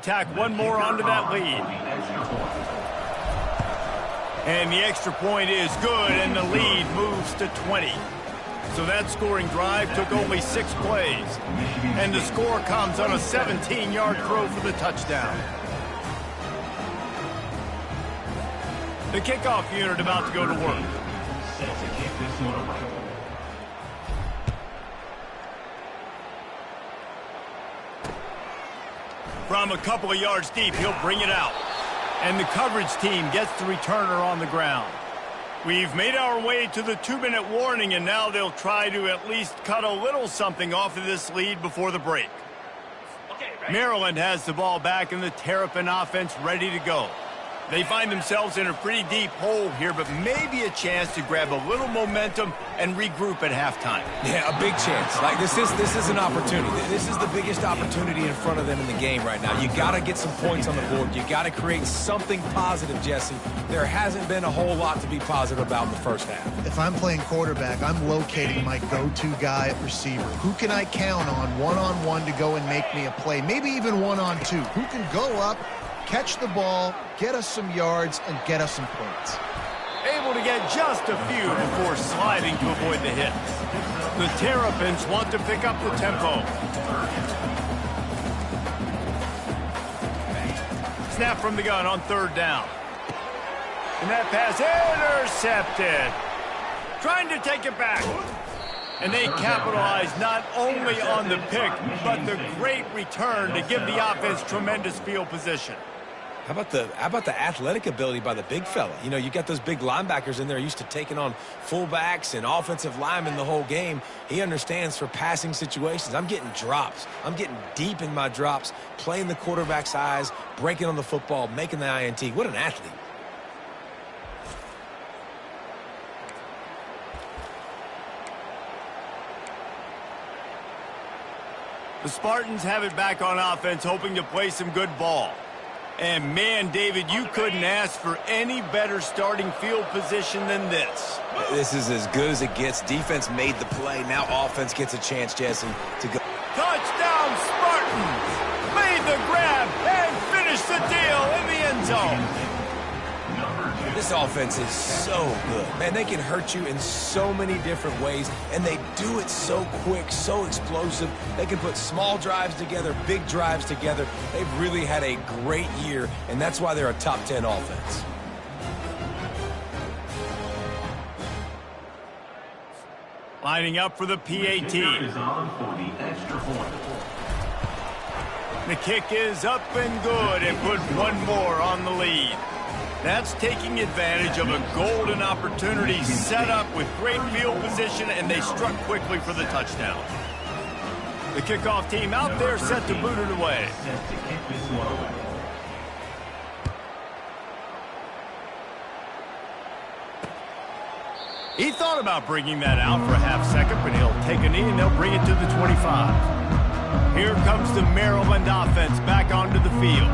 Tack one more onto that lead. And the extra point is good, and the lead moves to 20. So that scoring drive took only 6 plays. And the score comes on a 17-yard throw for the touchdown. The kickoff unit about to go to work. From a couple of yards deep, he'll bring it out. And the coverage team gets the returner on the ground. We've made our way to the 2-minute warning, and now they'll try to at least cut a little something off of this lead before the break. Maryland has the ball back, and the Terrapin offense ready to go. They find themselves in a pretty deep hole here, but maybe a chance to grab a little momentum and regroup at halftime. Yeah, a big chance. Like this is an opportunity. This is the biggest opportunity in front of them in the game right now. You got to get some points on the board. You got to create something positive, Jesse. There hasn't been a whole lot to be positive about in the first half. If I'm playing quarterback, I'm locating my go-to guy at receiver. Who can I count on one-on-one to go and make me a play? Maybe even one-on-two. Who can go up, catch the ball, get us some yards, and get us some points. Able to get just a few before sliding to avoid the hits. The Terrapins want to pick up the tempo. Snap from the gun on 3rd down. And that pass intercepted. Trying to take it back. And they capitalize not only on the pick, but the great return to give the offense tremendous field position. How about the athletic ability by the big fella? You know, you got those big linebackers in there used to taking on fullbacks and offensive linemen the whole game. He understands for passing situations. I'm getting drops. I'm getting deep in my drops, playing the quarterback's eyes, breaking on the football, making the INT. What an athlete. The Spartans have it back on offense, hoping to play some good ball. And man, David, you couldn't ask for any better starting field position than this. This is as good as it gets. Defense made the play. Now offense gets a chance, Jesse, to go. Touchdown, Spartans! Made the grab and finished the deal in the end zone. This offense is so good. Man, they can hurt you in so many different ways, and they do it so quick, so explosive. They can put small drives together, big drives together. They've really had a great year, and that's why they're a top 10 offense. Lining up for the PAT. The kick is up and good, and put one more on the lead. That's taking advantage of a golden opportunity set up with great field position, and they struck quickly for the touchdown. The kickoff team out there set to boot it away. He thought about bringing that out for a half second, but he'll take a knee and they'll bring it to the 25. Here comes the Maryland offense back onto the field.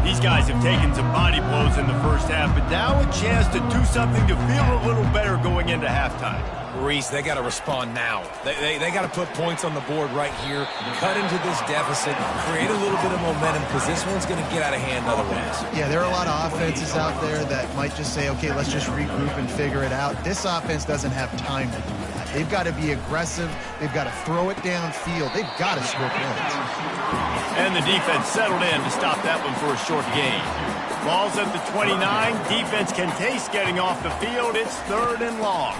These guys have taken some body blows in the first half, but now a chance to do something to feel a little better going into halftime. Reese, they got to respond now. They got to put points on the board right here, cut into this deficit, create a little bit of momentum, because this one's going to get out of hand otherwise. Yeah, there are a lot of offenses out there that might just say, okay, let's just regroup and figure it out. This offense doesn't have time to do that. They've got to be aggressive. They've got to throw it downfield. They've got to score points. And the defense settled in to stop that one for a short gain. Ball's at the 29. Defense can taste getting off the field. It's 3rd and long.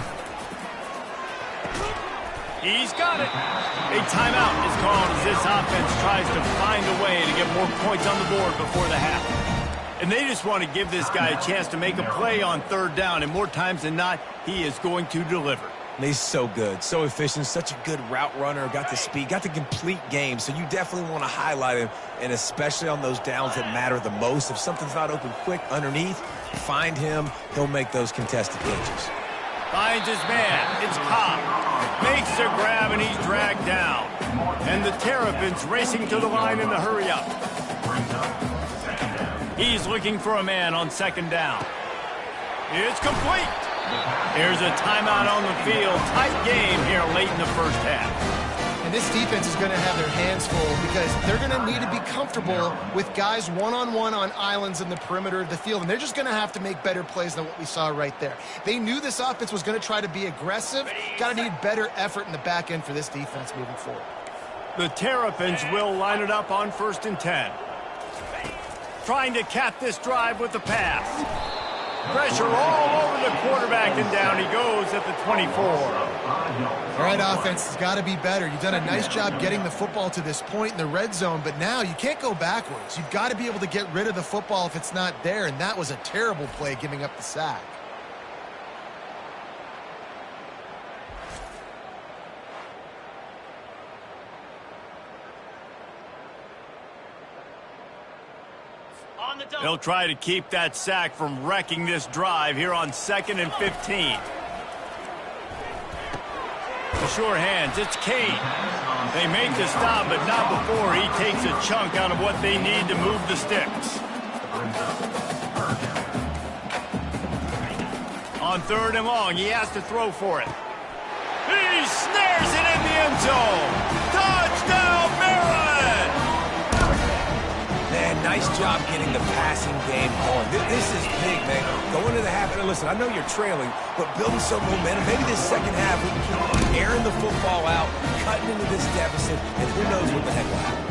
He's got it. A timeout is called as this offense tries to find a way to get more points on the board before the half. And they just want to give this guy a chance to make a play on 3rd down, and more times than not, he is going to deliver. He's so good, so efficient, such a good route runner, got the speed, got the complete game, so you definitely want to highlight him, and especially on those downs that matter the most. If something's not open quick underneath, find him, he'll make those contested catches. Finds his man, it's Cobb. Makes the grab, and he's dragged down. And the Terrapins racing to the line in the hurry-up. He's looking for a man on 2nd down. It's complete. Here's a timeout on the field. Tight game here late in the first half. And this defense is going to have their hands full because they're going to need to be comfortable with guys one-on-one on islands in the perimeter of the field, and they're just going to have to make better plays than what we saw right there. They knew this offense was going to try to be aggressive. Got to need better effort in the back end for this defense moving forward. The Terrapins will line it up on 1st and 10. Trying to cap this drive with the pass. Pressure all over the quarterback, and down he goes at the 24. All right, offense has got to be better. You've done a nice job getting the football to this point in the red zone, but now you can't go backwards. You've got to be able to get rid of the football if it's not there, and that was a terrible play giving up the sack. They'll try to keep that sack from wrecking this drive here on 2nd and 15. The sure hands, it's Kane. They make the stop, but not before he takes a chunk out of what they need to move the sticks. On 3rd and long, he has to throw for it. He snares it in the end zone. Touchdown, Maryland! Man, nice job getting the passing game going. This is big, man. Going into the half, and listen, I know you're trailing, but building some momentum. Maybe this second half we can keep airing the football out, cutting into this deficit, and who knows what the heck will happen.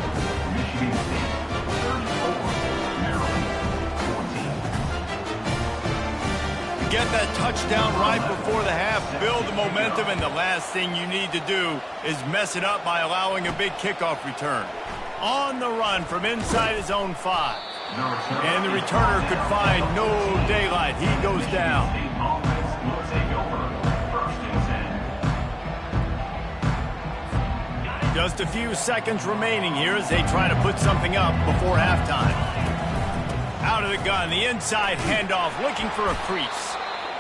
Get that touchdown right before the half, build the momentum, and the last thing you need to do is mess it up by allowing a big kickoff return. On the run from inside his own 5. And the returner could find no daylight. He goes down. Just a few seconds remaining here as they try to put something up before halftime. Out of the gun, the inside handoff, looking for a crease.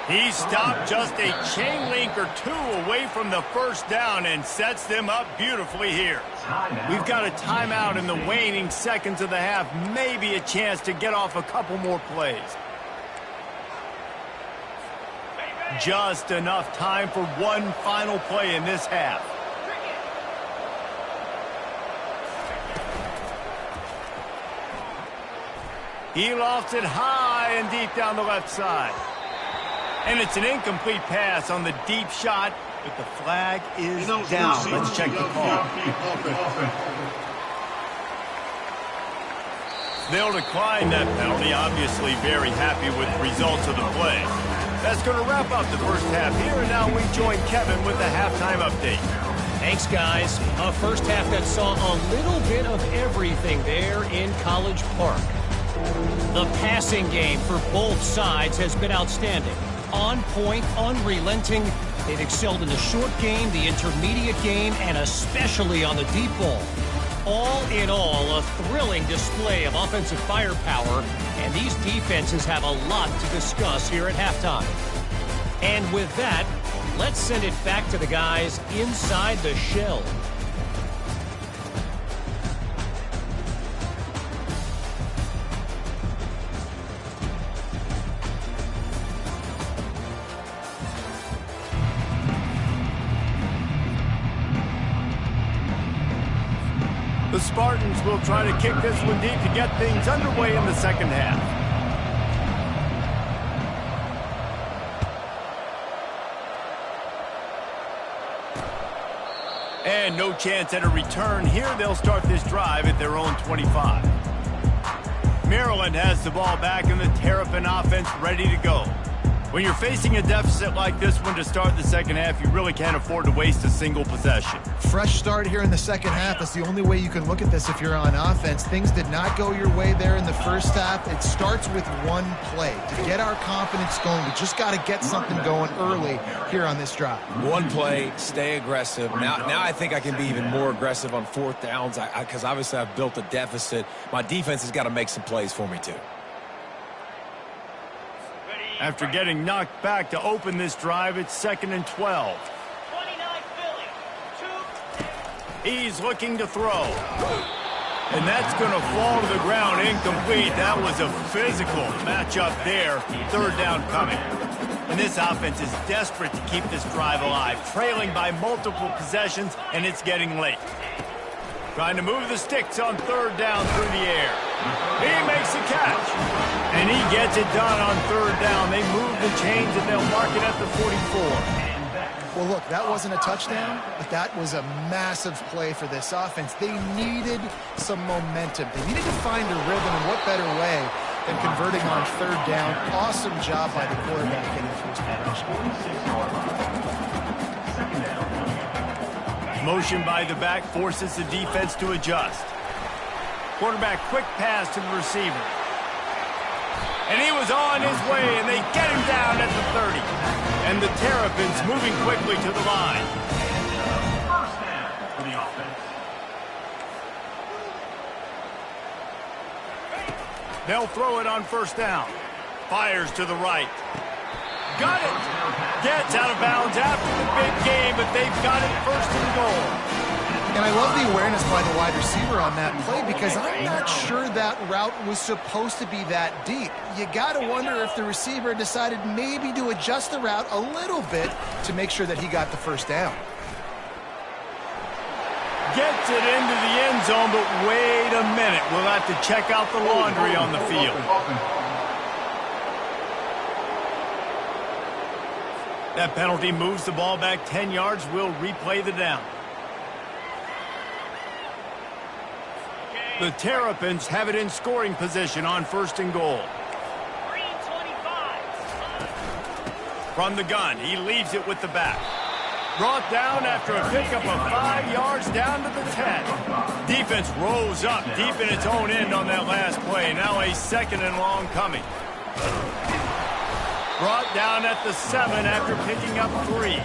He stopped just a chain link or two away from the first down and sets them up beautifully here. We've got a timeout in the waning seconds of the half, maybe a chance to get off a couple more plays. Just enough time for one final play in this half. He lofts it high and deep down the left side. And it's an incomplete pass on the deep shot, but the flag is down. Let's check the call. They'll decline that penalty, obviously very happy with the results of the play. That's going to wrap up the first half here, and now we join Kevin with the halftime update. Thanks, guys. A first half that saw a little bit of everything there in College Park. The passing game for both sides has been outstanding. On point, unrelenting. They've excelled in the short game, the intermediate game, and especially on the deep ball. All in all, a thrilling display of offensive firepower, and these defenses have a lot to discuss here at halftime. And with that, let's send it back to the guys inside the shell. The Spartans will try to kick this one deep to get things underway in the second half. And no chance at a return here. They'll start this drive at their own 25. Maryland has the ball back and the Terrapin offense ready to go. When you're facing a deficit like this one to start the second half, you really can't afford to waste a single possession. Fresh start here in the second half. That's the only way you can look at this if you're on offense. Things did not go your way there in the first half. It starts with one play. To get our confidence going, we just got to get something going early here on this drive. One play, stay aggressive. Now I think I can be even more aggressive on 4th downs because obviously I've built a deficit. My defense has got to make some plays for me too. After getting knocked back to open this drive, it's 2nd and 12. He's looking to throw. And that's going to fall to the ground incomplete. That was a physical matchup there. 3rd down coming. And this offense is desperate to keep this drive alive, trailing by multiple possessions, and it's getting late. Trying to move the sticks on third down through the air. He makes the catch. And he gets it done on third down. They move the chains, and they'll mark it at the 44. Well, look, that wasn't a touchdown, but that was a massive play for this offense. They needed some momentum. They needed to find a rhythm, and what better way than converting on third down. Awesome job by the quarterback getting first position. Motion by the back forces the defense to adjust. Quarterback quick pass to the receiver. And he was on his way, and they get him down at the 30. And the Terrapins moving quickly to the line. First down for the offense. They'll throw it on first down. Fires to the right. Got it. Gets out of bounds after the big game, but they've got it first and goal. And I love the awareness by the wide receiver on that play because I'm not sure that route was supposed to be that deep. You got to wonder if the receiver decided maybe to adjust the route a little bit to make sure that he got the first down. Gets it into the end zone, but wait a minute. We'll have to check out the laundry on the field. That penalty moves the ball back 10 yards. We'll replay the down. The Terrapins have it in scoring position on first and goal. From the gun, he leaves it with the back. Brought down after a pickup of 5 yards down to the 10. Defense rose up deep in its own end on that last play. Now a second and long coming. Brought down at the 7 after picking up 3.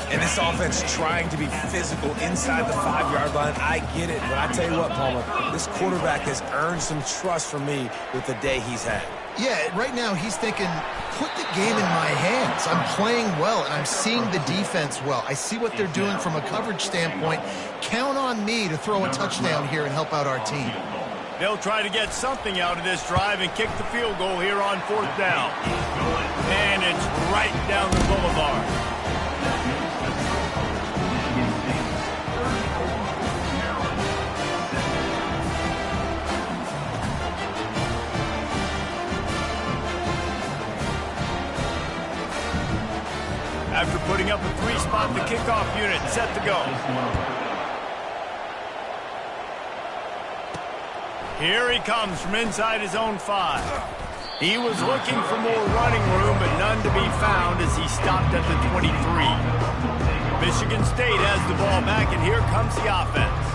And this offense trying to be physical inside the 5-yard line. I get it, but I tell you what, Palmer, this quarterback has earned some trust from me with the day he's had. Yeah, right now he's thinking, put the game in my hands. I'm playing well, and I'm seeing the defense well. I see what they're doing from a coverage standpoint. Count on me to throw a touchdown here and help out our team. They'll try to get something out of this drive and kick the field goal here on fourth down. And it's right down the boulevard. After putting up a 3-spot, the kickoff unit set to go. Here he comes from inside his own 5. He was looking for more running room, but none to be found as he stopped at the 23. Michigan State has the ball back, and here comes the offense.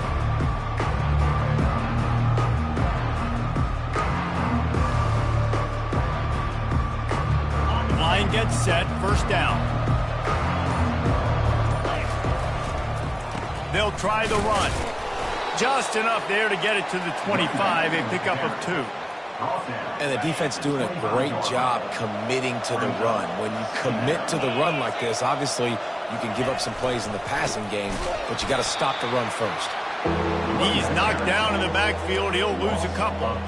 The line gets set, first down. They'll try the run. Just enough there to get it to the 25, a pickup of 2. And the defense doing a great job committing to the run. When you commit to the run like this, obviously you can give up some plays in the passing game, but you got to stop the run first. He's knocked down in the backfield. He'll lose a couple.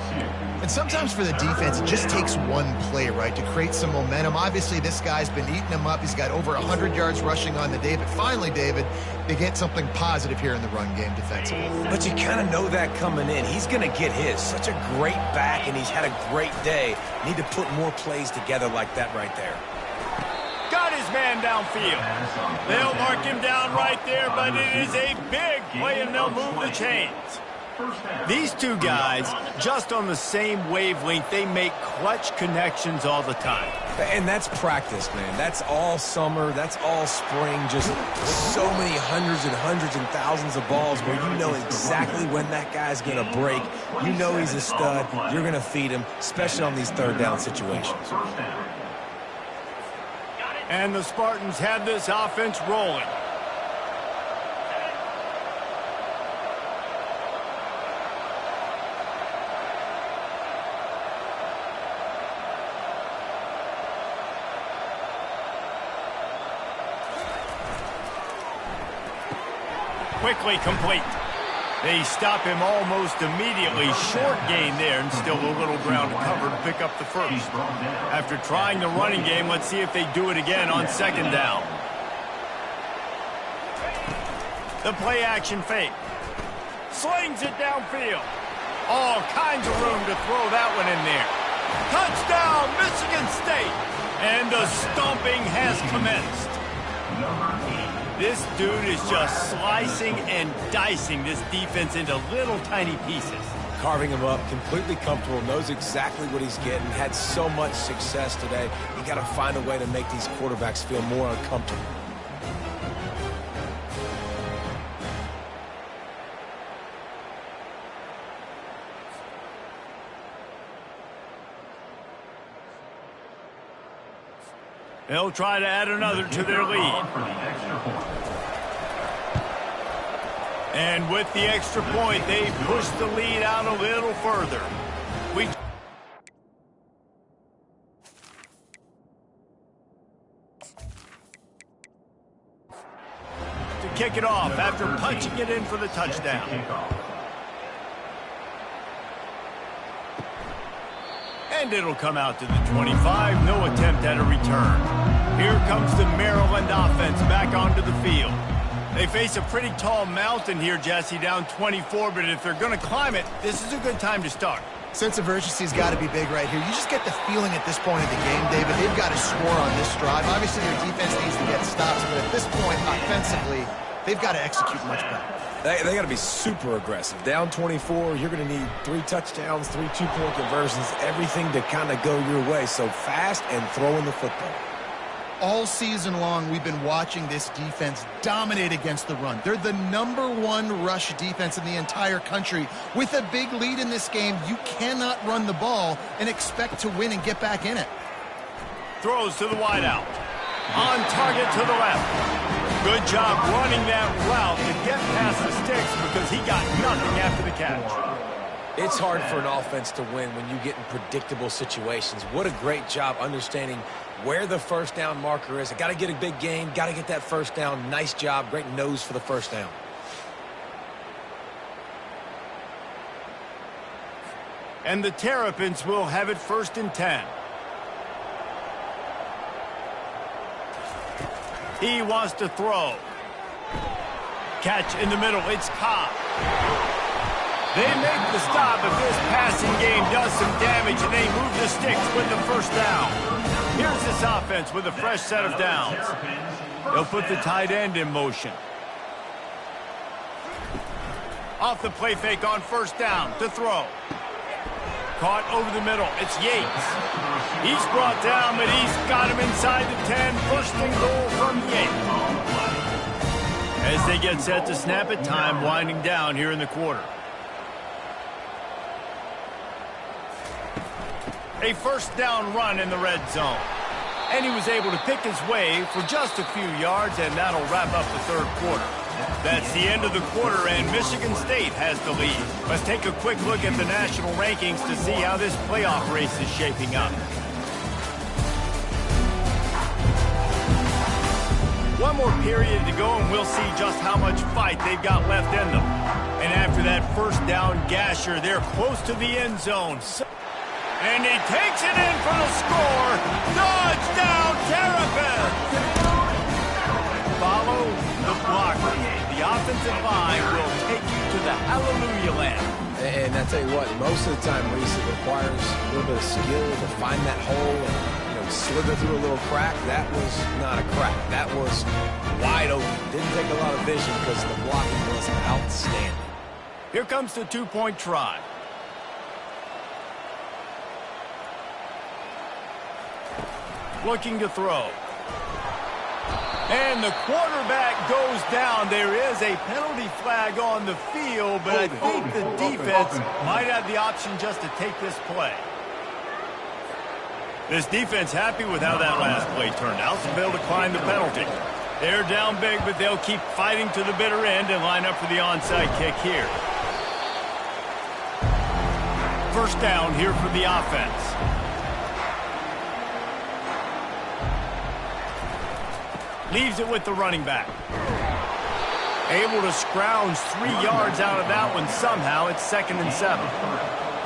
And sometimes for the defense, it just takes one play, right, to create some momentum. Obviously, this guy's been eating them up. He's got over 100 yards rushing on the day. But finally, David, they get something positive here in the run game defensively. But you kind of know that coming in. He's going to get his. Such a great back, and he's had a great day. Need to put more plays together like that right there. Got his man downfield. They'll mark him down right there, but it is a big play, and they'll move the chains. These two guys, just on the same wavelength, they make clutch connections all the time. And that's practice, man. That's all summer. That's all spring. Just so many hundreds and thousands of balls where you know exactly when that guy's going to break. You know he's a stud. You're going to feed him, especially on these third down situations. And the Spartans have this offense rolling. Quickly complete. They stop him almost immediately. Short gain there, and still a little ground to cover to pick up the first. After trying the running game, let's see if they do it again on second down. The play action fake. Slings it downfield. All kinds of room to throw that one in there. Touchdown, Michigan State! And the stomping has commenced. This dude is just slicing and dicing this defense into little tiny pieces. Carving him up, completely comfortable, knows exactly what he's getting, had so much success today. You got to find a way to make these quarterbacks feel more uncomfortable. They'll try to add another to their lead. And with the extra point, they push the lead out a little further. To kick it off after punching it in for the touchdown. And it'll come out to the 25. No attempt at a return. Here comes the Maryland offense back onto the field. They face a pretty tall mountain here, Jesse, down 24, but if they're going to climb it, this is a good time to start. Sense of urgency's got to be big right here. You just get the feeling at this point of the game, David, they've got to score on this drive. Obviously, their defense needs to get stops, but at this point, offensively, they've got to execute much better. They got to be super aggressive. Down 24, you're going to need 3 touchdowns, 3 two-point conversions, everything to kind of go your way. So fast and throwing the football. All season long, we've been watching this defense dominate against the run. They're the #1 rush defense in the entire country. With a big lead in this game, you cannot run the ball and expect to win and get back in it. Throws to the wideout. On target to the left. Good job running that route to get past the sticks because he got nothing after the catch. It's hard for an offense to win when you get in predictable situations. What a great job understanding where the first down marker is. I got to get a big gain, got to get that first down. Nice job, great nose for the first down. And the Terrapins will have it 1st and 10. He wants to throw. Catch in the middle. It's Cobb. They make the stop, but this passing game does some damage, and they move the sticks with the first down. Here's this offense with a fresh set of downs. They'll put the tight end in motion. Off the play fake on first down to throw. Caught over the middle. It's Yates. He's brought down, but he's got him inside the 10. First and goal from Yates. As they get set to snap it, time winding down here in the quarter. A first down run in the red zone. And he was able to pick his way for just a few yards, and that'll wrap up the third quarter. That's the end of the quarter, and Michigan State has the lead. Let's take a quick look at the national rankings to see how this playoff race is shaping up. One more period to go, and we'll see just how much fight they've got left in them. And after that first down gasher, they're close to the end zone. And he takes it in for the score. Touchdown, Terrapins! Follow the blocker. The offensive line will take you to the hallelujah land. And I tell you what, most of the time, Reese, it requires a little bit of skill to find that hole and slither through a little crack. That was not a crack. That was wide open. Didn't take a lot of vision because the blocking was outstanding. Here comes the two-point try. Looking to throw. And the quarterback goes down. There is a penalty flag on the field, but I think the defense might have the option just to take this play. This defense happy with how that last play turned out, so they'll decline the penalty. They're down big, but they'll keep fighting to the bitter end and line up for the onside kick here. First down here for the offense. Leaves it with the running back. Able to scrounge 3 yards out of that one somehow. It's 2nd and 7.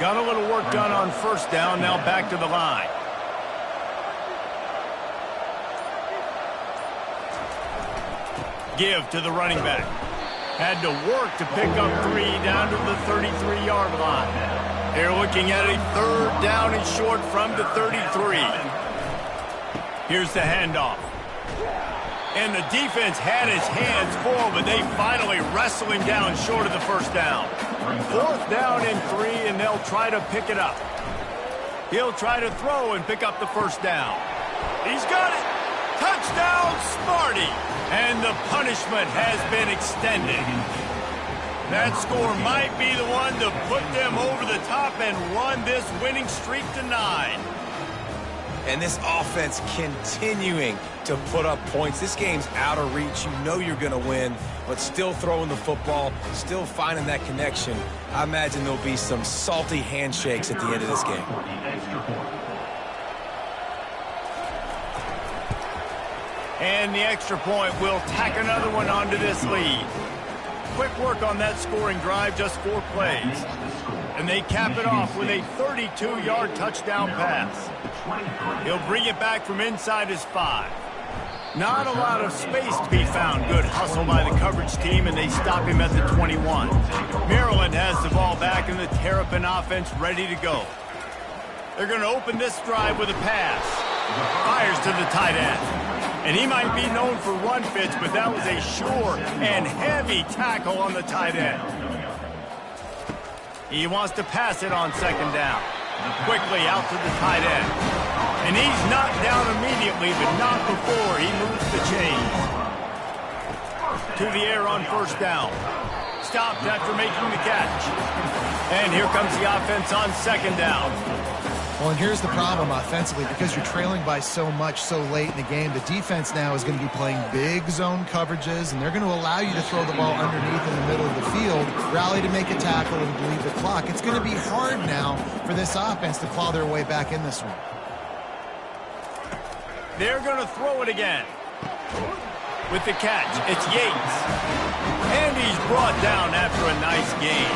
Got a little work done on first down. Now back to the line. Give to the running back. Had to work to pick up 3 down to the 33-yard line. They're looking at a 3rd down and short from the 33. Here's the handoff. And the defense had his hands full, but they finally wrestle him down short of the first down. 4th down and 3, and they'll try to pick it up. He'll try to throw and pick up the first down. He's got it. Touchdown, Smarty. And the punishment has been extended. That score might be the one to put them over the top and run this winning streak to 9. And this offense continuing to put up points. This game's out of reach. You know you're going to win, but still throwing the football, still finding that connection. I imagine there'll be some salty handshakes at the end of this game. And the extra point will tack another one onto this lead. Quick work on that scoring drive, just 4 plays. And they cap it off with a 32-yard touchdown pass. He'll bring it back from inside his 5. Not a lot of space to be found. Good hustle by the coverage team, and they stop him at the 21. Maryland has the ball back, and the Terrapin offense ready to go. They're going to open this drive with a pass. Fires to the tight end. And he might be known for run fits, but that was a sure and heavy tackle on the tight end. He wants to pass it on 2nd down. Quickly out to the tight end. And he's knocked down immediately, but not before he moves the chains. To the air on first down. Stopped after making the catch. And here comes the offense on 2nd down. Well, and here's the problem offensively. Because you're trailing by so much so late in the game, the defense now is going to be playing big zone coverages, and they're going to allow you to throw the ball underneath in the middle of the field, rally to make a tackle, and bleed the clock. It's going to be hard now for this offense to claw their way back in this one. They're going to throw it again. With the catch, it's Yates. And he's brought down after a nice gain.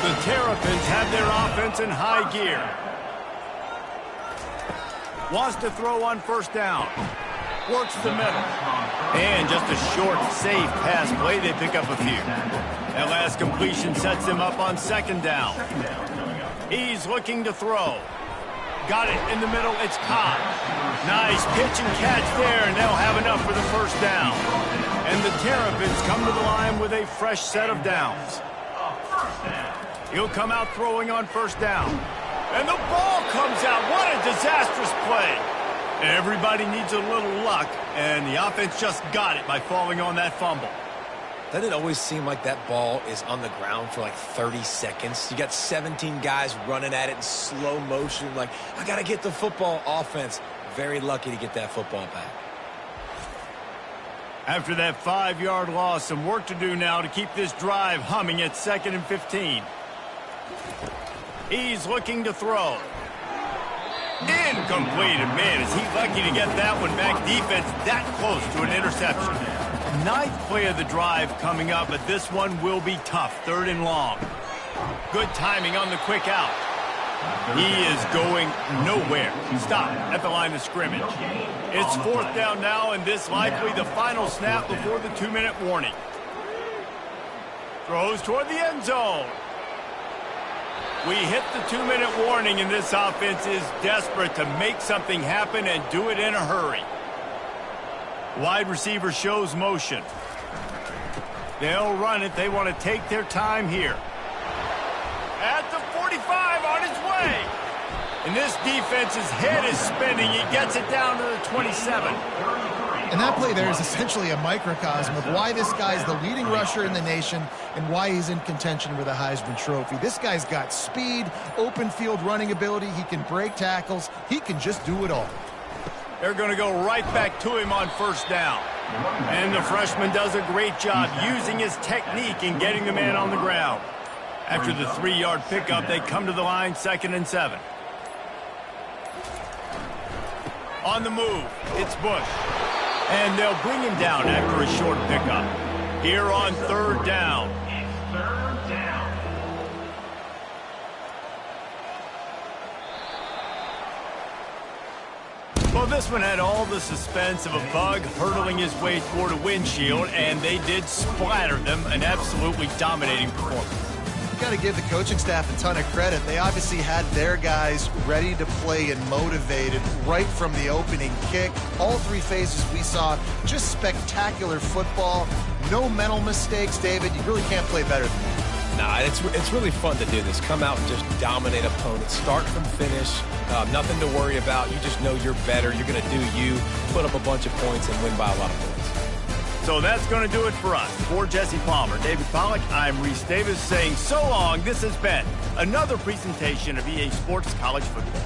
The Terrapins have their offense in high gear. Wants to throw on first down. Works the middle. And just a short, safe pass play. They pick up a few. That last completion sets them up on 2nd down. He's looking to throw. Got it in the middle. It's caught. Nice pitch and catch there, and they'll have enough for the first down. And the Terrapins come to the line with a fresh set of downs. He'll come out throwing on first down. And the ball comes out. What a disastrous play. Everybody needs a little luck, and the offense just got it by falling on that fumble. Doesn't it always seem like that ball is on the ground for like 30 seconds? You got 17 guys running at it in slow motion. Like, I got to get the football. Offense, very lucky to get that football back. After that 5-yard loss, some work to do now to keep this drive humming at 2nd and 15. He's looking to throw. Incomplete. And man, is he lucky to get that one back. Defense that close to an interception. 9th play of the drive coming up, but this one will be tough. 3rd and long. Good timing on the quick out. He is going nowhere. Stop at the line of scrimmage. It's 4th down now, and this likely the final snap before the 2-minute warning. Throws toward the end zone. We hit the 2-minute warning, and this offense is desperate to make something happen and do it in a hurry. Wide receiver shows motion. They'll run it. They want to take their time here. At the 45, on his way. And this defense's head is spinning. He gets it down to the 27. And that play there is essentially a microcosm of why this guy's the leading rusher in the nation and why he's in contention for the Heisman Trophy. This guy's got speed, open field running ability. He can break tackles. He can just do it all. They're going to go right back to him on first down. And the freshman does a great job using his technique and getting the man on the ground. After the 3-yard pickup, they come to the line, 2nd and 7. On the move, it's Bush. And they'll bring him down after a short pickup. here on third down. It's third down. Well, this one had all the suspense of a bug hurtling his way toward a windshield, and they did splatter them, an absolutely dominating performance. Got to give the coaching staff a ton of credit. They obviously had their guys ready to play and motivated right from the opening kick. All three phases we saw, just spectacular football. No mental mistakes, David. You really can't play better than that. Nah, it's really fun to do this. Come out and just dominate opponents. Start from finish. Nothing to worry about. You just know you're better. You're going to do you, put up a bunch of points, and win by a lot of points. So that's going to do it for us. For Jesse Palmer, David Pollack, I'm Reese Davis saying so long. This has been another presentation of EA Sports College Football.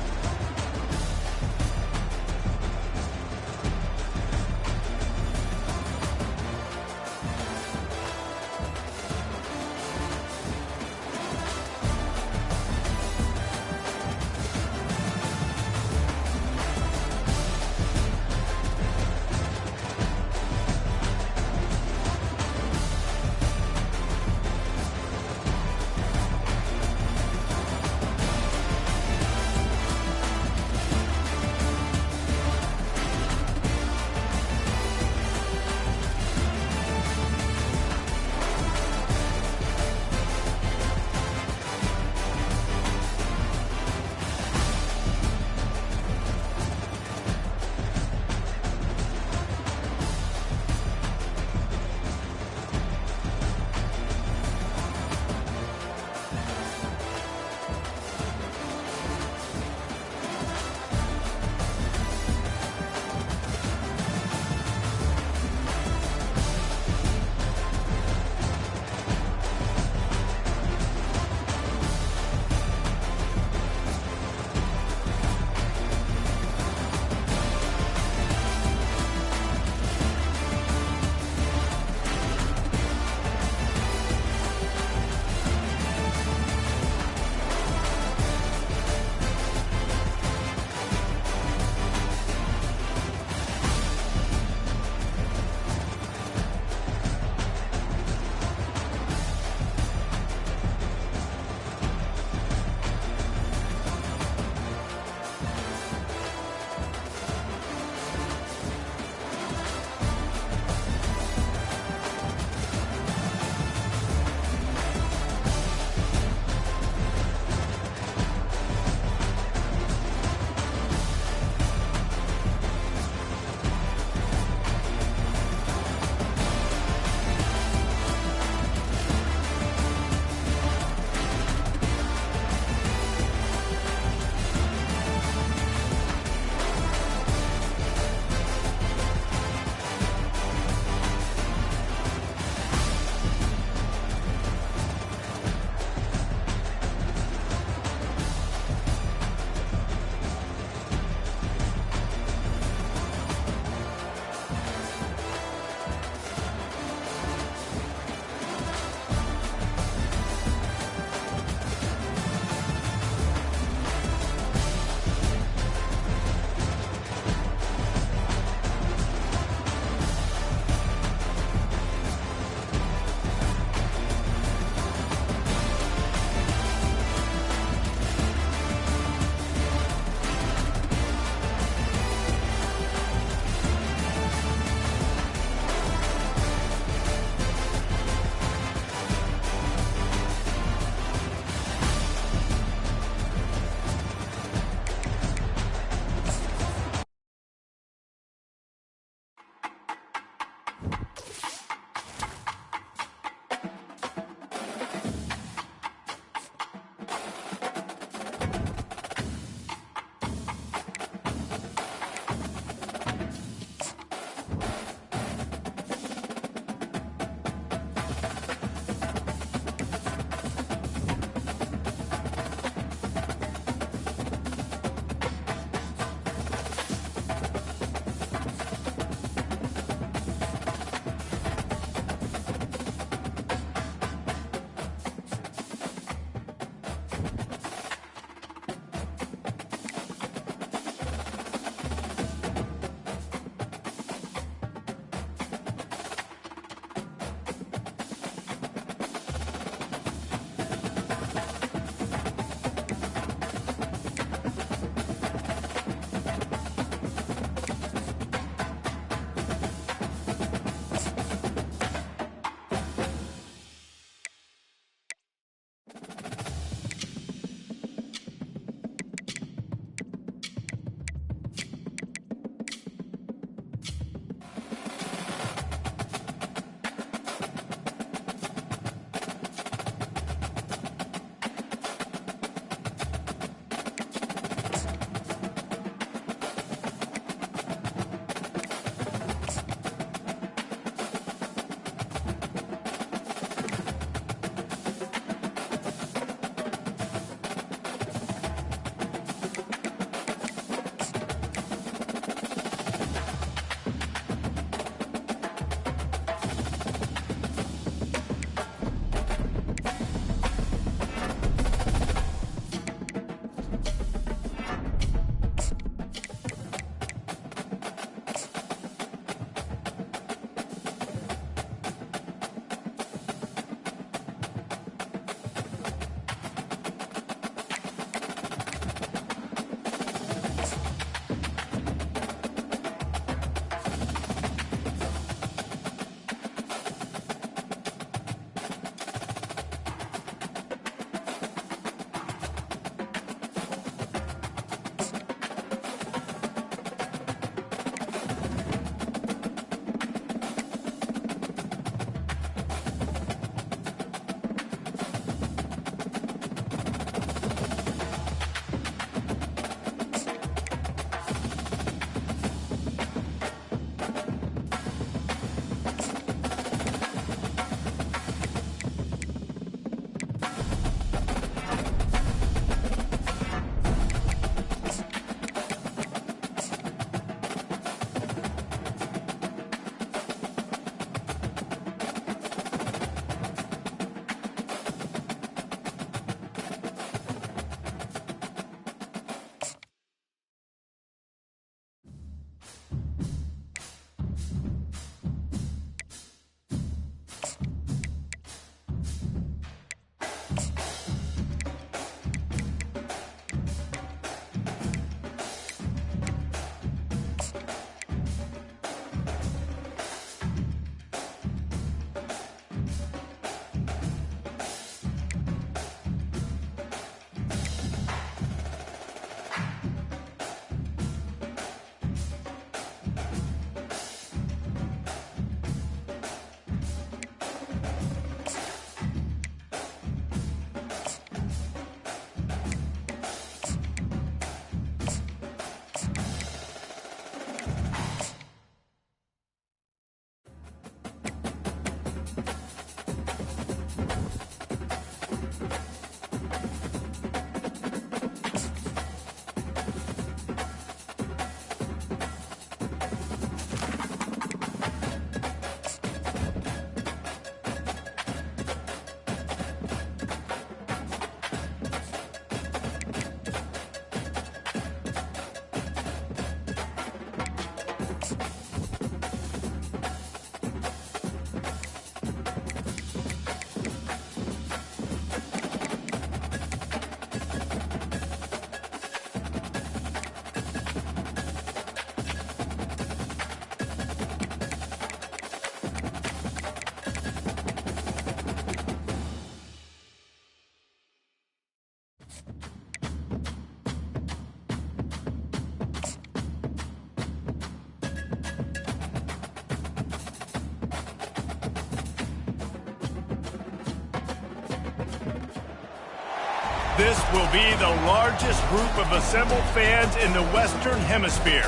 This will be the largest group of assembled fans in the Western Hemisphere.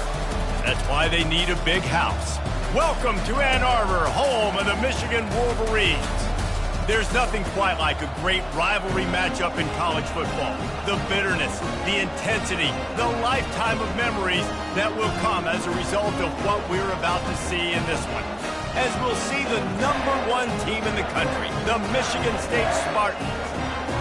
That's why they need a big house. Welcome to Ann Arbor, home of the Michigan Wolverines. There's nothing quite like a great rivalry matchup in college football. The bitterness, the intensity, the lifetime of memories that will come as a result of what we're about to see in this one. As we'll see the #1 team in the country, the Michigan State Spartans,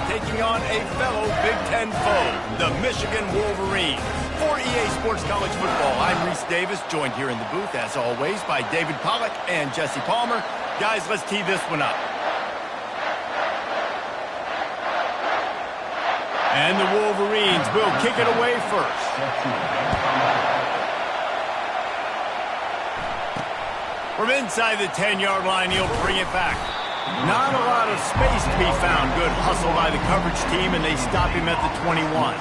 taking on a fellow Big Ten foe, the Michigan Wolverines. For EA Sports College Football, I'm Reese Davis, joined here in the booth, as always, by David Pollack and Jesse Palmer. Guys, let's tee this one up. And the Wolverines will kick it away first. From inside the 10-yard line, he'll bring it back. Not a lot of space to be found. Good hustle by the coverage team, and they stop him at the 21.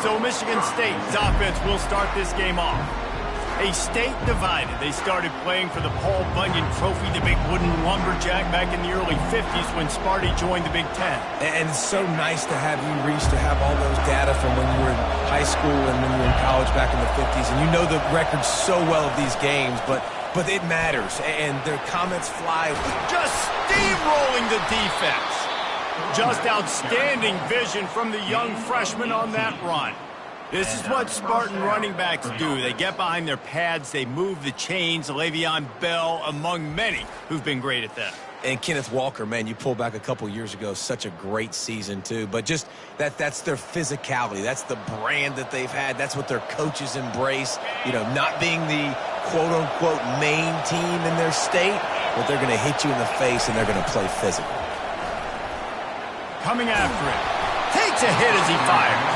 So Michigan State's offense will start this game off. A state divided. They started playing for the Paul Bunyan Trophy, the big wooden lumberjack, back in the early 50s when Sparty joined the Big Ten. And it's so nice to have you, Reese, to have all those data from when you were in high school and when you were in college back in the 50s. And you know the records so well of these games, but it matters. And their comments fly. Just steamrolling the defense. Just outstanding vision from the young freshman on that run. This is what Spartan running backs do. They get behind their pads, they move the chains. Le'Veon Bell, among many, who've been great at that. And Kenneth Walker, man, you pulled back a couple years ago, such a great season, too. But just that's their physicality. That's the brand that they've had. That's what their coaches embrace. You know, not being the quote-unquote main team in their state, but they're going to hit you in the face and they're going to play physical. Coming after it. Takes a hit as he fires.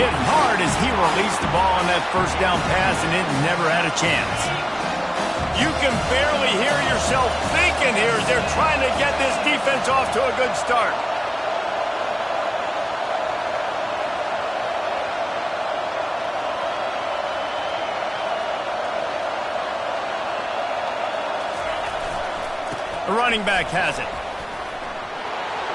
Hit hard as he released the ball on that first down pass, and it never had a chance. You can barely hear yourself thinking here as they're trying to get this defense off to a good start. The running back has it.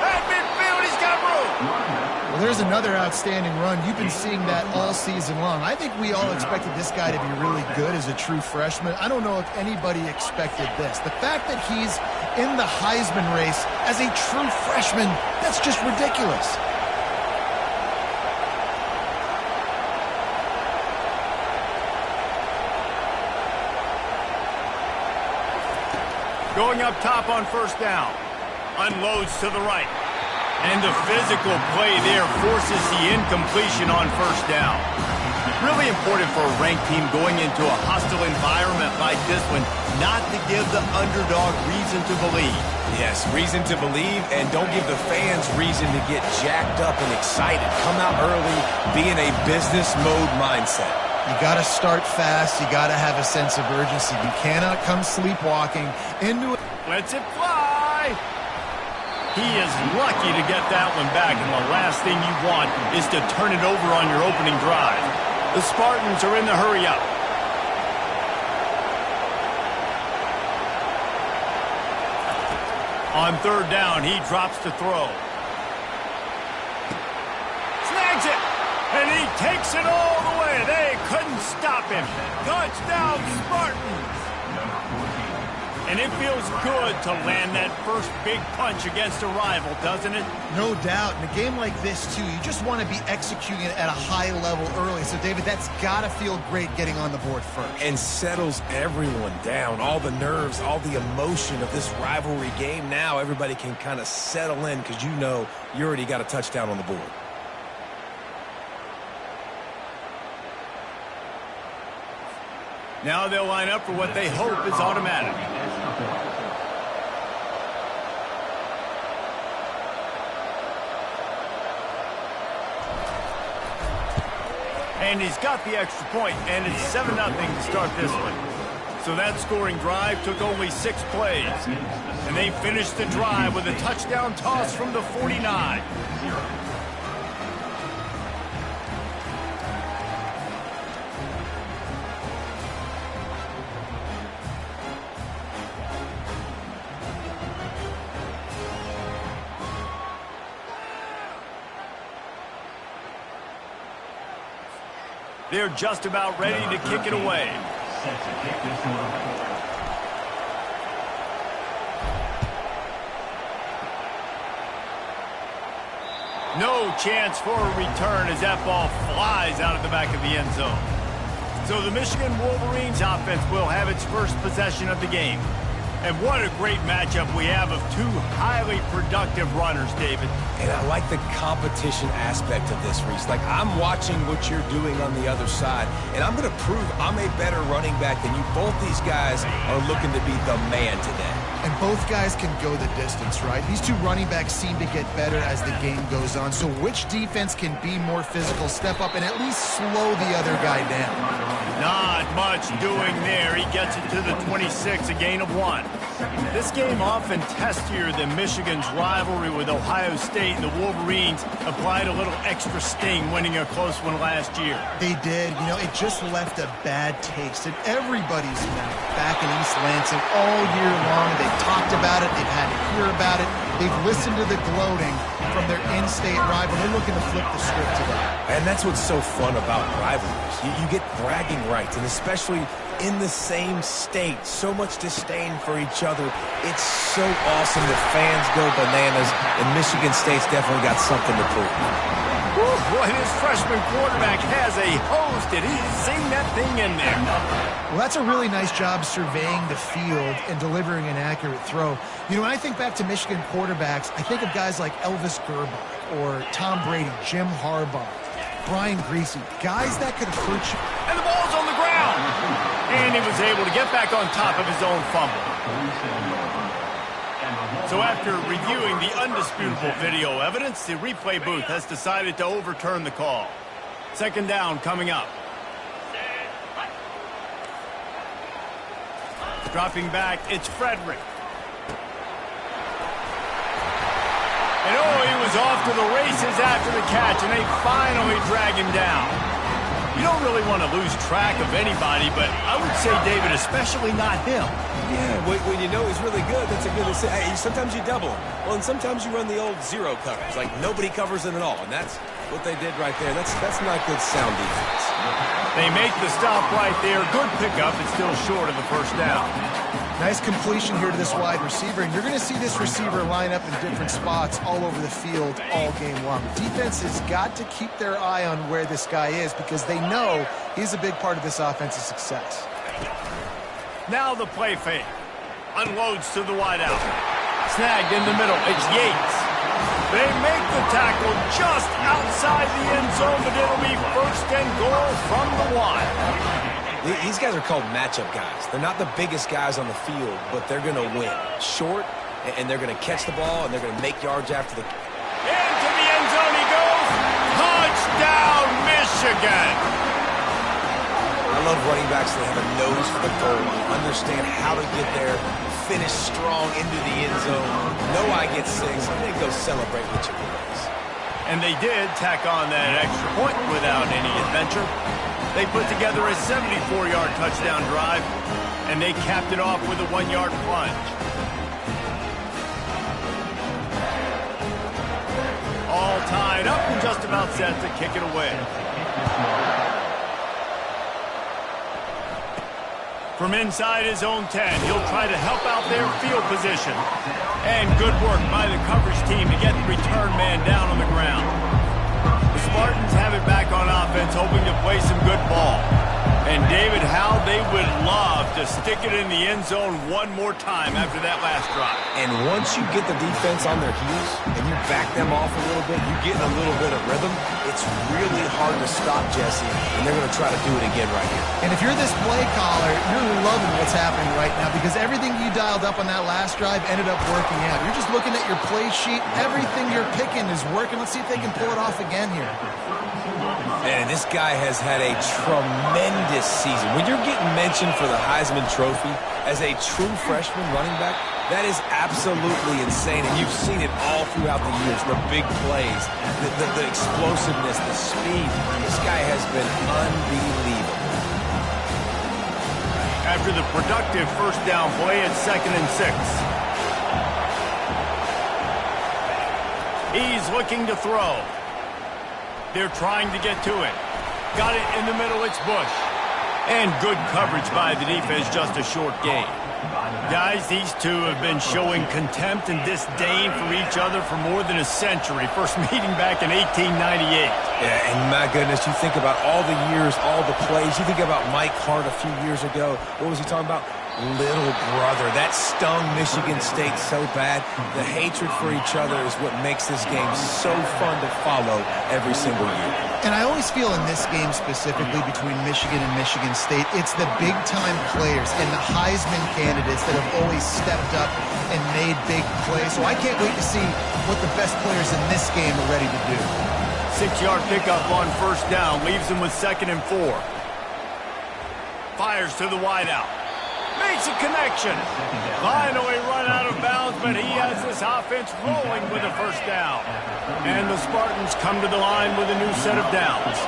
At midfield, he's got room. Well, there's another outstanding run. You've been seeing that all season long. I think we all expected this guy to be really good as a true freshman. I don't know if anybody expected this. The fact that he's in the Heisman race as a true freshman, that's just ridiculous. Going up top on first down. Unloads to the right. And the physical play there forces the incompletion on first down. Really important for a ranked team going into a hostile environment like this one, not to give the underdog reason to believe. Yes, reason to believe, and don't give the fans reason to get jacked up and excited. Come out early, be in a business mode mindset. You got to start fast. You got to have a sense of urgency. You cannot come sleepwalking into it. Lets it fly. He is lucky to get that one back, and the last thing you want is to turn it over on your opening drive. The Spartans are in the hurry-up. On third down, he drops to throw. Snags it, and he takes it all the way. They couldn't stop him. Touchdown, Spartans. And it feels good to land that first big punch against a rival, doesn't it? No doubt. In a game like this, too, you just want to be executing it at a high level early. So, David, that's got to feel great getting on the board first. And settles everyone down. All the nerves, all the emotion of this rivalry game. Now everybody can kind of settle in because you know you already got a touchdown on the board. Now they'll line up for what they hope is automatic. And he's got the extra point, and it's 7-0 to start this one. So that scoring drive took only 6 plays. And they finished the drive with a touchdown toss from the 49. They're just about ready to kick it away. Set to kick this one. No chance for a return as that ball flies out of the back of the end zone. So the Michigan Wolverines offense will have its first possession of the game. And what a great matchup we have of two highly productive runners, David. And I like the competition aspect of this, Reese. Like, I'm watching what you're doing on the other side, and I'm going to prove I'm a better running back than you. Both these guys are looking to be the man today. And both guys can go the distance, right? These two running backs seem to get better as the game goes on. So which defense can be more physical, step up, and at least slow the other guy down? Not much doing there. He gets it to the 26, a gain of 1. This game often testier than Michigan's rivalry with Ohio State, and the Wolverines applied a little extra sting, winning a close one last year. They did. You know, it just left a bad taste in everybody's mouth back in East Lansing all year long. They've talked about it. They've had to hear about it. They've listened to the gloating from their in-state rival. They're looking to flip the script today. And that's what's so fun about rivalries. You get bragging rights, and especially in the same state, so much disdain for each other. It's so awesome that fans go bananas, and Michigan State's definitely got something to prove. Boy, this freshman quarterback has a hose. Did he sing that thing in there? Well, that's a really nice job surveying the field and delivering an accurate throw. You know, when I think back to Michigan quarterbacks, I think of guys like Elvis Gerbach or Tom Brady, Jim Harbaugh, Brian Griese, guys that could hurt you. And the ball's on the ground. And he was able to get back on top of his own fumble. So after reviewing the undisputable video evidence, the replay booth has decided to overturn the call. Second down coming up. Dropping back, it's Frederick. And oh, he was off to the races after the catch, and they finally drag him down. You don't really want to lose track of anybody, but I would say, David, especially not him. Yeah, when you know he's really good, that's a good thing. Hey, sometimes you double him. Well, and sometimes you run the old zero coverage, like nobody covers him at all, and that's what they did right there. That's not good sound defense. They make the stop right there. Good pickup. It's still short of the first down. Nice completion here to this wide receiver, and you're going to see this receiver line up in different spots all over the field all game long. Defense has got to keep their eye on where this guy is because they know he's a big part of this offense's success. Now the play fake. Unloads to the wideout. Snagged in the middle. It's Yates. They make the tackle just outside the end zone, but it'll be first and goal from the 1. These guys are called matchup guys. They're not the biggest guys on the field, but they're going to win. Short, and they're going to catch the ball, and they're going to make yards after the... Into the end zone he goes. Touchdown, Michigan! I love running backs that have a nose for the goal, understand how to get there, finish strong into the end zone, know I get 6, and then go celebrate with your boys. And they did tack on that extra point without any adventure. They put together a 74-yard touchdown drive, and they capped it off with a 1-yard plunge. All tied up and just about set to kick it away. From inside his own 10, he'll try to help out their field position. And good work by the coverage team to get the return man down on the ground. The Spartans have it back on offense, hoping to play some good ball. And David, how they would love to stick it in the end zone one more time after that last drive. And once you get the defense on their heels and you back them off a little bit, you get a little bit of rhythm, it's really hard to stop Jesse, and they're going to try to do it again right here. And if you're this play caller, you're loving what's happening right now because everything you dialed up on that last drive ended up working out. You're just looking at your play sheet. Everything you're picking is working. Let's see if they can pull it off again here. And this guy has had a tremendous season. When you're getting mentioned for the Heisman Trophy as a true freshman running back, that is absolutely insane. And you've seen it all throughout the years, the big plays, the explosiveness, the speed. This guy has been unbelievable. After the productive first down play, it's 2nd and 6. He's looking to throw. They're trying to get to it. Got it in the middle, it's Bush. And good coverage by the defense, just a short gain. Guys, these two have been showing contempt and disdain for each other for more than a century. First meeting back in 1898. Yeah, and my goodness, you think about all the years, all the plays. You think about Mike Hart a few years ago. What was he talking about? Little brother. That stung Michigan State so bad. The hatred for each other is what makes this game so fun to follow every single year. And I always feel in this game specifically between Michigan and Michigan State, it's the big-time players and the Heisman candidates that have always stepped up and made big plays. So I can't wait to see what the best players in this game are ready to do. 6-yard pickup on first down, leaves him with 2nd and 4. Fires to the wideout. Makes a connection. Finally run out of bounds, but he has this offense rolling with a first down. And the Spartans come to the line with a new set of downs.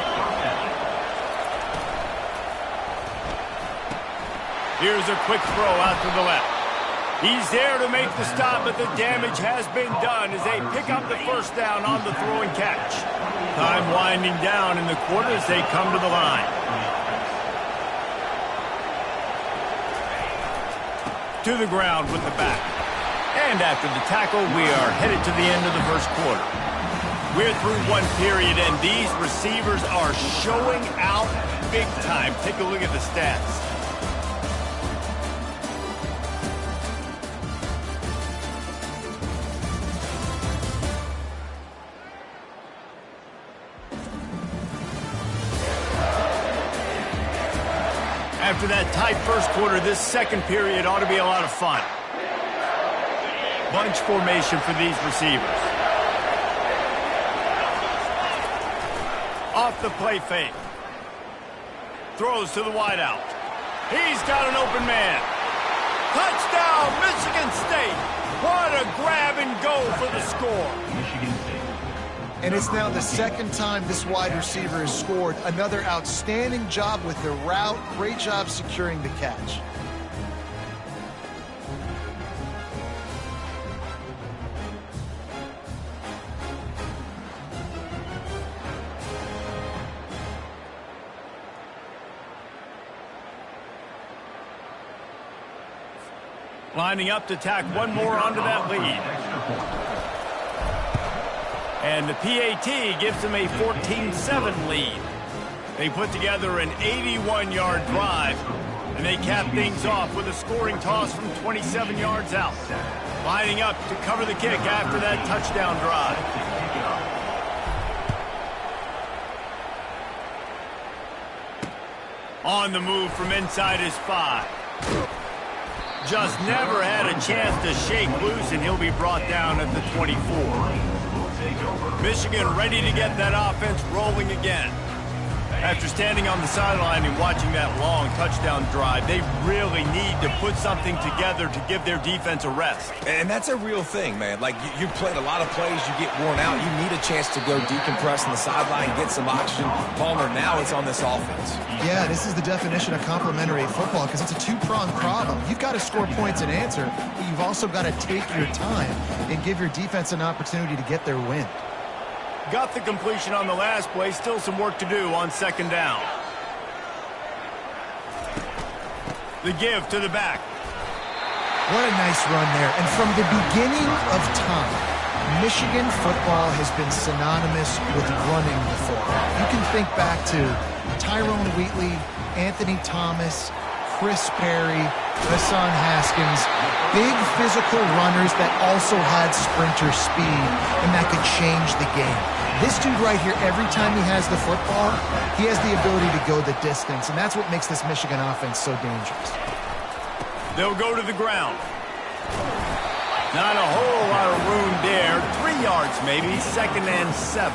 Here's a quick throw out to the left. He's there to make the stop, but the damage has been done as they pick up the first down on the throw and catch. Time winding down in the quarter as they come to the line. To the ground with the back. And after the tackle, we are headed to the end of the first quarter. We're through one period, and these receivers are showing out big time. Take a look at the stats. After that tight first quarter, this second period ought to be a lot of fun. Bunch formation for these receivers. Off the play fake. Throws to the wideout. He's got an open man. Touchdown, Michigan State. What a grab and go for the score. Michigan State. And it's now the second time this wide receiver has scored. Another outstanding job with the route. Great job securing the catch. Lining up to tack one more onto that lead. And the PAT gives them a 14-7 lead. They put together an 81-yard drive, and they cap things off with a scoring toss from 27 yards out. Lining up to cover the kick after that touchdown drive. On the move from inside his 5. Just never had a chance to shake loose, and he'll be brought down at the 24. Michigan ready to get that offense rolling again. After standing on the sideline and watching that long touchdown drive, they really need to put something together to give their defense a rest. And that's a real thing, man. Like, you've played a lot of plays, you get worn out, you need a chance to go decompress on the sideline, get some oxygen. Palmer, now it's on this offense. Yeah, this is the definition of complementary football because it's a two-pronged problem. You've got to score points and answer, but you've also got to take your time and give your defense an opportunity to get their win. Got the completion on the last play. Still some work to do on second down. The give to the back. What a nice run there. And from the beginning of time, Michigan football has been synonymous with running the football. You can think back to Tyrone Wheatley, Anthony Thomas, Chris Perry, Hassan Haskins, big physical runners that also had sprinter speed and that could change the game. This dude right here, every time he has the football, he has the ability to go the distance, and that's what makes this Michigan offense so dangerous. They'll go to the ground. Not a whole lot of room there. 3 yards maybe, 2nd and 7.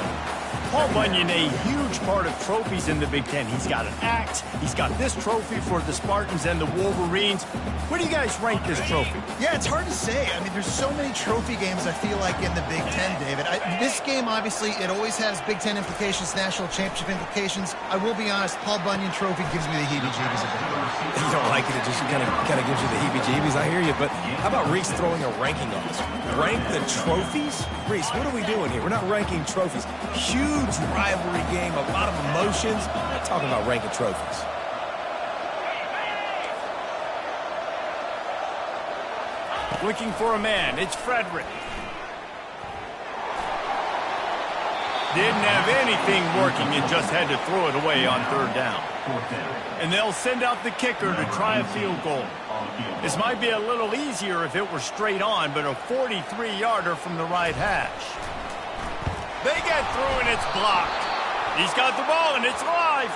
Paul Bunyan, a huge part of trophies in the Big Ten. He's got an axe. He's got this trophy for the Spartans and the Wolverines. Where do you guys rank this trophy? Yeah, it's hard to say. I mean, there's so many trophy games, I feel like, in the Big Ten, David. This game, obviously, it always has Big Ten implications, national championship implications. I will be honest, Paul Bunyan trophy gives me the heebie-jeebies a bit. You don't like it, it just kind of gives you the heebie-jeebies. I hear you, but how about Reese throwing a ranking on us? Rank the trophies? Reese, what are we doing here? We're not ranking trophies. Huge huge rivalry game, a lot of emotions. I'm talking about ranking trophies. Looking for a man. It's Frederick. Didn't have anything working and just had to throw it away on third down. And they'll send out the kicker to try a field goal. This might be a little easier if it were straight on, but a 43-yarder from the right hash. They get through and it's blocked. He's got the ball and it's live.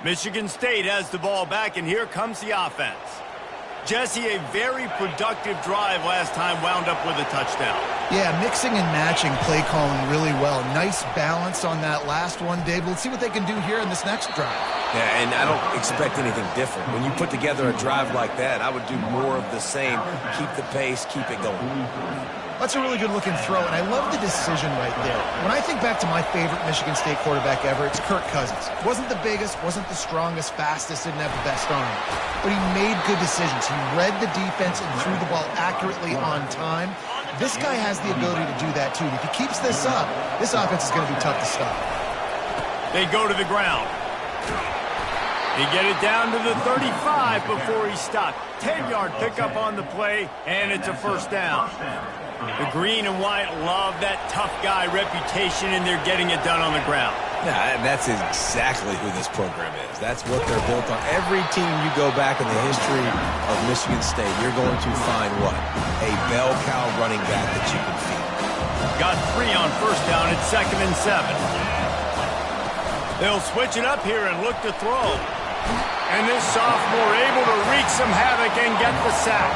Michigan State has the ball back, and here comes the offense. Jesse, a very productive drive last time, wound up with a touchdown. Yeah, mixing and matching play calling really well. Nice balance on that last one, Dave. Let's see what they can do here in this next drive. Yeah, and I don't expect anything different. When you put together a drive like that, I would do more of the same. Keep the pace, keep it going. That's a really good-looking throw, and I love the decision right there. When I think back to my favorite Michigan State quarterback ever, it's Kirk Cousins. Wasn't the biggest, wasn't the strongest, fastest, didn't have the best arm. But he made good decisions. He read the defense and threw the ball accurately on time. This guy has the ability to do that, too. If he keeps this up, this offense is going to be tough to stop. They go to the ground. They get it down to the 35 before he stopped. 10-yard pickup on the play, and it's a first down. The green and white love that tough guy reputation, and they're getting it done on the ground. Yeah, and that's exactly who this program is. That's what they're built on. Every team you go back in the history of Michigan State, you're going to find what? A bell cow running back that you can feed. Got 3 on first down. It's 2nd and 7. They'll switch it up here and look to throw. And this sophomore able to wreak some havoc and get the sack.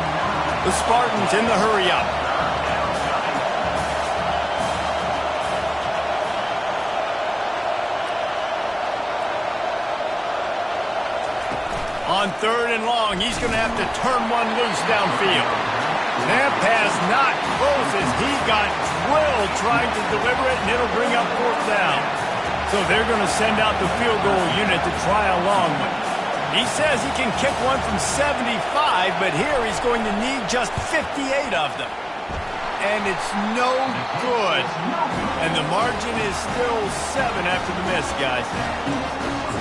The Spartans in the hurry-up. On 3rd and long, he's going to have to turn one loose downfield. That pass not close as he got drilled trying to deliver it, and it'll bring up 4th down. So they're going to send out the field goal unit to try a long one. He says he can kick one from 75, but here he's going to need just 58 of them. And it's no good. And the margin is still 7 after the miss, guys.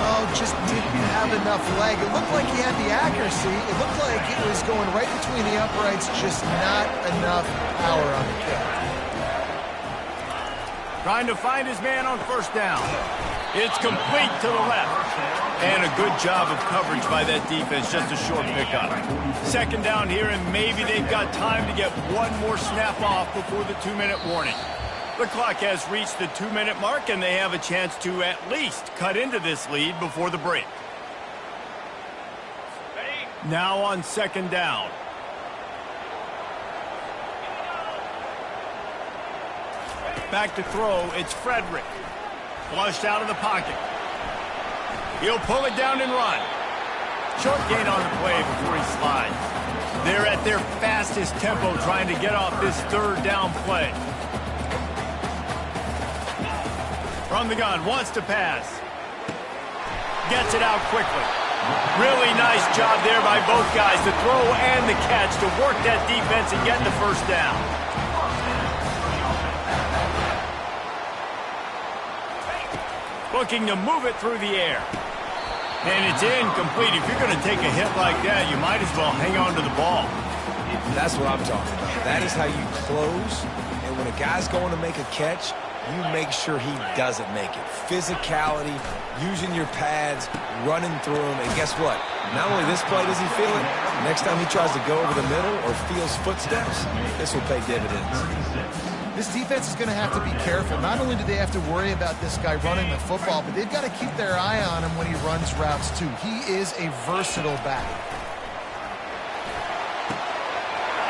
Oh, just didn't have enough leg. It looked like he had the accuracy. It looked like it was going right between the uprights, just not enough power on the kick. Trying to find his man on first down. It's complete to the left. And a good job of coverage by that defense, just a short pickup. 2nd down here, and maybe they've got time to get one more snap off before the 2-minute warning. The clock has reached the 2-minute mark, and they have a chance to at least cut into this lead before the break. Now on 2nd down. Back to throw, it's Frederick. Flushed out of the pocket. He'll pull it down and run. Short gain on the play before he slides. They're at their fastest tempo trying to get off this 3rd down play. From the gun, wants to pass. Gets it out quickly. Really nice job there by both guys, the throw and the catch, to work that defense and get the first down. Looking to move it through the air. And it's incomplete. If you're going to take a hit like that, you might as well hang on to the ball. That's what I'm talking about. That is how you close. And when a guy's going to make a catch, you make sure he doesn't make it. Physicality, using your pads, running through them. And guess what? Not only this play does he feel it, next time he tries to go over the middle or feels footsteps, this will pay dividends. This defense is going to have to be careful. Not only do they have to worry about this guy running the football, but they've got to keep their eye on him when he runs routes, too. He is a versatile back.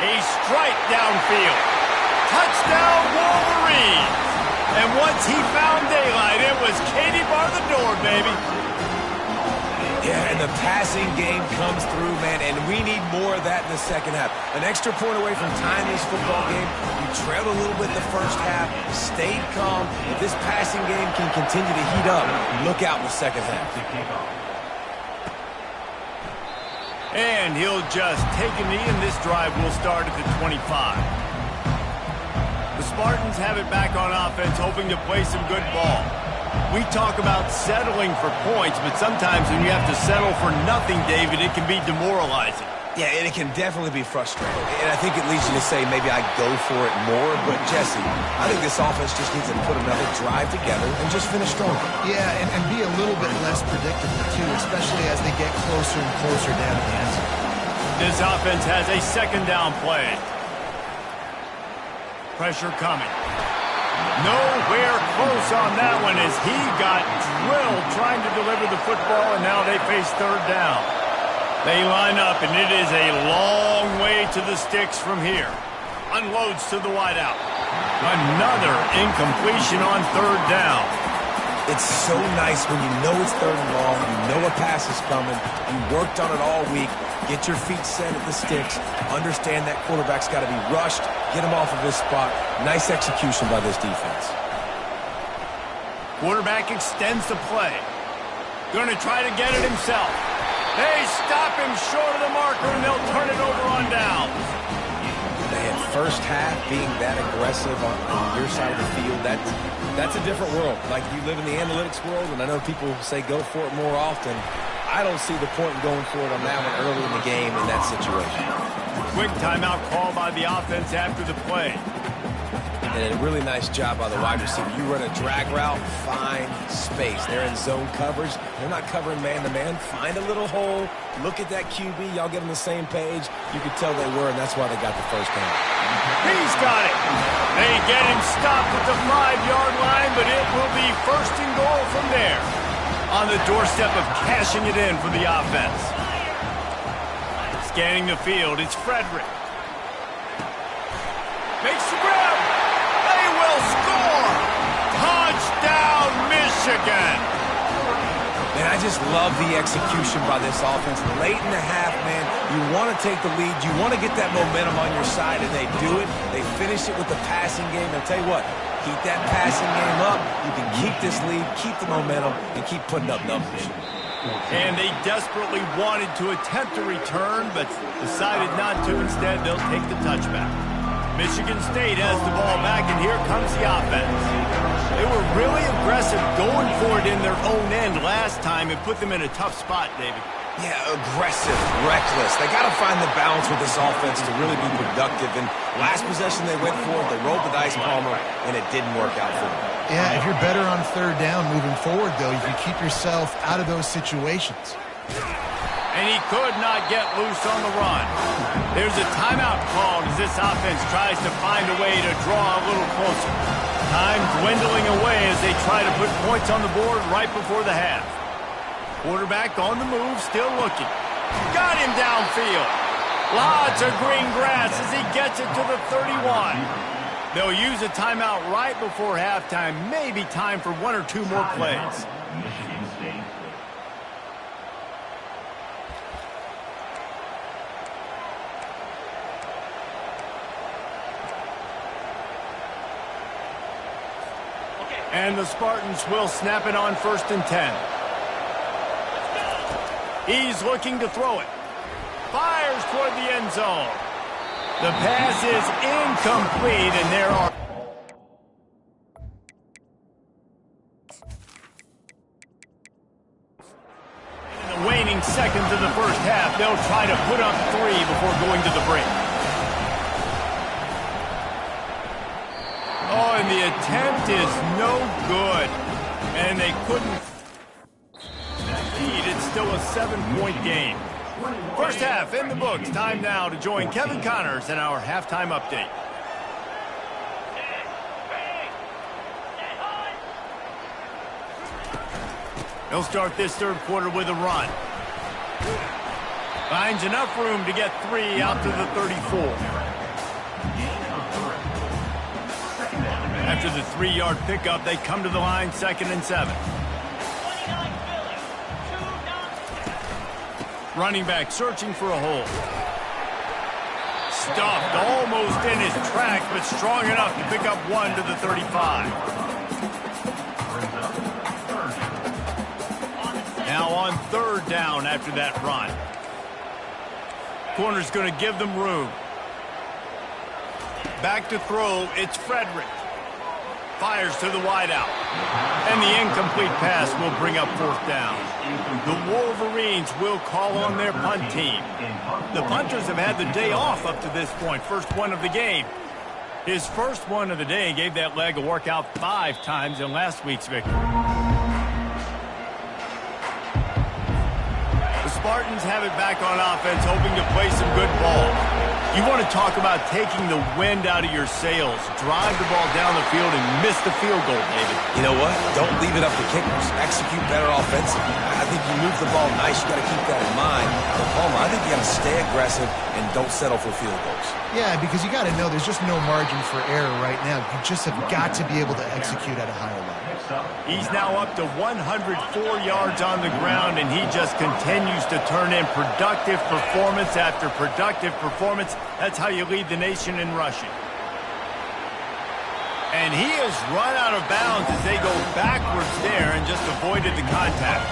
A strike downfield. Touchdown, Wolverines. And once he found daylight, it was Katie bar the door, baby. Yeah, and the passing game comes through, man, and we need more of that in the second half. An extra point away from tying this football game. We trailed a little bit in the first half, stayed calm. If this passing game can continue to heat up, look out in the second half. And he'll just take a knee, and this drive will start at the 25. The Spartans have it back on offense, hoping to play some good ball. We talk about settling for points, but sometimes when you have to settle for nothing, David, it can be demoralizing. Yeah, and it can definitely be frustrating. And I think it leads you to say maybe I go for it more. But, Jesse, I think this offense just needs to put another drive together and just finish strong. Yeah, and be a little bit less predictable, too, especially as they get closer and closer down to the end zone. This offense has a second down play. Pressure coming. Nowhere close on that one as he got drilled trying to deliver the football, and now they face third down. They line up, and it is a long way to the sticks from here. Unloads to the wideout. Another incompletion on third down. It's so nice when you know it's third and long, you know a pass is coming, you worked on it all week, get your feet set at the sticks, understand that quarterback's got to be rushed, get him off of his spot. Nice execution by this defense. Quarterback extends the play. Going to try to get it himself. They stop him short of the marker, and they'll turn it over on downs. Man, first half being that aggressive on your side of the field, that's a different world. Like, you live in the analytics world, and I know people say go for it more often. I don't see the point in going for it on that one early in the game in that situation. Quick timeout call by the offense after the play. And a really nice job by the wide receiver. You run a drag route, find space. They're in zone coverage. They're not covering man-to-man. Find a little hole. Look at that QB. Y'all get on the same page. You could tell they were, and that's why they got the first down. He's got it. They get him stopped at the 5-yard line, but it will be first and goal from there. On the doorstep of cashing it in for the offense. Scanning the field, it's Frederick. Makes the grab. They will score. Touchdown, Michigan. Man, I just love the execution by this offense. Late in the half, man, you want to take the lead. You want to get that momentum on your side, and they do it. They finish it with the passing game. And I'll tell you what, keep that passing game up. You can keep this lead, keep the momentum, and keep putting up numbers. And they desperately wanted to attempt a return, but decided not to. Instead, they'll take the touchback. Michigan State has the ball back, and here comes the offense. They were really aggressive going for it in their own end last time. It put them in a tough spot, David. Yeah, aggressive, reckless. They got to find the balance with this offense to really be productive. And last possession they went for it, they rolled the dice, Palmer, and it didn't work out for them. Yeah, if you're better on third down moving forward, though, you can keep yourself out of those situations. And he could not get loose on the run. There's a timeout called as this offense tries to find a way to draw a little closer. Time dwindling away as they try to put points on the board right before the half. Quarterback on the move, still looking. Got him downfield. Lots of green grass as he gets it to the 31. They'll use a timeout right before halftime. Maybe time for one or two more plays. Michigan State. And the Spartans will snap it on 1st and 10. He's looking to throw it. Fires toward the end zone. The pass is incomplete, and there are... In the waning seconds of the first half, they'll try to put up 3 before going to the break. Oh, and the attempt is no good. And they couldn't lead. It's still a 7-point game. First half in the books. Time now to join Kevin Connors in our halftime update. They'll start this third quarter with a run. Finds enough room to get 3 out to the 34. After the 3-yard pickup, they come to the line 2nd and 7. Running back searching for a hole. Stuffed almost in his tracks, but strong enough to pick up 1 to the 35. Now on 3rd down after that run. Corner's going to give them room. Back to throw, it's Frederick. Fires to the wideout. And the incomplete pass will bring up 4th down. The Wolverines will call on their punt team. The punters have had the day off up to this point. First one of the game. His first one of the day gave that leg a workout 5 times in last week's victory. The Spartans have it back on offense, hoping to play some good ball. You want to talk about taking the wind out of your sails. Drive the ball down the field and miss the field goal, David. You know what? Don't leave it up to kickers. Execute better offensively. I think you move the ball nice. You got to keep that in mind. But Palmer, I think you got to stay aggressive and don't settle for field goals. Yeah, because you got to know there's just no margin for error right now. You just have got to be able to execute at a higher level. He's now up to 104 yards on the ground, and he just continues to turn in productive performance after productive performance. That's how you lead the nation in rushing. And he has run out of bounds as they go backwards there and just avoided the contact.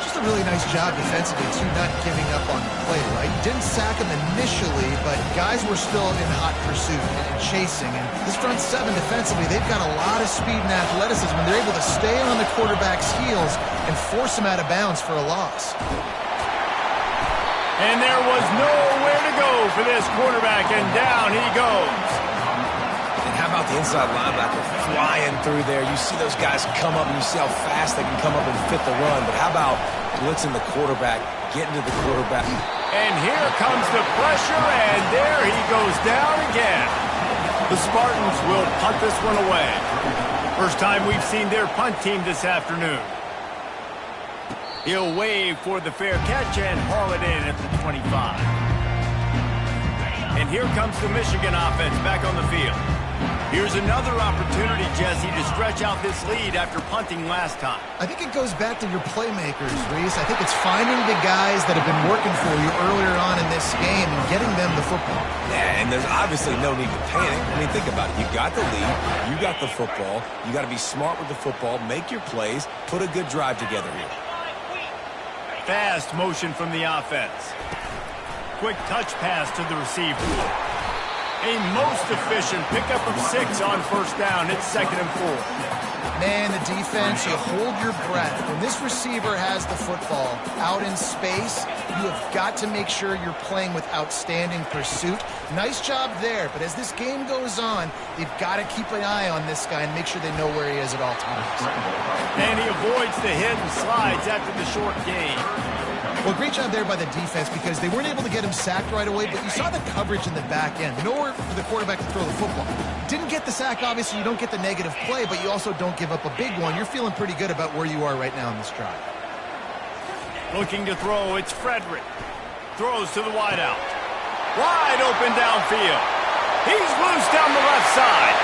Just a really nice job defensively, too, not giving up on the play, right? Didn't sack him initially, but guys were still in hot pursuit and chasing. And this front 7 defensively, they've got a lot of speed and athleticism, and they're able to stay on the quarterback's heels and force him out of bounds for a loss. And there was nowhere to go for this quarterback, and down he goes. And how about the inside linebacker flying through there? You see those guys come up, and you see how fast they can come up and fit the run. But how about blitzing the quarterback, getting to the quarterback? And here comes the pressure, and there he goes down again. The Spartans will punt this one away. First time we've seen their punt team this afternoon. He'll wave for the fair catch and haul it in at the 25. And here comes the Michigan offense back on the field. Here's another opportunity, Jesse, to stretch out this lead after punting last time. I think it goes back to your playmakers, Reese. I think it's finding the guys that have been working for you earlier on in this game and getting them the football. Yeah, and there's obviously no need to panic. I mean, think about it. You got the lead. You got the football. You got to be smart with the football, make your plays, put a good drive together here. Fast motion from the offense. Quick touch pass to the receiver. A most efficient pickup of 6 on first down. It's 2nd and 4. Man, the defense, you hold your breath. When this receiver has the football out in space, you have got to make sure you're playing with outstanding pursuit. Nice job there, but as this game goes on, they've got to keep an eye on this guy and make sure they know where he is at all times. And he avoids the hit and slides after the short gain. Well, great job there by the defense because they weren't able to get him sacked right away, but you saw the coverage in the back end. Nowhere for the quarterback to throw the football. Didn't get the sack, obviously. You don't get the negative play, but you also don't give up a big one. You're feeling pretty good about where you are right now in this drive. Looking to throw, it's Frederick. Throws to the wideout. Wide open downfield. He's loose down the left side.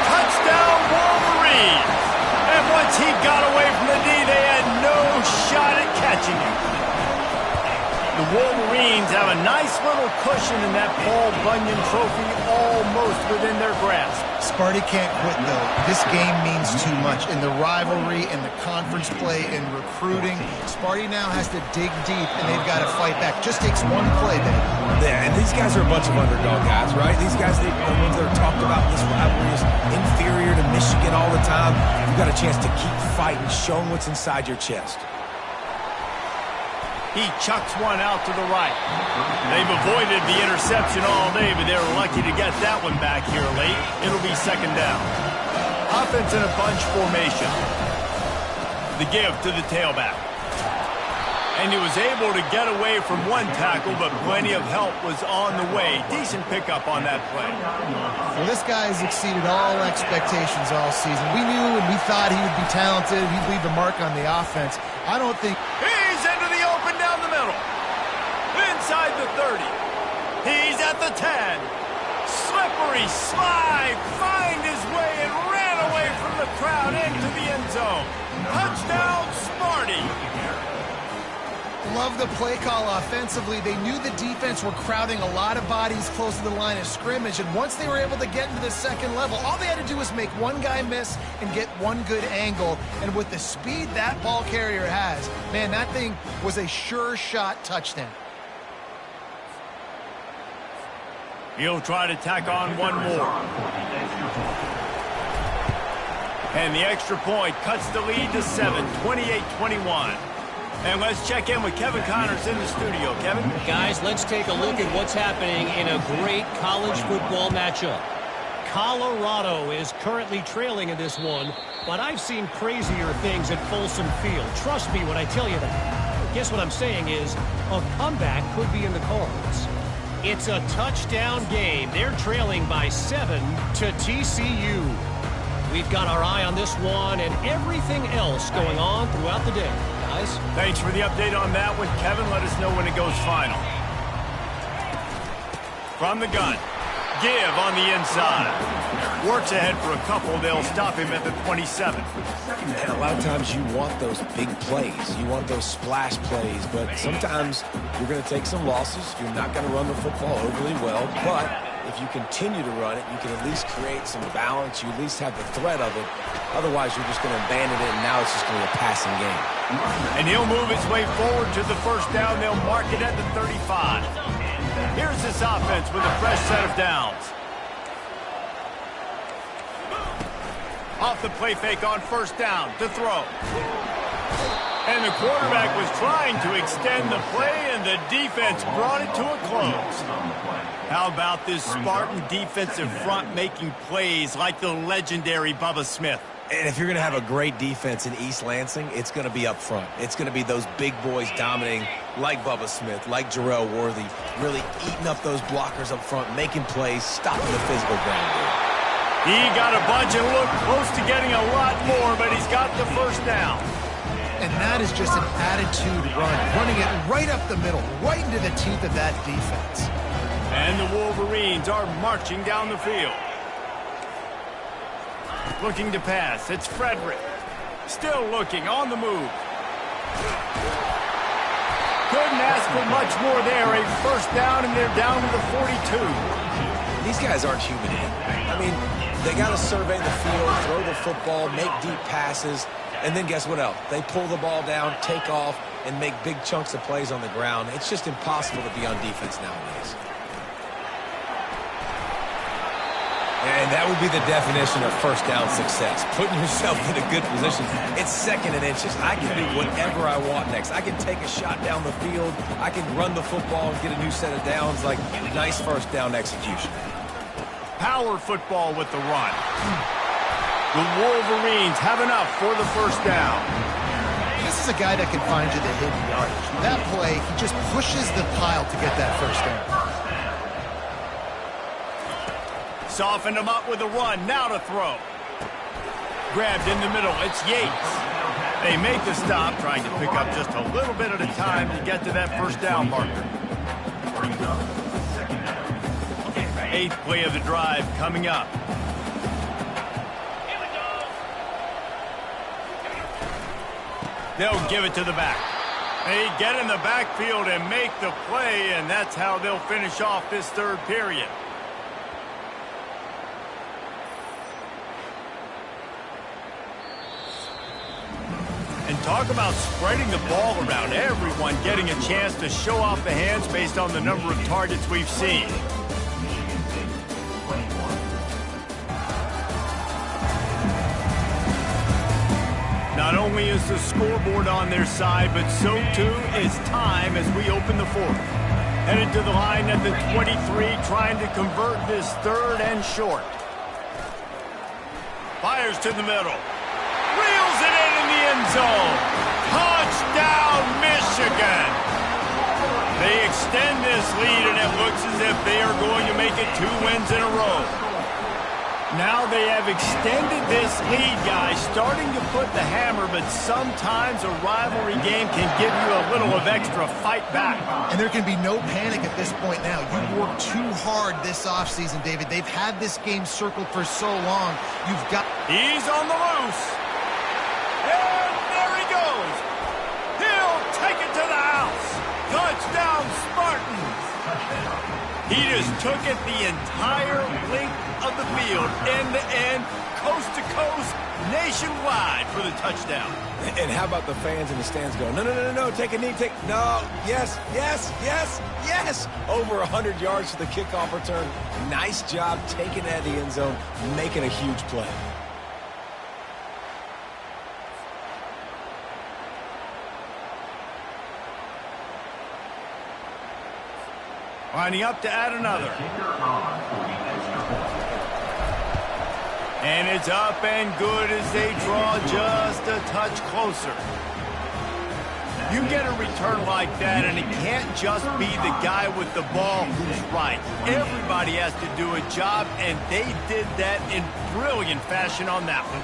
Touchdown, Wolverines. And once he got away from the D, they had no shot at catching him. The Wolverines have a nice little cushion in that Paul Bunyan trophy almost within their grasp. Sparty can't quit, though. This game means too much. In the rivalry, in the conference play, in recruiting, Sparty now has to dig deep, and they've got to fight back. Just takes one play, baby. Yeah, and these guys are a bunch of underdog guys, right? These guys, the ones that are talked about in this rivalry is inferior to Michigan all the time. You've got a chance to keep fighting, show them what's inside your chest. He chucks one out to the right. They've avoided the interception all day, but they're lucky to get that one back here late. It'll be 2nd down. Offense in a bunch formation. The give to the tailback. And he was able to get away from one tackle, but plenty of help was on the way. Decent pickup on that play. Well, this guy has exceeded all expectations all season. We knew and we thought he would be talented. He'd leave the mark on the offense. I don't think... He's into the open down the middle. Inside the 30. He's at the 10. Slippery slide. Find his way and ran away from the crowd into the end zone. Touchdown, Sparty. Love the play call offensively. They knew the defense were crowding a lot of bodies close to the line of scrimmage, and once they were able to get into the second level, all they had to do was make one guy miss and get one good angle. And with the speed that ball carrier has, man, that thing was a sure shot touchdown. He'll try to tack on one more. And the extra point cuts the lead to 7, 28-21. And let's check in with Kevin Connors in the studio. Kevin? Guys, let's take a look at what's happening in a great college football matchup. Colorado is currently trailing in this one, but I've seen crazier things at Folsom Field. Trust me when I tell you that. Guess what I'm saying is a comeback could be in the cards. It's a touchdown game. They're trailing by 7 to TCU. We've got our eye on this one and everything else going on throughout the day. Guys? Thanks for the update on that one, Kevin. Let us know when it goes final. From the gun. Give on the inside. Works ahead for a couple. They'll stop him at the 27. And a lot of times you want those big plays. You want those splash plays. But sometimes you're going to take some losses. You're not going to run the football overly well. But if you continue to run it, you can at least create some balance. You at least have the threat of it. Otherwise, you're just going to abandon it, and now it's just going to be a passing game. And he'll move his way forward to the first down. They'll mark it at the 35. Here's this offense with a fresh set of downs. Off the play fake on first down to throw. And the quarterback was trying to extend the play, and the defense brought it to a close. How about this Spartan defensive front making plays like the legendary Bubba Smith? And if you're going to have a great defense in East Lansing, it's going to be up front. It's going to be those big boys dominating like Bubba Smith, like Jarrell Worthy, really eating up those blockers up front, making plays, stopping the physical ground game. He got a bunch and looked close to getting a lot more, but he's got the first down. And that is just an attitude run, running it right up the middle, right into the teeth of that defense. And the Wolverines are marching down the field. Looking to pass. It's Frederick. Still looking on the move. Couldn't ask for much more there. A first down, and they're down to the 42. These guys aren't human. I mean, they got to survey the field, throw the football, make deep passes, and then guess what else? They pull the ball down, take off, and make big chunks of plays on the ground. It's just impossible to be on defense nowadays. And that would be the definition of first down success, putting yourself in a good position. It's second and inches. I can do whatever I want next. I can take a shot down the field. I can run the football and get a new set of downs. Like, nice first down execution. Power football with the run. The Wolverines have enough for the first down. This is a guy that can find you the hidden yardage. That play, he just pushes the pile to get that first down. Softened him up with a run. Now to throw. Grabbed in the middle. It's Yates. They make the stop, trying to pick up just a little bit at a time to get to that first down marker. Eighth play of the drive coming up. They'll give it to the back. They get in the backfield and make the play, and that's how they'll finish off this third period. And talk about spreading the ball around, everyone getting a chance to show off the hands based on the number of targets we've seen. Not only is the scoreboard on their side, but so too is time as we open the fourth. Headed to the line at the 23, trying to convert this third and short. Fires to the middle. Reels it in the end zone. Touchdown, Michigan. They extend this lead, and it looks as if they are going to make it 2 wins in a row. Now they have extended this lead, guys, starting to put the hammer, but sometimes a rivalry game can give you a little of extra fight back. And there can be no panic at this point now. You've worked too hard this offseason, David. They've had this game circled for so long. You've got... He's on the loose. And there he goes. He'll take it to the house. He just took it the entire length of the field, end to end, coast to coast, nationwide for the touchdown. And how about the fans in the stands going, no, take a knee, no, yes. Over 100 yards to the kickoff return. Nice job taking that to the end zone, making a huge play. Lining up to add another. And it's up and good as they draw just a touch closer. You get a return like that, and it can't just be the guy with the ball who's right. Everybody has to do a job, and they did that in brilliant fashion on that one.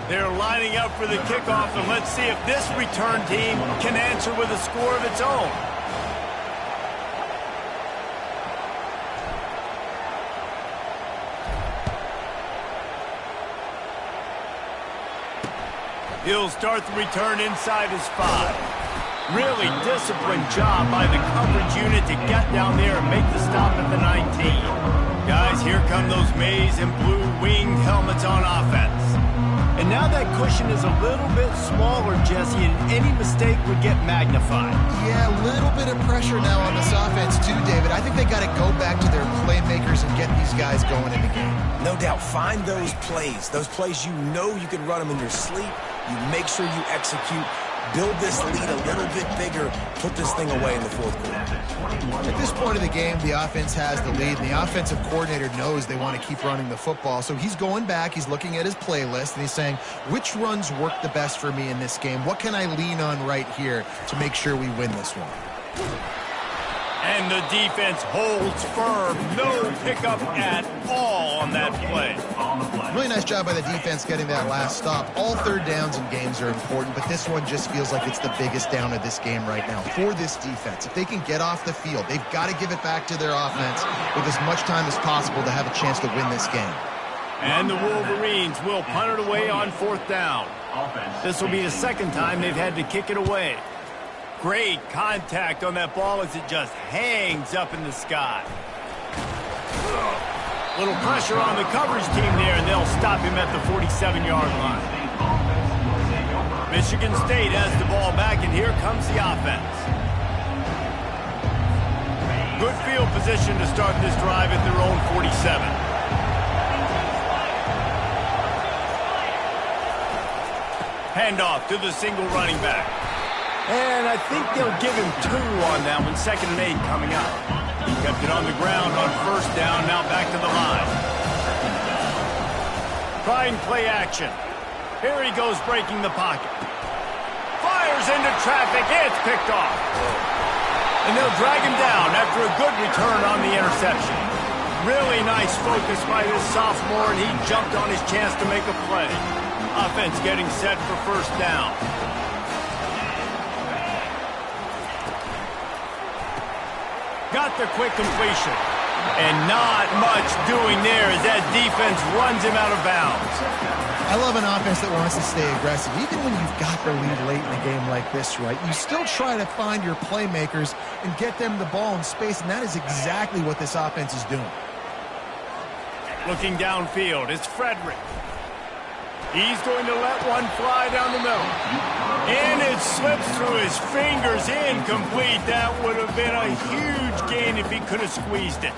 They're lining up for the kickoff, and let's see if this return team can answer with a score of its own. He'll start the return inside his 5. Really disciplined job by the coverage unit to get down there and make the stop at the 19. Guys, here come those maize and blue winged helmets on offense. And now that cushion is a little bit smaller, Jesse, and any mistake would get magnified. Yeah, a little bit of pressure now on this offense too, David. I think they got to go back to their playmakers and get these guys going in the game. No doubt, find those plays you know you can run them in your sleep. You make sure you execute, build this lead a little bit bigger, put this thing away in the fourth quarter. At this point of the game, the offense has the lead, and the offensive coordinator knows they want to keep running the football. So he's going back, he's looking at his playlist, and he's saying, which runs work the best for me in this game? What can I lean on right here to make sure we win this one? And the defense holds firm. No pickup at all on that play. Really nice job by the defense getting that last stop. All third downs in games are important, but this one just feels like it's the biggest down of this game right now for this defense. If they can get off the field, they've got to give it back to their offense with as much time as possible to have a chance to win this game. And the Wolverines will punt it away on 4th down. This will be the second time they've had to kick it away. Great contact on that ball as it just hangs up in the sky. Little pressure on the coverage team there, and they'll stop him at the 47-yard line. Michigan State has the ball back, and here comes the offense. Good field position to start this drive at their own 47. Handoff to the single running back. And I think they'll give him 2 on that one. 2nd and 8 coming up. He kept it on the ground on 1st down. Now back to the line. Trying play action. Here he goes breaking the pocket. Fires into traffic. It's picked off. And they'll drag him down after a good return on the interception. Really nice focus by this sophomore, and he jumped on his chance to make a play. Offense getting set for 1st down. Got the quick completion. And not much doing there as that defense runs him out of bounds. I love an offense that wants to stay aggressive. Even when you've got the lead late in a game like this, right, you still try to find your playmakers and get them the ball in space, and that is exactly what this offense is doing. Looking downfield, it's Frederick. He's going to let one fly down the middle. And it slips through his fingers, incomplete. That would have been a huge gain if he could have squeezed it.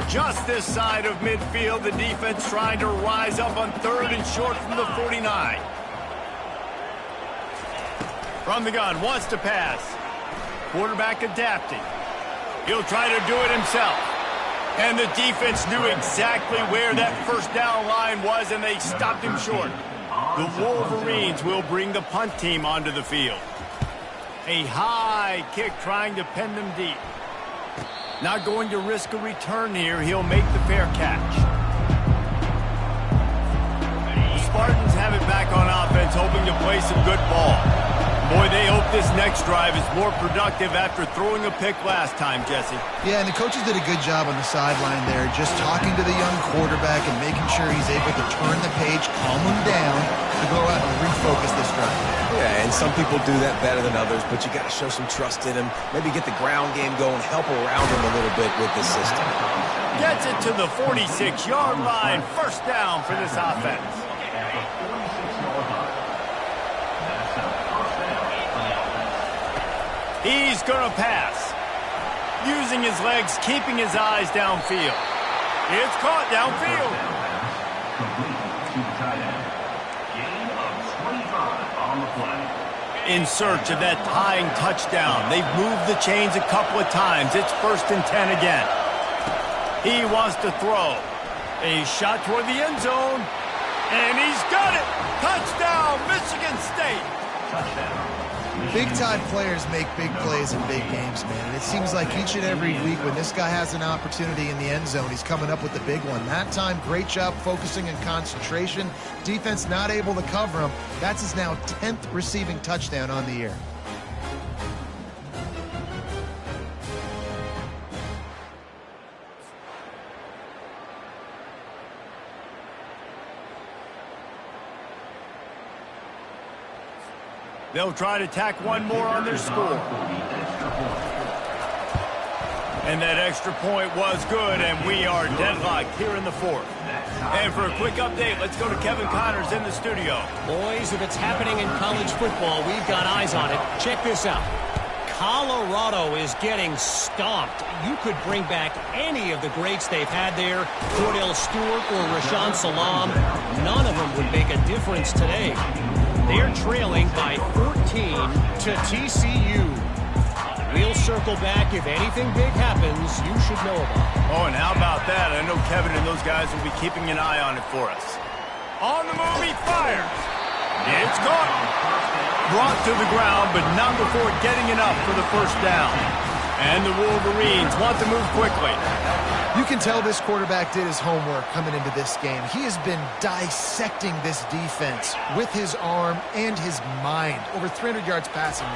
Just this side of midfield, the defense trying to rise up on 3rd and short from the 49. From the gun, wants to pass. Quarterback adapting. He'll try to do it himself. And the defense knew exactly where that 1st down line was, and they stopped him short. The Wolverines will bring the punt team onto the field. A high kick trying to pen them deep. Not going to risk a return here. He'll make the fair catch. The Spartans have it back on offense, hoping to play some good ball. Boy, they hope this next drive is more productive after throwing a pick last time, Jesse. Yeah, and the coaches did a good job on the sideline there, just talking to the young quarterback and making sure he's able to turn the page, calm him down, to go out and refocus this drive. Yeah, and some people do that better than others, but you got to show some trust in him. Maybe get the ground game going, help around him a little bit with this system. Gets it to the 46-yard line. First down for this offense. He's going to pass. Using his legs, keeping his eyes downfield. It's caught downfield. In search of that tying touchdown. They've moved the chains a couple of times. It's 1st and 10 again. He wants to throw. A shot toward the end zone. And he's got it. Touchdown, Michigan State. Big-time players make big plays in big games, man. And it seems like each and every week when this guy has an opportunity in the end zone, he's coming up with the big one. That time, great job focusing and concentration. Defense not able to cover him. That's his now 10th receiving touchdown on the year. They'll try to tack one more on their score. And that extra point was good, and we are deadlocked here in the 4th. And for a quick update, let's go to Kevin Connors in the studio. Boys, if it's happening in college football, we've got eyes on it. Check this out. Colorado is getting stomped. You could bring back any of the greats they've had there, Cordell Stewart or Rashaan Salam. None of them would make a difference today. They're trailing by 14 to TCU. We'll circle back. If anything big happens, you should know about it. Oh, and how about that? I know Kevin and those guys will be keeping an eye on it for us. On the move, he fires. It's caught. Brought to the ground, but not before getting enough for the first down. And the Wolverines want to move quickly. You can tell this quarterback did his homework coming into this game. He has been dissecting this defense with his arm and his mind. Over 300 yards passing.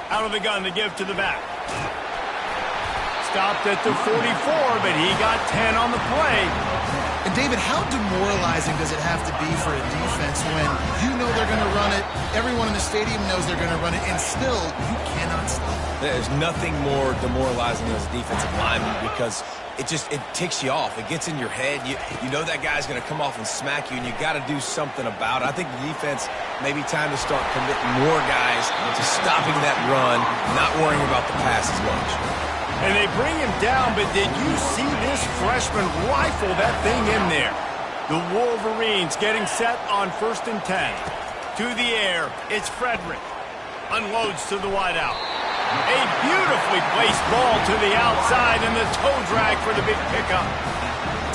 Out of the gun to give to the back. Stopped at the 44, but he got 10 on the play. And David, how demoralizing does it have to be for a defense when you know they're going to run it, everyone in the stadium knows they're going to run it, and still you cannot stop it? There's nothing more demoralizing as a defensive lineman because it ticks you off. It gets in your head. You know that guy's going to come off and smack you, and you got to do something about it. I think the defense maybe time to start committing more guys to stopping that run, not worrying about the pass as much. And they bring him down, but did you see this freshman rifle that thing in there? The Wolverines getting set on 1st and 10. To the air, it's Frederick. Unloads to the wideout. A beautifully placed ball to the outside and the toe drag for the big pickup.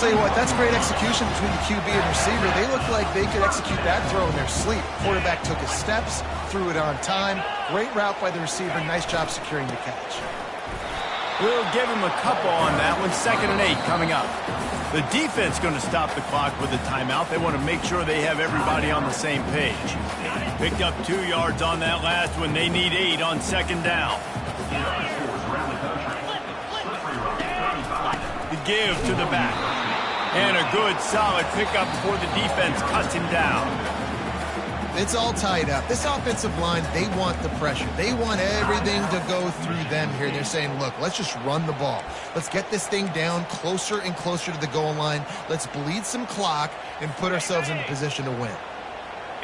Tell you what, that's great execution between the QB and receiver. They look like they could execute that throw in their sleep. Quarterback took his steps, threw it on time. Great route by the receiver. Nice job securing the catch. We'll give him a couple on that one. 2nd and 8 coming up. The defense going to stop the clock with a timeout. They want to make sure they have everybody on the same page. Picked up 2 yards on that last one. They need 8 on 2nd down. The give to the back. And a good solid pickup before the defense cuts him down. It's all tied up. This offensive line, they want the pressure. They want everything to go through them here. They're saying, look, let's just run the ball. Let's get this thing down closer and closer to the goal line. Let's bleed some clock and put ourselves in a position to win.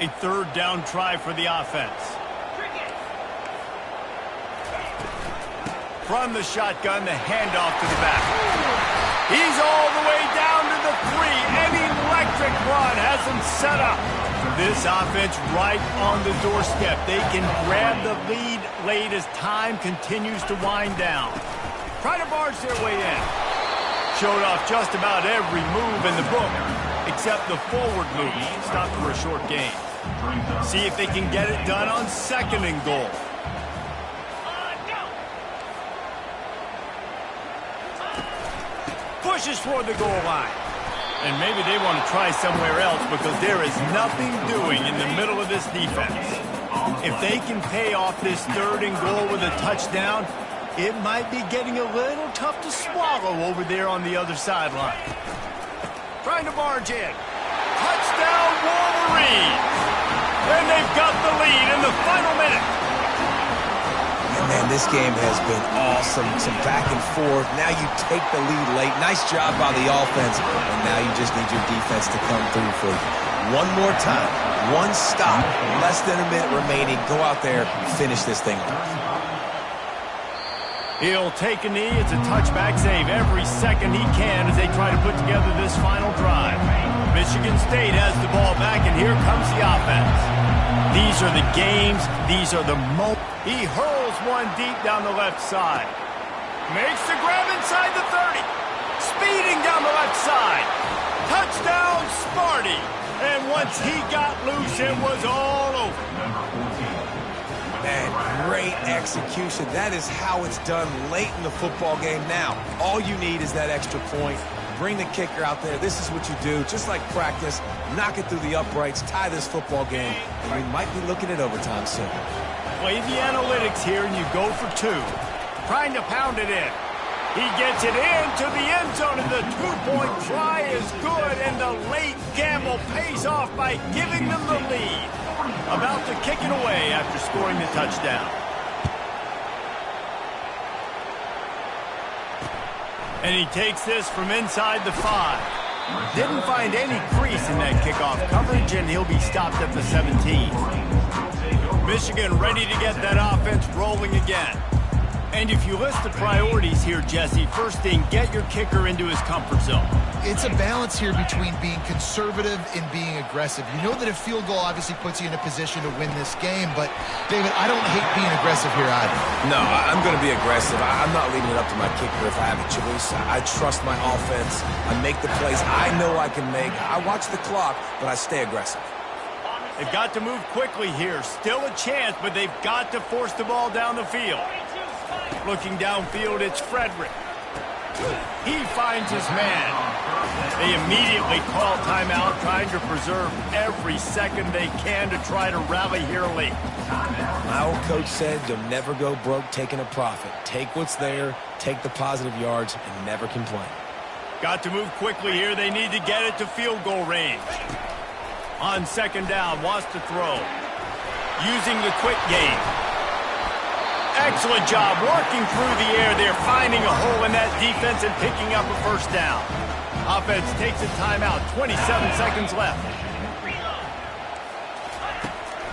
A 3rd down try for the offense. From the shotgun, the handoff to the back. He's all the way down to the 3. An electric run has him set up. This offense right on the doorstep. They can grab the lead late as time continues to wind down. Try to barge their way in. Showed off just about every move in the book, except the forward move. Stopped for a short gain. See if they can get it done on 2nd and goal. Pushes toward the goal line. And maybe they want to try somewhere else because there is nothing doing in the middle of this defense. If they can pay off this 3rd and goal with a touchdown, it might be getting a little tough to swallow over there on the other sideline. Trying to barge in. Touchdown, Wolverines! got the lead in the final minute. And man, this game has been awesome. Some back and forth. Now you take the lead late. Nice job by the offense. And now you just need your defense to come through for you. One more time. One stop. Less than a minute remaining. Go out there, finish this thing off. He'll take a knee. It's a touchback save every second he can as they try to put together this final drive. Michigan State has the ball back, and here comes the offense. These are the games. These are the moments. He hurls one deep down the left side. Makes the grab inside the 30. Speeding down the left side. Touchdown, Sparty. And once he got loose, it was all over. Man, great execution. That is how it's done late in the football game. Now, all you need is that extra point. Bring the kicker out there. This is what you do. Just like practice, knock it through the uprights, tie this football game, and we might be looking at overtime soon. Play the analytics here, and you go for two. Trying to pound it in. He gets it into the end zone, and the two-point try is good, and the late gamble pays off by giving them the lead. About to kick it away after scoring the touchdown. And he takes this from inside the 5. Didn't find any crease in that kickoff coverage, and he'll be stopped at the 17. Michigan ready to get that offense rolling again. And if you list the priorities here, Jesse, first thing, get your kicker into his comfort zone. It's a balance here between being conservative and being aggressive. You know that a field goal obviously puts you in a position to win this game, but, David, I don't hate being aggressive here either. No, I'm going to be aggressive. I'm not leaving it up to my kicker if I have a choice. I trust my offense. I make the plays I know I can make. I watch the clock, but I stay aggressive. They've got to move quickly here. Still a chance, but they've got to force the ball down the field. Looking downfield, it's Frederick. He finds his man. They immediately call timeout, trying to preserve every second they can to try to rally here late. My old coach said you'll never go broke taking a profit. Take what's there, take the positive yards, and never complain. Got to move quickly here. They need to get it to field goal range. On second down, wants to throw. Using the quick game. Excellent job working through the air. They're finding a hole in that defense and picking up a first down. Offense takes a timeout. 27 seconds left.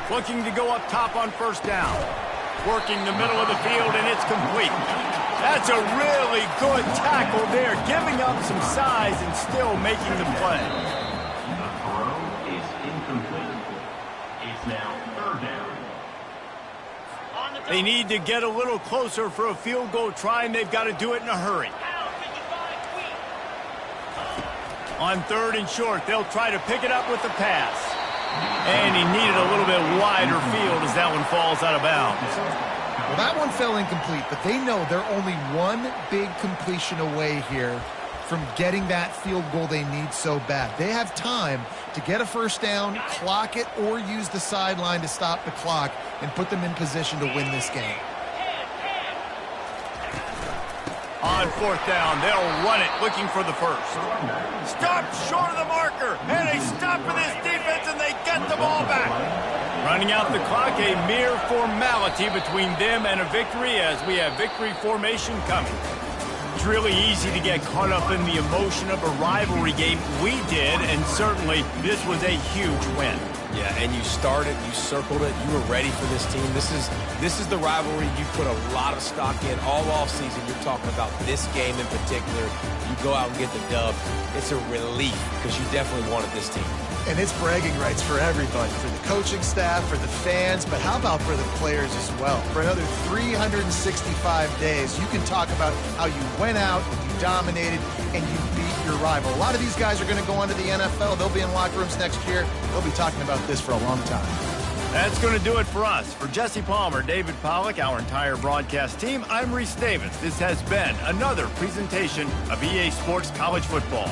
Looking to go up top on first down. Working the middle of the field, and it's complete. That's a really good tackle there, giving up some size and still making the play. The throw is incomplete. It's now third down. They need to get a little closer for a field goal try, and they've got to do it in a hurry. On third and short, they'll try to pick it up with the pass. And he needed a little bit wider field as that one falls out of bounds. Well, that one fell incomplete, but they know they're only one big completion away here from getting that field goal they need so bad. They have time to get a first down, clock it, or use the sideline to stop the clock and put them in position to win this game. On fourth down, they'll run it, looking for the first. Stopped short of the marker, and they stop for this defense, and they get the ball back. Running out the clock, a mere formality between them and a victory as we have victory formation coming. It's really easy to get caught up in the emotion of a rivalry game. We did, and certainly this was a huge win. Yeah, and you started, you circled it, you were ready for this team. This is the rivalry you put a lot of stock in all offseason. You're talking about this game in particular. You go out and get the dub. It's a relief because you definitely wanted this team. And it's bragging rights for everybody, for the coaching staff, for the fans, but how about for the players as well? For another 365 days, you can talk about how you went out, you dominated, and you beat your rival. A lot of these guys are going to go on to the NFL. They'll be in locker rooms next year. They'll be talking about this for a long time. That's going to do it for us. For Jesse Palmer, David Pollack, our entire broadcast team, I'm Reese Davis. This has been another presentation of EA Sports College Football.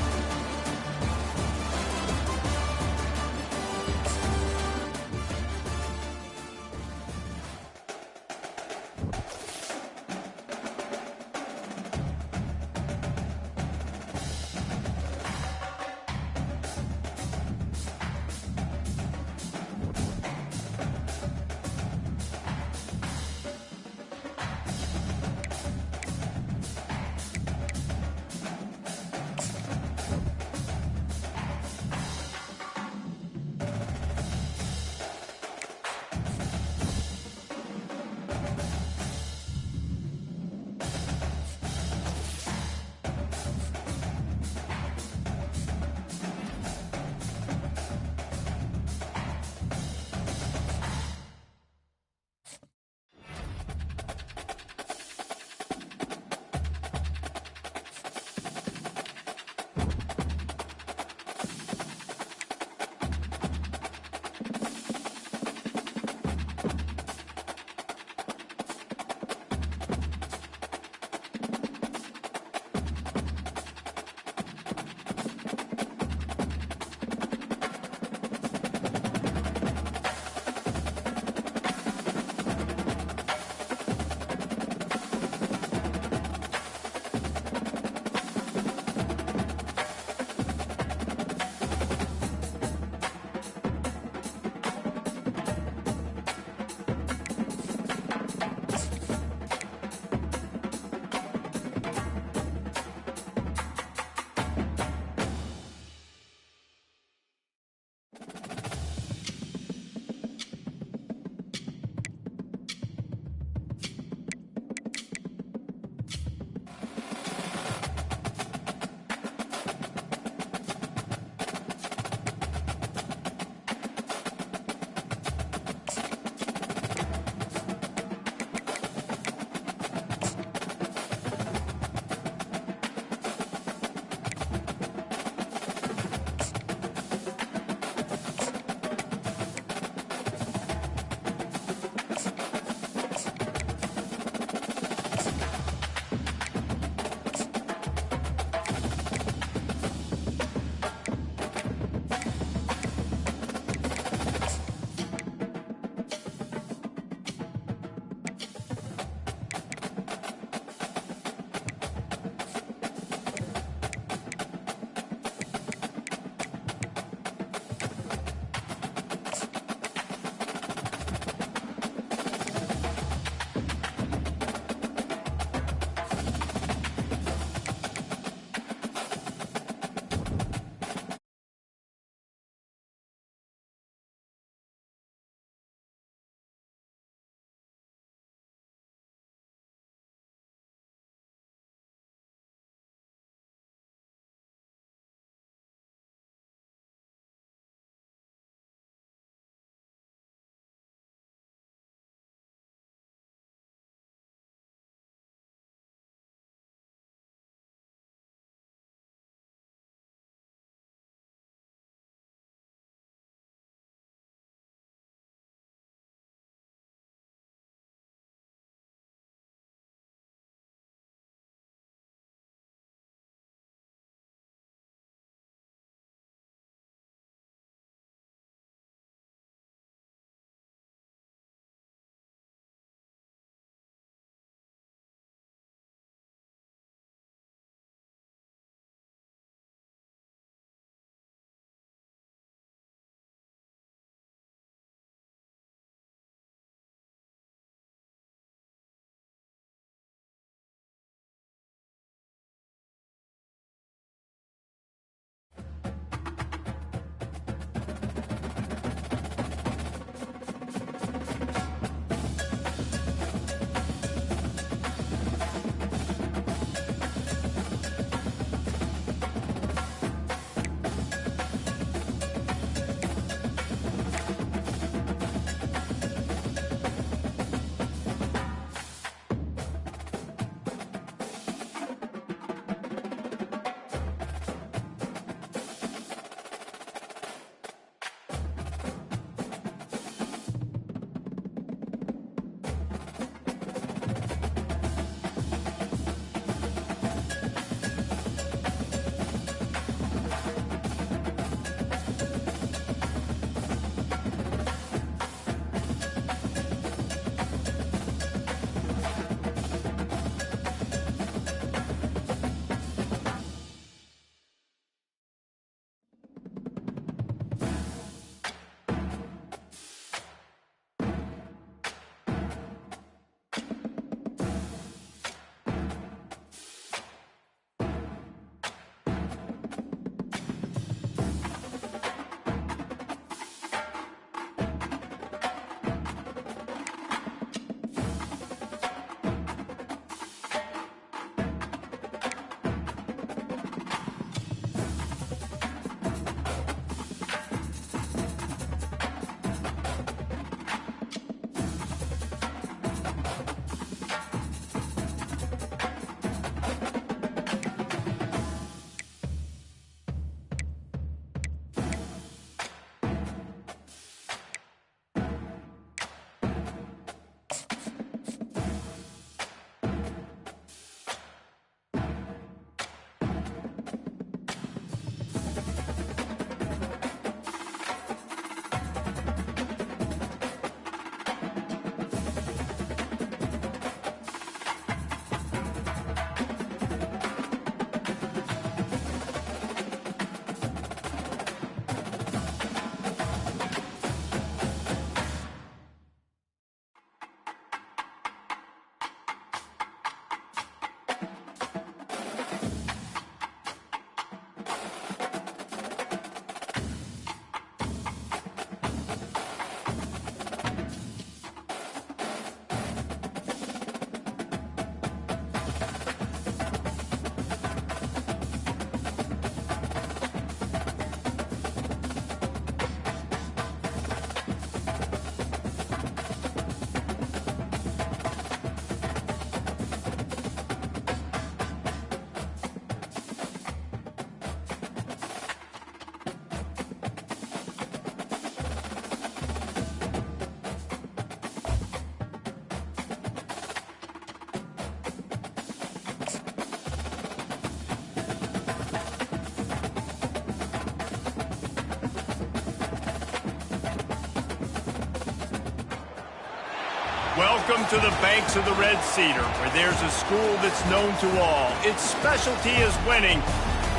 Welcome to the banks of the Red Cedar, where there's a school that's known to all. Its specialty is winning.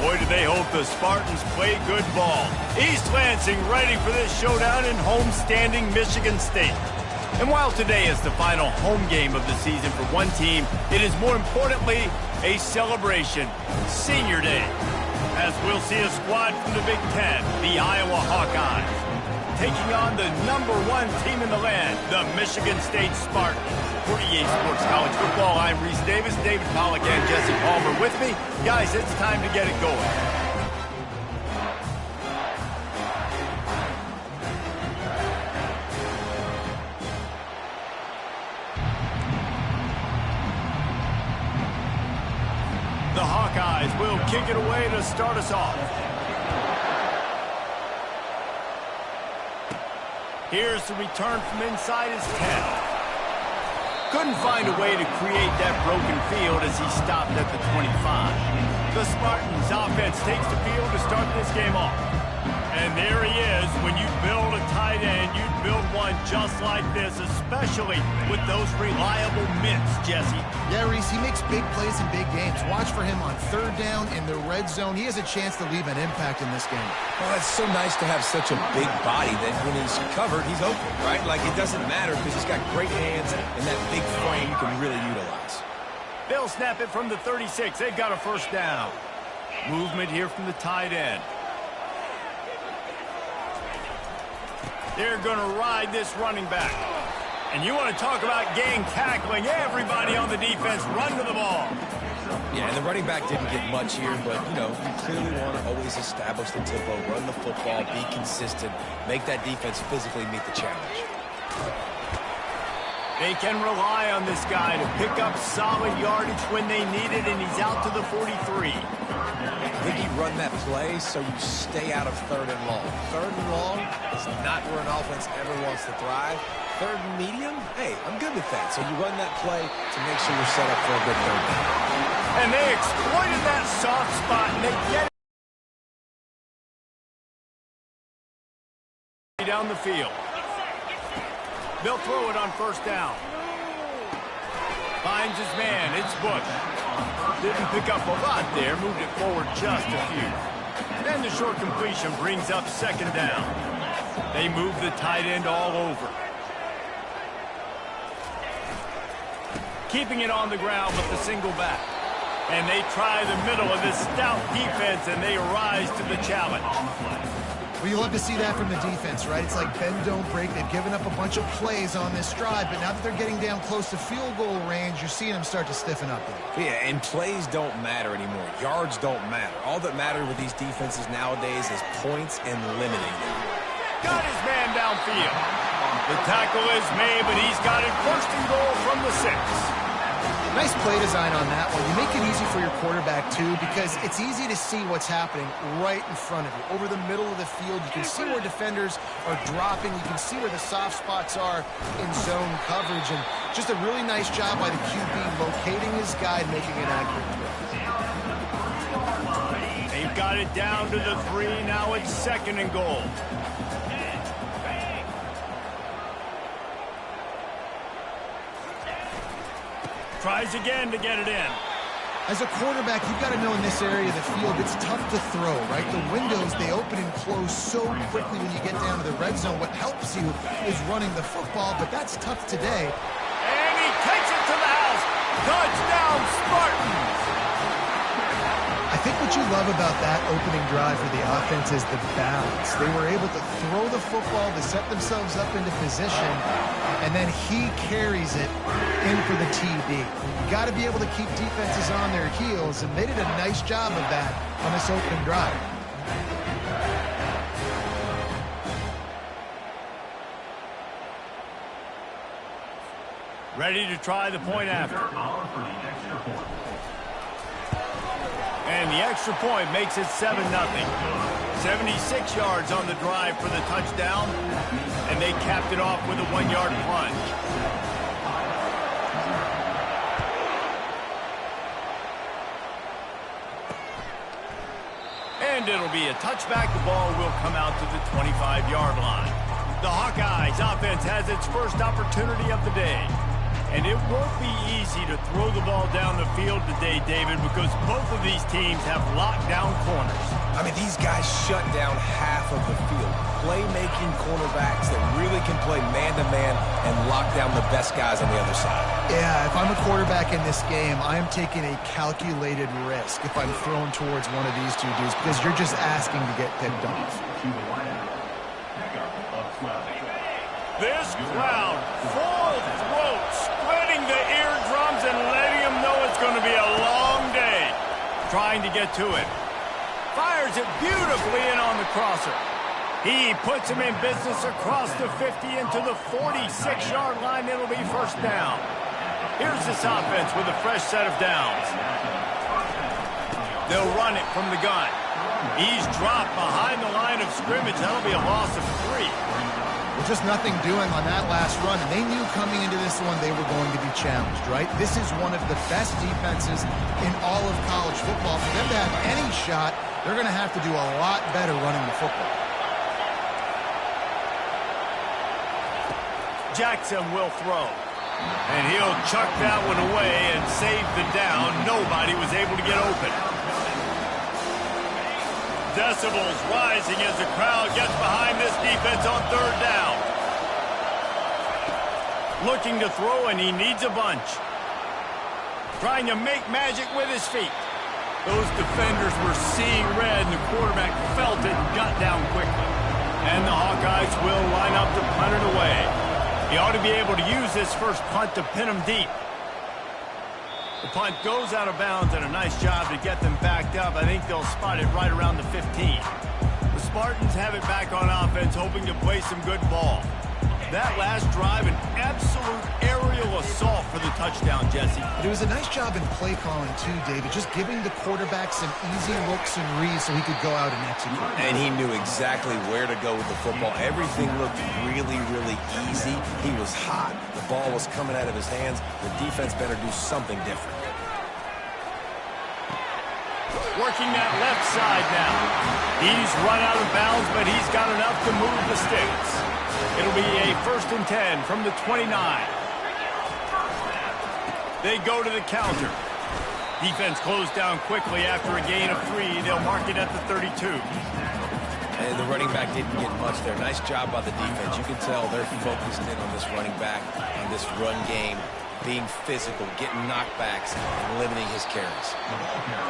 Boy, do they hope the Spartans play good ball. East Lansing ready for this showdown in home-standing Michigan State. And while today is the final home game of the season for one team, it is more importantly a celebration, Senior Day, as we'll see a squad from the Big Ten, the Iowa Hawkeyes, taking on the #1 team in the land, the Michigan State Spartans. For EA Sports College Football, I'm Reese Davis, David Pollack, and Jesse Palmer with me. Guys, it's time to get it going. The Hawkeyes will kick it away to start us off. Here's the return from inside his 10. Couldn't find a way to create that broken field as he stopped at the 25. The Spartans offense takes the field to start this game off. And there he is. When you build a tight end, you build one just like this, especially with those reliable mitts, Jesse. Yeah, Reese, he makes big plays in big games. Watch for him on third down in the red zone. He has a chance to leave an impact in this game. Well, it's so nice to have such a big body that when he's covered, he's open, right? Like, it doesn't matter because he's got great hands and that big frame you can really utilize. They'll snap it from the 36. They've got a first down. Movement here from the tight end. They're going to ride this running back. And you want to talk about gang tackling. Everybody on the defense run to the ball. Yeah, and the running back didn't get much here, but, you know, you clearly want to always establish the tempo, run the football, be consistent, make that defense physically meet the challenge. They can rely on this guy to pick up solid yardage when they need it, and he's out to the 43. I think you run that play so you stay out of third and long. Third and long is not where an offense ever wants to thrive. Third and medium, hey, I'm good with that. So you run that play to make sure you're set up for a good third down. And they exploited that soft spot, and they get it down the field. They'll throw it on first down. Finds his man. It's Bush. Didn't pick up a lot there. Moved it forward just a few. Then the short completion brings up second down. They move the tight end all over. Keeping it on the ground with the single back. And they try the middle of this stout defense, and they rise to the challenge. Well, you love to see that from the defense, right? It's like bend, don't break. They've given up a bunch of plays on this drive, but now that they're getting down close to field goal range, you're seeing them start to stiffen up there. Yeah, and plays don't matter anymore. Yards don't matter. All that matters with these defenses nowadays is points and limiting them. Got his man downfield. The tackle is made, but he's got it first and goal from the 6. Nice play design on that one. You make it easy for your quarterback, too, because it's easy to see what's happening right in front of you. Over the middle of the field, you can see where defenders are dropping. You can see where the soft spots are in zone coverage. And just a really nice job by the QB locating his guy and making an accurate throw. They've got it down to the 3. Now it's second and goal. Tries again to get it in. As a quarterback, you've got to know in this area of the field, it's tough to throw, right? The windows, they open and close so quickly when you get down to the red zone. What helps you is running the football, but that's tough today. And he takes it to the house. Touchdown, Spartans! I think what you love about that opening drive for the offense is the balance. They were able to throw the football to set themselves up into position, and then he carries it in for the TD. You got to be able to keep defenses on their heels, and they did a nice job of that on this opening drive. Ready to try the point after. And the extra point makes it 7-0. 76 yards on the drive for the touchdown, and they capped it off with a 1-yard plunge. And it'll be a touchback. The ball will come out to the 25-yard line. The Hawkeyes Hawkeyes offense has its first opportunity of the day. And it won't be easy to throw the ball down the field today, David, because both of these teams have lockdown corners. I mean, these guys shut down half of the field. Playmaking cornerbacks that really can play man-to-man and lock down the best guys on the other side. Yeah, if I'm a quarterback in this game, I am taking a calculated risk if I'm thrown towards one of these two dudes because you're just asking to get picked off. This crowd, full throat, splitting the eardrums and letting them know it's going to be a long day. Trying to get to it. Fires it beautifully in on the crosser. He puts him in business across the 50 into the 46-yard line. It'll be first down. Here's this offense with a fresh set of downs. They'll run it from the gun. He's dropped behind the line of scrimmage. That'll be a loss of 3. Well, just nothing doing on that last run. And they knew coming into this one they were going to be challenged, right? This is one of the best defenses in all of college football. For them to have any shot, they're going to have to do a lot better running the football. Jackson will throw. And he'll chuck that one away and save the down. Nobody was able to get open. Decibels rising as the crowd gets behind this defense on third down. Looking to throw, and he needs a bunch. Trying to make magic with his feet. Those defenders were seeing red, and the quarterback felt it and got down quickly. And the Hawkeyes will line up to punt it away. He ought to be able to use this first punt to pin him deep. The punt goes out of bounds, and a nice job to get them backed up. I think they'll spot it right around the 15. The Spartans have it back on offense, hoping to play some good ball. That last drive, an absolute aerial assault for the touchdown, Jesse. But it was a nice job in play calling, too, David, just giving the quarterback some easy looks and reads so he could go out and execute. And he knew exactly where to go with the football. Everything looked really, really easy. He was hot. The ball was coming out of his hands. The defense better do something different. Working that left side now. He's run out of bounds, but he's got enough to move the sticks. It'll be a 1st and 10 from the 29. They go to the counter. Defense closed down quickly after a gain of 3. They'll mark it at the 32. And the running back didn't get much there. Nice job by the defense. You can tell they're focused in on this running back, on this run game, being physical, getting knockbacks, and limiting his carries.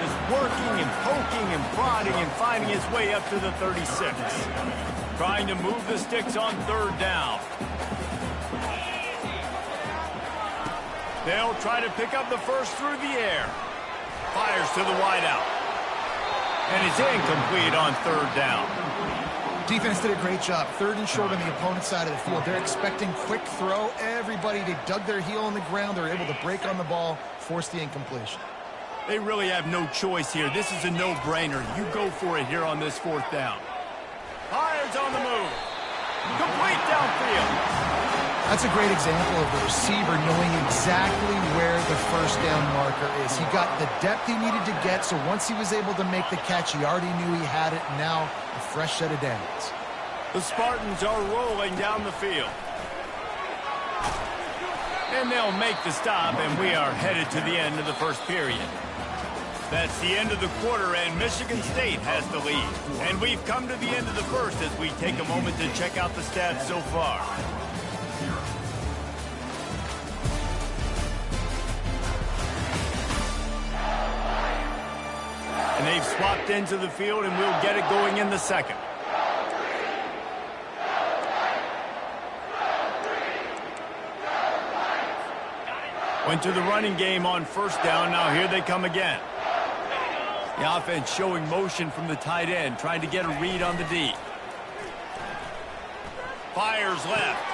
Just working and poking and prodding and finding his way up to the 36. Trying to move the sticks on third down. They'll try to pick up the first through the air. Fires to the wideout. And it's incomplete on third down. Defense did a great job. 3rd and short on the opponent's side of the field. They're expecting quick throw. Everybody, they dug their heel on the ground. They're able to break on the ball, force the incompletion. They really have no choice here. This is a no-brainer. You go for it here on this 4th down. Fires on the move. Complete downfield. That's a great example of the receiver knowing exactly where the first down marker is. He got the depth he needed to get, so once he was able to make the catch, he already knew he had it, and now a fresh set of downs. The Spartans are rolling down the field. And they'll make the stop, and we are headed to the end of the first period. That's the end of the quarter, and Michigan State has the lead. And we've come to the end of the first as we take a moment to check out the stats so far. And they've swapped into the field, and we'll get it going in the second. Went to the running game on first down. Now here they come again. The offense showing motion from the tight end, trying to get a read on the D. Fires left.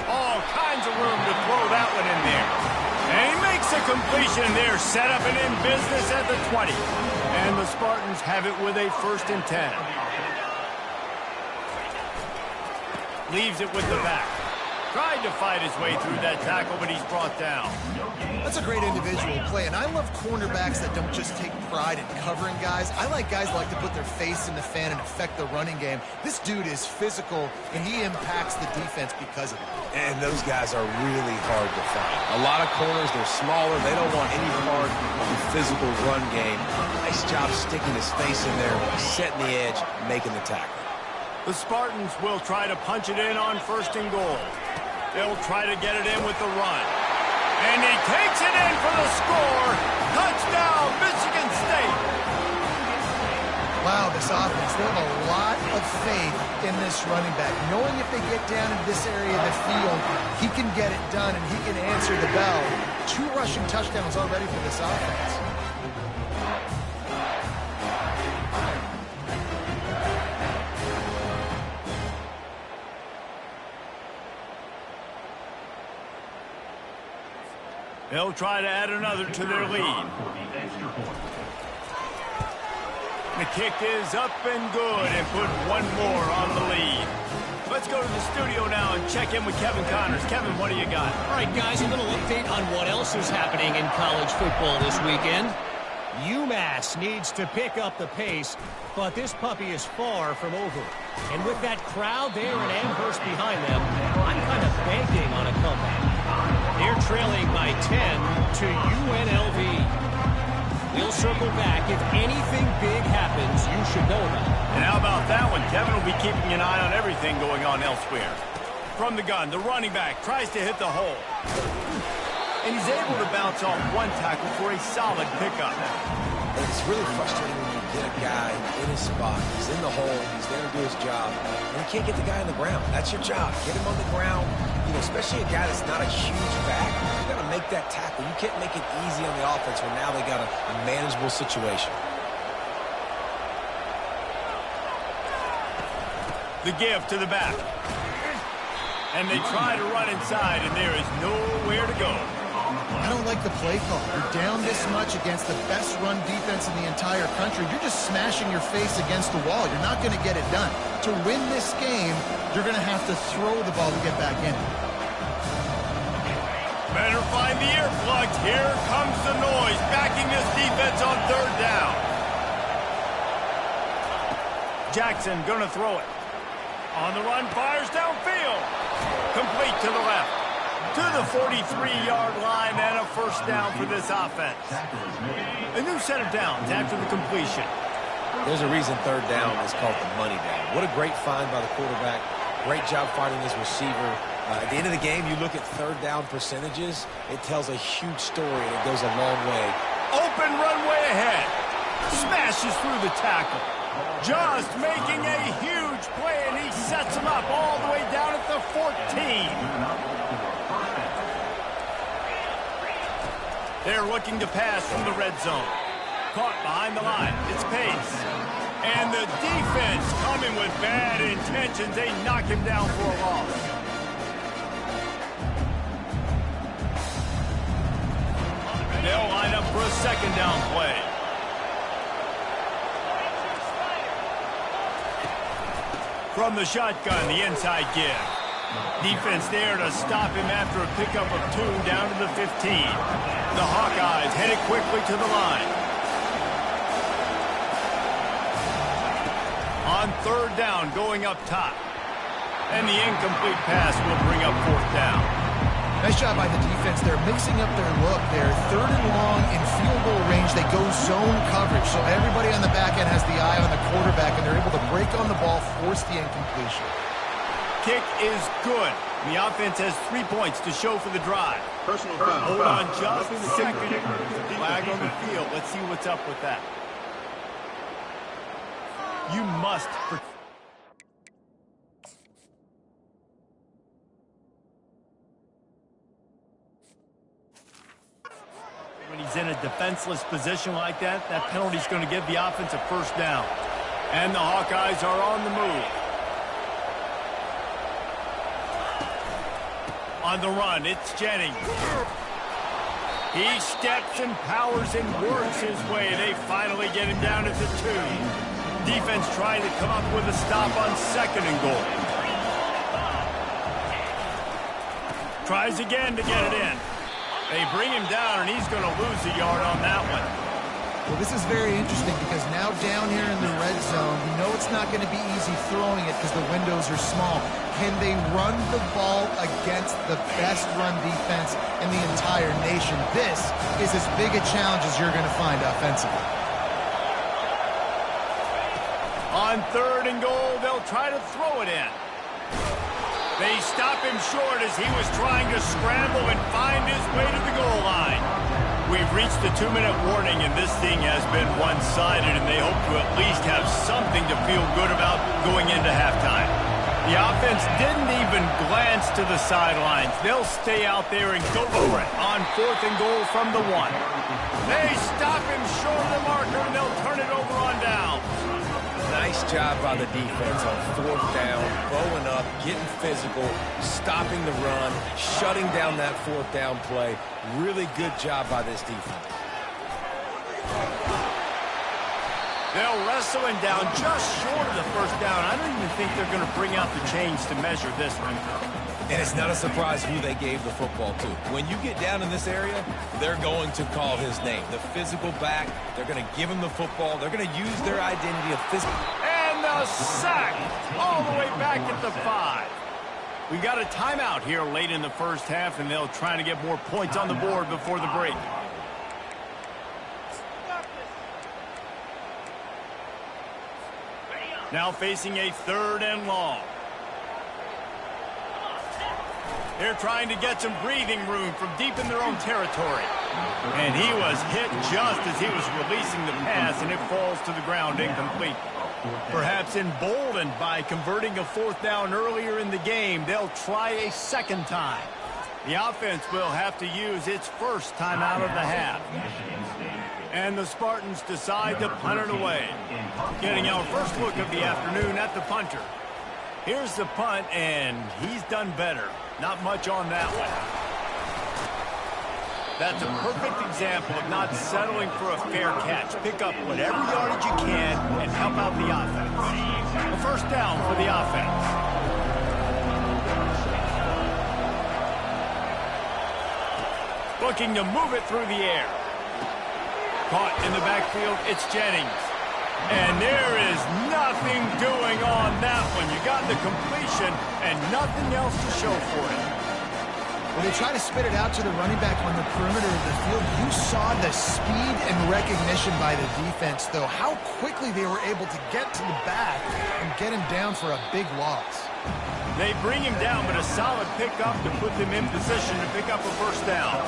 All kinds of room to throw that one in there. And he makes a completion there, set up and in business at the 20. And the Spartans have it with a 1st and 10. Leaves it with the back. Tried to fight his way through that tackle, but he's brought down. That's a great individual play, and I love cornerbacks that don't just take pride in covering guys. I like guys that like to put their face in the fan and affect the running game. This dude is physical, and he impacts the defense because of it. And those guys are really hard to find. A lot of corners, they're smaller. They don't want any part of the physical run game. Nice job sticking his face in there, setting the edge, making the tackle. The Spartans will try to punch it in on 1st and goal. They'll try to get it in with the run. And he takes it in for the score. Touchdown, Michigan State. Wow, this offense, they have a lot of faith in this running back. Knowing if they get down in this area of the field, he can get it done and he can answer the bell. 2 rushing touchdowns already for this offense. They'll try to add another to their lead. The kick is up and good and put one more on the lead. Let's go to the studio now and check in with Kevin Connors. Kevin, what do you got? All right, guys, a little update on what else is happening in college football this weekend. UMass needs to pick up the pace, but this puppy is far from over. And with that crowd there in Amherst behind them, I'm kind of banking on a comeback. They're trailing by 10 to UNLV. We'll circle back. If anything big happens, you should know about it. And how about that one? Kevin will be keeping an eye on everything going on elsewhere. From the gun, the running back tries to hit the hole. And he's able to bounce off one tackle for a solid pickup. It's really frustrating when you get a guy in his spot. He's in the hole. He's there to do his job. And you can't get the guy on the ground. That's your job. Get him on the ground. You know, especially a guy that's not a huge back. You got to make that tackle. You can't make it easy on the offense when now they got a manageable situation. The give to the back. And they try to run inside, and there is nowhere to go. I don't like the play call. You're down this much against the best run defense in the entire country. You're just smashing your face against the wall. You're not going to get it done. To win this game, you're going to have to throw the ball to get back in. Better find the earplugs. Here comes the noise, backing this defense on 3rd down. Jackson going to throw it. On the run, fires downfield. Complete to the left. To the 43-yard line and a 1st down for this offense. A new set of downs after the completion. There's a reason 3rd down is called the money down. What a great find by the quarterback. Great job finding his receiver. At the end of the game, you look at 3rd down percentages. It tells a huge story, and it goes a long way. Open runway ahead. Smashes through the tackle. Just making a huge play, and he sets him up all the way down at the 14. They're looking to pass from the red zone. Caught behind the line. It's Pace. And the defense coming with bad intentions. They knock him down for a loss. They'll line up for a 2nd down play. From the shotgun, the inside give. Defense there to stop him after a pickup of 2 down to the 15. The Hawkeyes headed quickly to the line. On 3rd down, going up top. And the incomplete pass will bring up 4th down. Nice job by the defense. They're mixing up their look. They're 3rd and long in field goal range. They go zone coverage. So everybody on the back end has the eye on the quarterback, and they're able to break on the ball, force the incompletion. Kick is good. The offense has 3 points to show for the drive. Personal foul. Hold on just a second. Flag on the field. Let's see what's up with that. You must. When he's in a defenseless position like that, that penalty's going to give the offense a 1st down. And the Hawkeyes are on the move. On the run, it's Jennings. He steps and powers and works his way. They finally get him down at the 2. Defense trying to come up with a stop on 2nd and goal. Tries again to get it in. They bring him down, and he's going to lose a yard on that one. Well, this is very interesting because now down here in the red zone, you know it's not going to be easy throwing it because the windows are small. Can they run the ball against the best run defense in the entire nation? This is as big a challenge as you're going to find offensively. On 3rd and goal, they'll try to throw it in. They stop him short as he was trying to scramble and find his way to the goal line. We've reached the 2-minute warning, and this thing has been one-sided, and they hope to at least have something to feel good about going into halftime. The offense didn't even glance to the sidelines. They'll stay out there and go for it on 4th and goal from the 1. They stop him short of the marker, and they'll turn it over on down. Nice job by the defense on 4th down, bowing up, getting physical, stopping the run, shutting down that 4th down play. Really good job by this defense. They'll wrestle him down just short of the 1st down. I don't even think they're going to bring out the chains to measure this one. And it's not a surprise who they gave the football to. When you get down in this area, they're going to call his name. The physical back, they're going to give him the football. They're going to use their identity of physical. And the sack all the way back at the 5. We got a timeout here late in the 1st half, and they'll try to get more points on the board before the break. Now facing a 3rd and long. They're trying to get some breathing room from deep in their own territory. And he was hit just as he was releasing the pass, and it falls to the ground incomplete. Perhaps emboldened by converting a 4th down earlier in the game, they'll try a 2nd time. The offense will have to use its first time out of the half. And the Spartans decide to punt it away. Getting our first look of the afternoon at the punter. Here's the punt, and he's done better. Not much on that one. That's a perfect example of not settling for a fair catch. Pick up whatever yardage you can and help out the offense. A 1st down for the offense. Looking to move it through the air. Caught in the backfield, it's Jennings. And there is nothing doing on that one. You got the completion and nothing else to show for it. When they try to spit it out to the running back on the perimeter of the field, you saw the speed and recognition by the defense, though. How quickly they were able to get to the back and get him down for a big loss. They bring him down, but a solid pickup to put them in position to pick up a 1st down.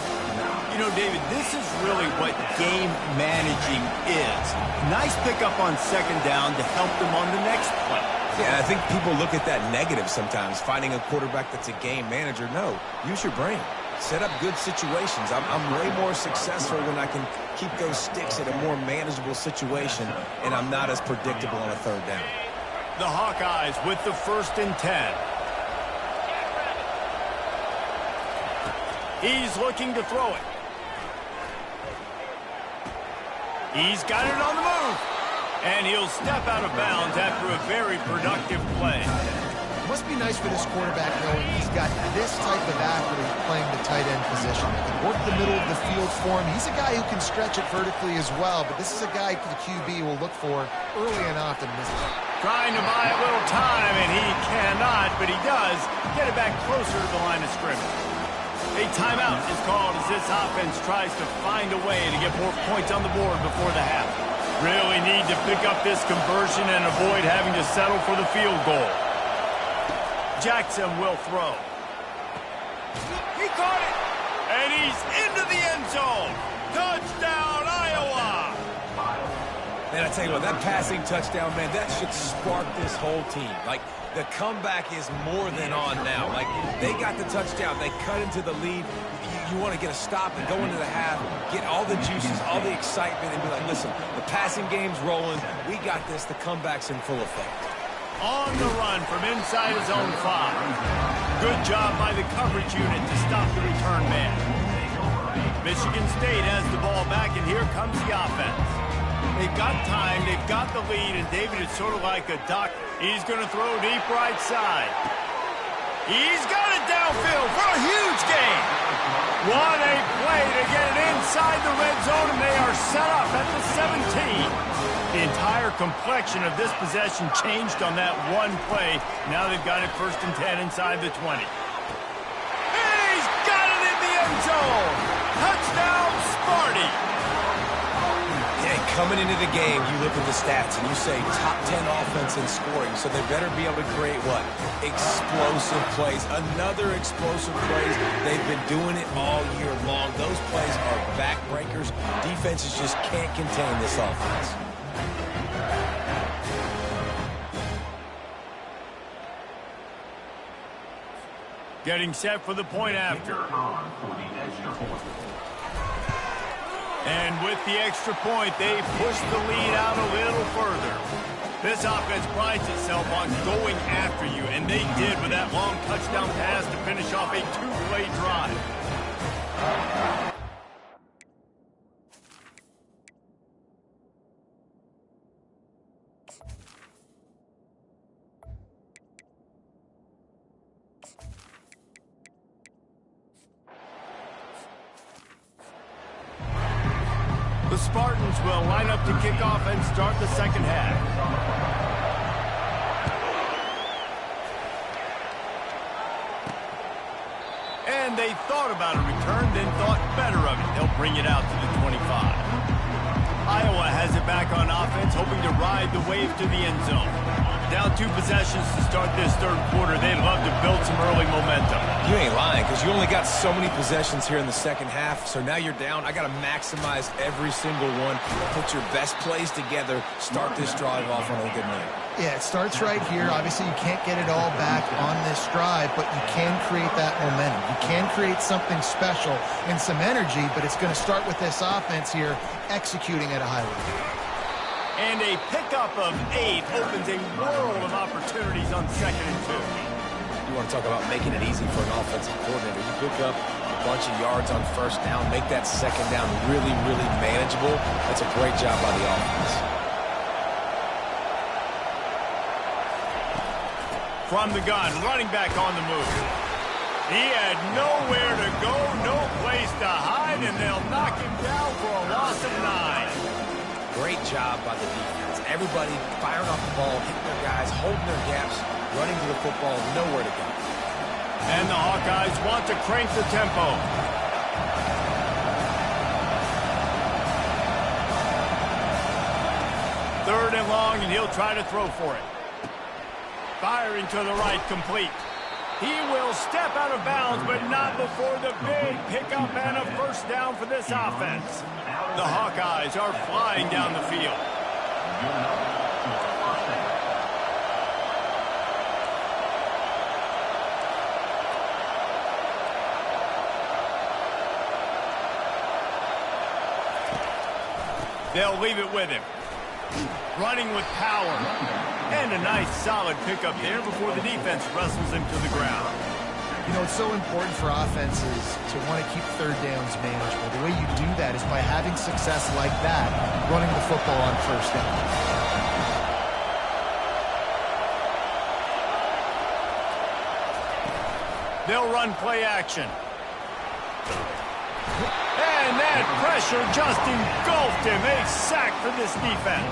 You know, David, this is really what game managing is. Nice pickup on 2nd down to help them on the next play. Yeah, I think people look at that negative sometimes, finding a quarterback that's a game manager. No, use your brain. Set up good situations. I'm way more successful when I can keep those sticks at a more manageable situation, and I'm not as predictable on a 3rd down. The Hawkeyes with the 1st and 10. He's looking to throw it. He's got it on the move. And he'll step out of bounds after a very productive play. It must be nice for this quarterback knowing he's got this type of athlete playing the tight end position. He can work the middle of the field for him. He's a guy who can stretch it vertically as well, but this is a guy the QB will look for early and often in this game. Trying to buy a little time, and he cannot, but he does get it back closer to the line of scrimmage. A timeout is called as this offense tries to find a way to get more points on the board before the half. Really need to pick up this conversion and avoid having to settle for the field goal. Jackson will throw. He caught it, and he's into the end zone. Touchdown, Iowa! Man, I tell you what, that passing touchdown, man, that should spark this whole team. Like, the comeback is more than on now. Like, they got the touchdown. They cut into the lead. You want to get a stop and go into the half, get all the juices, all the excitement, and be like, listen, the passing game's rolling. We got this. The comeback's in full effect. On the run from inside his own 5. Good job by the coverage unit to stop the return man. Michigan State has the ball back, and here comes the offense. They've got time, they've got the lead, and David is sort of like a duck. He's going to throw deep right side. He's got it downfield for a huge it's game. What a play to get it inside the red zone, and they are set up at the 17. The entire complexion of this possession changed on that one play. Now they've got it 1st and 10 inside the 20. And he's got it in the end zone. Touchdown, Sparty. Yeah, coming into the game, you look at the stats and you say top 10 offense in scoring, so they better be able to create what? Explosive plays. Another explosive plays. They've been doing it all year long. Those plays are backbreakers. Defenses just can't contain this offense. Getting set for the point after. And with the extra point, they push the lead out a little further. This offense prides itself on going after you, and they did with that long touchdown pass to finish off a 2-play drive. The Spartans will line up to kick off and start the second half. And they thought about a return, then thought better of it. They'll bring it out to the 25. Iowa has it back on offense, hoping to ride the wave to the end zone. Down 2 possessions to start this 3rd quarter. They'd love to build some early momentum. You ain't lying, because you only got so many possessions here in the second half, so now you're down. I got to maximize every single one, put your best plays together, start this drive off on a good night. Yeah, it starts right here. Obviously, you can't get it all back on this drive, but you can create that momentum. You can create something special and some energy, but it's going to start with this offense here executing at a high level. And a pickup of 8 opens a world of opportunities on 2nd and 2. You want to talk about making it easy for an offensive coordinator. You pick up a bunch of yards on 1st down, make that 2nd down really, really manageable. That's a great job by the offense. From the gun, running back on the move. He had nowhere to go, no place to hide, and they'll knock him down for a loss of 9. Great job by the defense. Everybody firing off the ball, hitting their guys, holding their gaps, running to the football, nowhere to go. And the Hawkeyes want to crank the tempo. Third and long, and he'll try to throw for it. Firing to the right, complete. He will step out of bounds, but not before the big pickup and a 1st down for this offense. The Hawkeyes are flying down the field. They'll leave it with him. Running with power. And a nice solid pickup there before the defense wrestles him to the ground. You know, it's so important for offenses to want to keep 3rd downs manageable. The way you do that is by having success like that, running the football on 1st down. They'll run play action. And that pressure just engulfed him. A sack for this defense.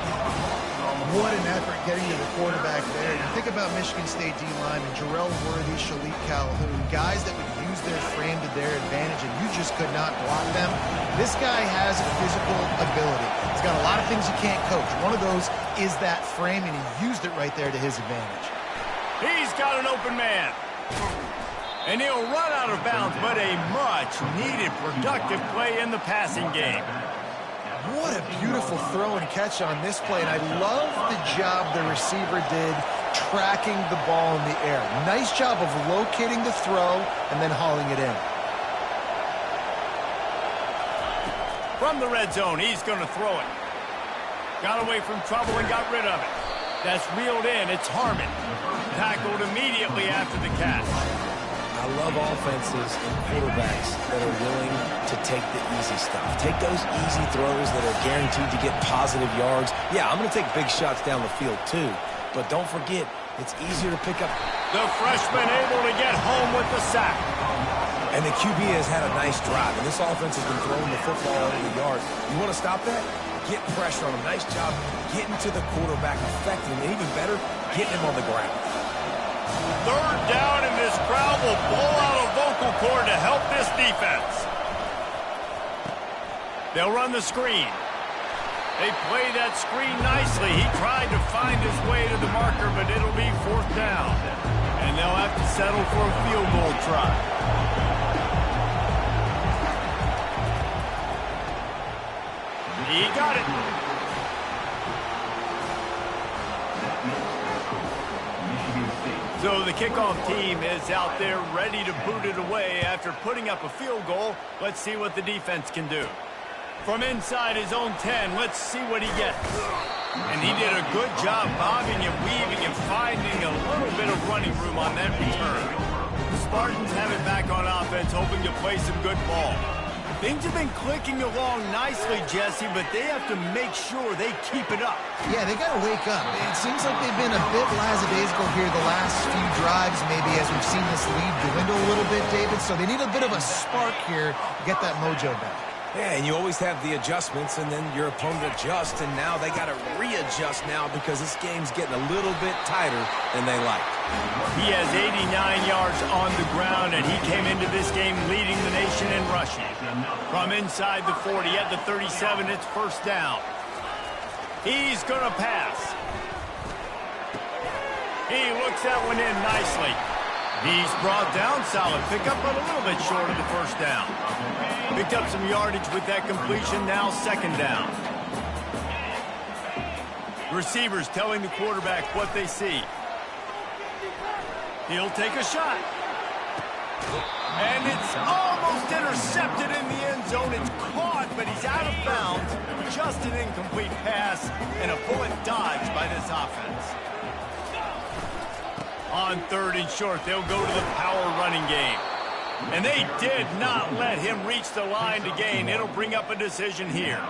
What an effort getting to the quarterback there. You think about Michigan State D-linemen, Jarrell Worthy, Shalik Calhoun, guys that would use their frame to their advantage, and you just could not block them. This guy has a physical ability. He's got a lot of things you can't coach. One of those is that frame, and he used it right there to his advantage. He's got an open man. And he'll run out of bounds, but a much-needed productive play in the passing game. What a beautiful throw and catch on this play, and I love the job the receiver did tracking the ball in the air. Nice job of locating the throw and then hauling it in. From the red zone, he's going to throw it. Got away from trouble and got rid of it. That's reeled in. It's Harmon. Tackled immediately after the catch. I love offenses and quarterbacks that are willing to take the easy stuff. Take those easy throws that are guaranteed to get positive yards. Yeah, I'm going to take big shots down the field too, but don't forget, it's easier to pick up. The freshman able to get home with the sack. And the QB has had a nice drive, and this offense has been throwing the football over the yard. You want to stop that? Get pressure on him. Nice job getting to the quarterback, affecting him, and even better, getting him on the ground. Third down, and this crowd will blow out a vocal cord to help this defense. They'll run the screen. They play that screen nicely. He tried to find his way to the marker, but it'll be fourth down. And they'll have to settle for a field goal try. He got it. So the kickoff team is out there ready to boot it away after putting up a field goal. Let's see what the defense can do. From inside his own 10, let's see what he gets. And he did a good job bobbing and weaving and finding a little bit of running room on that return. The Spartans have it back on offense, hoping to play some good ball. Things have been clicking along nicely, Jesse, but they have to make sure they keep it up. Yeah, they got to wake up. It seems like they've been a bit lackadaisical here the last few drives, maybe as we've seen this lead dwindle a little bit, David. So they need a bit of a spark here to get that mojo back. Yeah, and you always have the adjustments, and then your opponent adjusts, and now they got to readjust now because this game's getting a little bit tighter than they like. He has 89 yards on the ground, and he came into this game leading the nation in rushing. From inside the 40 at the 37, it's first down. He's going to pass. He looks that one in nicely. He's brought down, solid pickup, but a little bit short of the first down. Picked up some yardage with that completion, now second down. Receivers telling the quarterback what they see. He'll take a shot. And it's almost intercepted in the end zone. It's caught, but he's out of bounds. Just an incomplete pass and a bullet dodge by this offense. On third and short, they'll go to the power running game. And they did not let him reach the line to gain. It'll bring up a decision here.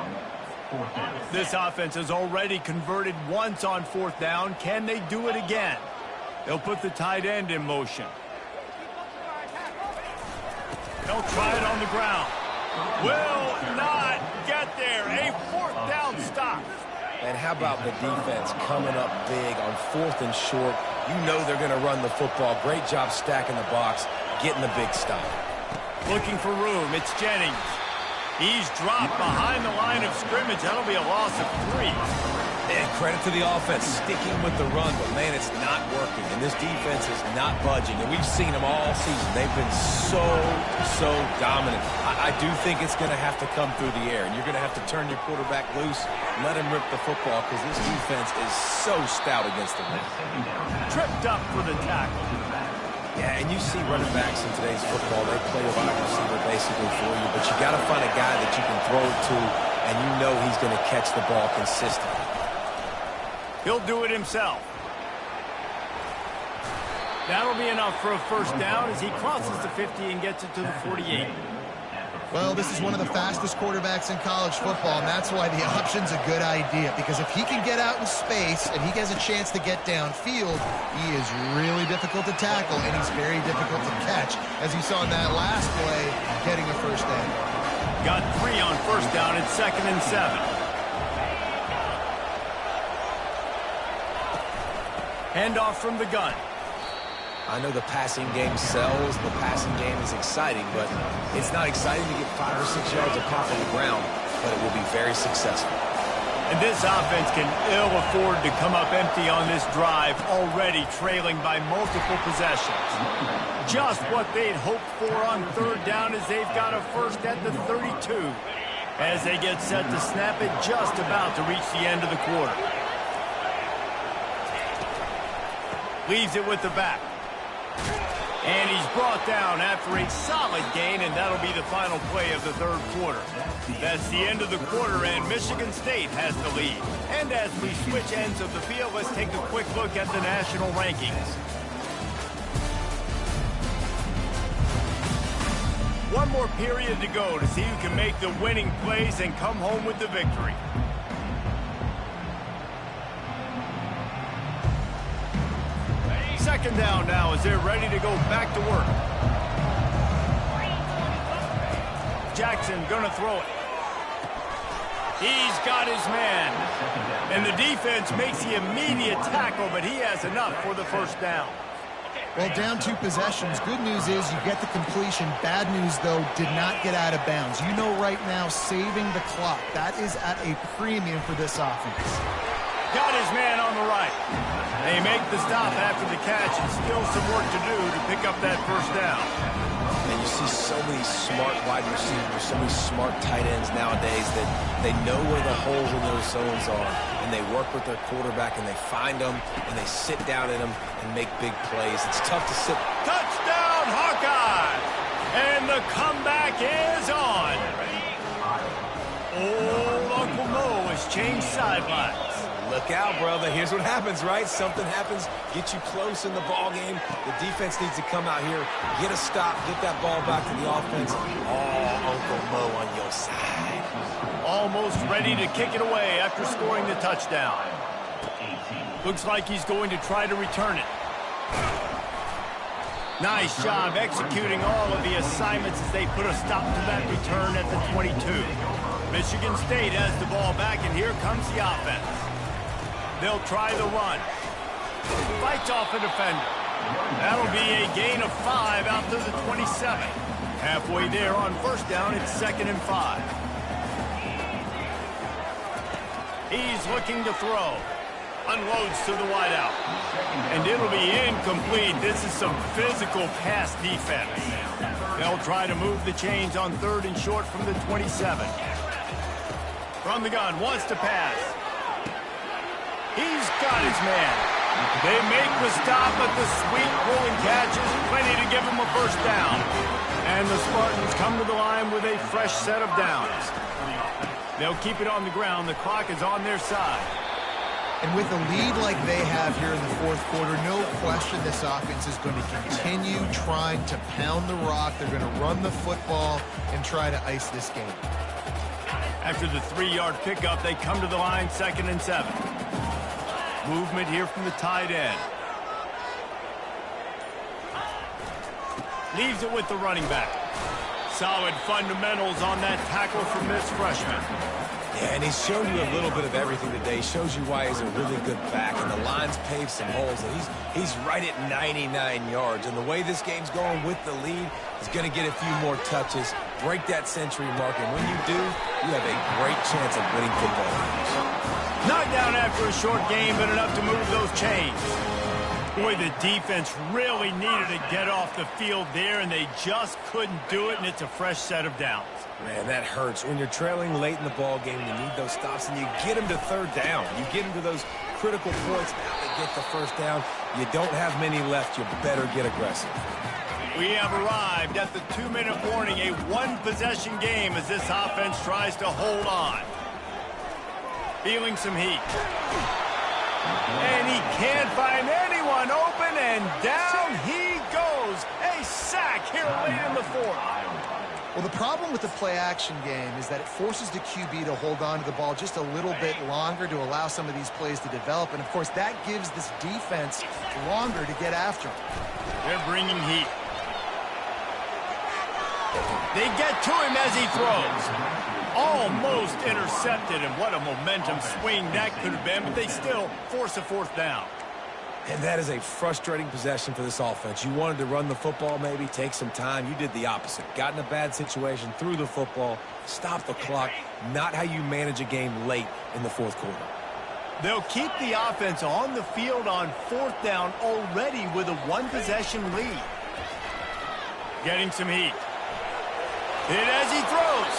This offense has already converted once on fourth down. Can they do it again? They'll put the tight end in motion. They'll try it on the ground. Will not get there. A fourth down stop. And how about the defense coming up big on fourth and short? You know they're going to run the football. Great job stacking the box, getting the big stop. Looking for room. It's Jennings. He's dropped behind the line of scrimmage. That'll be a loss of 3. And credit to the offense sticking with the run, but man, it's not working. And this defense is not budging. And we've seen them all season. They've been so dominant. I do think it's going to have to come through the air. And you're going to have to turn your quarterback loose, let him rip the football, because this defense is so stout against the run. Tripped up for the tackle. Yeah, and you see running backs in today's football, they play a wide receiver basically for you, but you got to find a guy that you can throw it to, and you know he's going to catch the ball consistently. He'll do it himself. That'll be enough for a first down as he crosses the 50 and gets it to the 48. Well, this is one of the fastest quarterbacks in college football, and that's why the option's a good idea. Because if he can get out in space and he has a chance to get downfield, he is really difficult to tackle, and he's very difficult to catch, as you saw in that last play, getting a first down. Got 3 on first down at 2nd and 7. Handoff from the gun. I know the passing game sells, the passing game is exciting, but it's not exciting to get 5 or 6 yards of pop on the ground, but it will be very successful. And this offense can ill afford to come up empty on this drive, already trailing by multiple possessions. Just what they'd hoped for on third down as they've got a first at the 32. As they get set to snap it, just about to reach the end of the quarter. Leaves it with the back. And he's brought down after a solid gain, and that'll be the final play of the third quarter. That's the end of the quarter, and Michigan State has the lead. And as we switch ends of the field, let's take a quick look at the national rankings. One more period to go to see who can make the winning plays and come home with the victory. Second down now as they're ready to go back to work. Jackson gonna throw it. He's got his man. And the defense makes the immediate tackle, but he has enough for the first down. Well, down 2 possessions. Good news is you get the completion. Bad news, though, did not get out of bounds. You know right now, saving the clock. That is at a premium for this offense. Got his man on the right. They make the stop after the catch, and still some work to do to pick up that first down. And you see so many smart wide receivers, so many smart tight ends nowadays that they know where the holes in those zones are, and they work with their quarterback, and they find them, and they sit down in them and make big plays. It's tough to sit. Touchdown, Hawkeye! And the comeback is on. Old Uncle Mo has changed sidelines. Look out, brother. Here's what happens, right? Something happens, get you close in the ball game. The defense needs to come out here, get a stop, get that ball back to the offense. Oh, Uncle Mo on your side. Almost ready to kick it away after scoring the touchdown. Looks like he's going to try to return it. Nice job executing all of the assignments as they put a stop to that return at the 22. Michigan State has the ball back, and here comes the offense. They'll try the run. Fights off a defender. That'll be a gain of 5 out to the 27. Halfway there on first down, it's 2nd and 5. He's looking to throw. Unloads to the wideout. And it'll be incomplete. This is some physical pass defense. They'll try to move the chains on 3rd and short from the 27. From the gun, wants to pass. He's got his man. They make the stop, but the sweet rolling catch is plenty to give him a first down. And the Spartans come to the line with a fresh set of downs. They'll keep it on the ground. The clock is on their side. And with a lead like they have here in the 4th quarter, no question this offense is going to continue trying to pound the rock. They're going to run the football and try to ice this game. After the 3-yard pickup, they come to the line, 2nd and 7. Movement here from the tight end. Leaves it with the running back. Solid fundamentals on that tackle from this freshman. Yeah, and he's shown you a little bit of everything today. Shows you why he's a really good back, and the line's paved some holes, and he's right at 99 yards. And the way this game's going with the lead, he's going to get a few more touches, break that century mark, and when you do, you have a great chance of winning football games. Knocked down after a short game, but enough to move those chains. Boy, the defense really needed to get off the field there, and they just couldn't do it, and it's a fresh set of downs. Man, that hurts. When you're trailing late in the ball game, you need those stops, and you get them to 3rd down. You get them to those critical points. Now they get the first down. You don't have many left. You better get aggressive. We have arrived at the 2-minute warning, a 1-possession game as this offense tries to hold on. Feeling some heat. And he can't find anyone open, and down he goes. A sack here late in the 4th. Well, the problem with the play-action game is that it forces the QB to hold on to the ball just a little bit longer to allow some of these plays to develop. And, of course, that gives this defense longer to get after him. They're bringing heat. They get to him as he throws. Almost intercepted, and what a momentum swing that could have been, but they still force a 4th down. And that is a frustrating possession for this offense. You wanted to run the football, maybe take some time. You did the opposite. Got in a bad situation, threw the football, stopped the clock. Not how you manage a game late in the 4th quarter. They'll keep the offense on the field on 4th down already with a 1-possession lead. Getting some heat. Hit as he throws.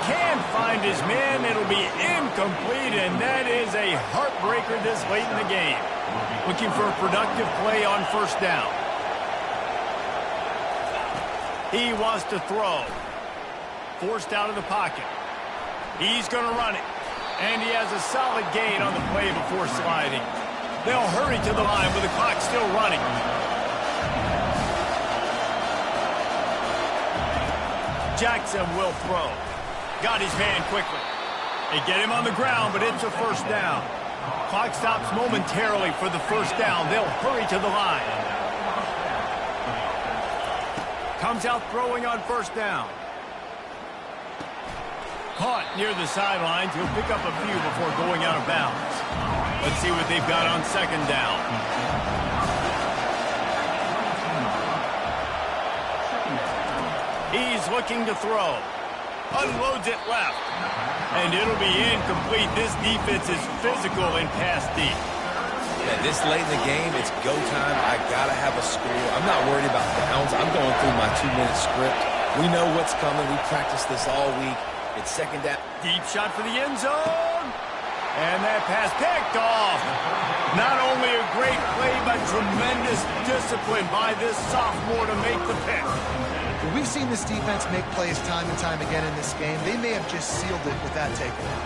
Can't find his man. It'll be incomplete, and that is a heartbreaker this late in the game. Looking for a productive play on 1st down. He wants to throw. Forced out of the pocket. He's going to run it. And he has a solid gain on the play before sliding. They'll hurry to the line with the clock still running. Jackson will throw. Got his man quickly. They get him on the ground, but it's a 1st down. Clock stops momentarily for the 1st down. They'll hurry to the line. Comes out throwing on 1st down. Caught near the sidelines. He'll pick up a few before going out of bounds. Let's see what they've got on second down. He's looking to throw. Unloads it left. And it'll be incomplete. This defense is physical and pass deep. Yeah, this late in the game, it's go time. I got to have a score. I'm not worried about downs. I'm going through my 2-minute script. We know what's coming. We practiced this all week. It's second down. Deep shot for the end zone. And that pass picked off. Not only a great play, but tremendous discipline by this sophomore to make the pick. Well, we've seen this defense make plays time and time again in this game. They may have just sealed it with that takeaway.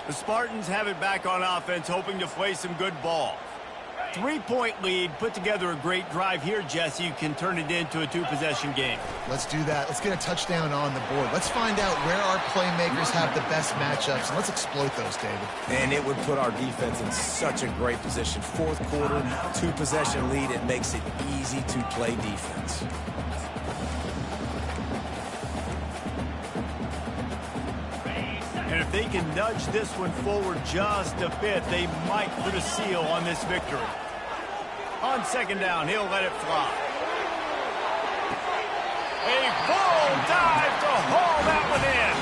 The Spartans have it back on offense, hoping to play some good ball. 3-point lead, put together a great drive here, Jesse. You can turn it into a 2-possession game. Let's do that. Let's get a touchdown on the board. Let's find out where our playmakers have the best matchups, and let's exploit those, David. And it would put our defense in such a great position. Fourth quarter, 2-possession lead. It makes it easy to play defense. And if they can nudge this one forward just a bit, they might put a seal on this victory. On second down, he'll let it fly. A full dive to haul that one in.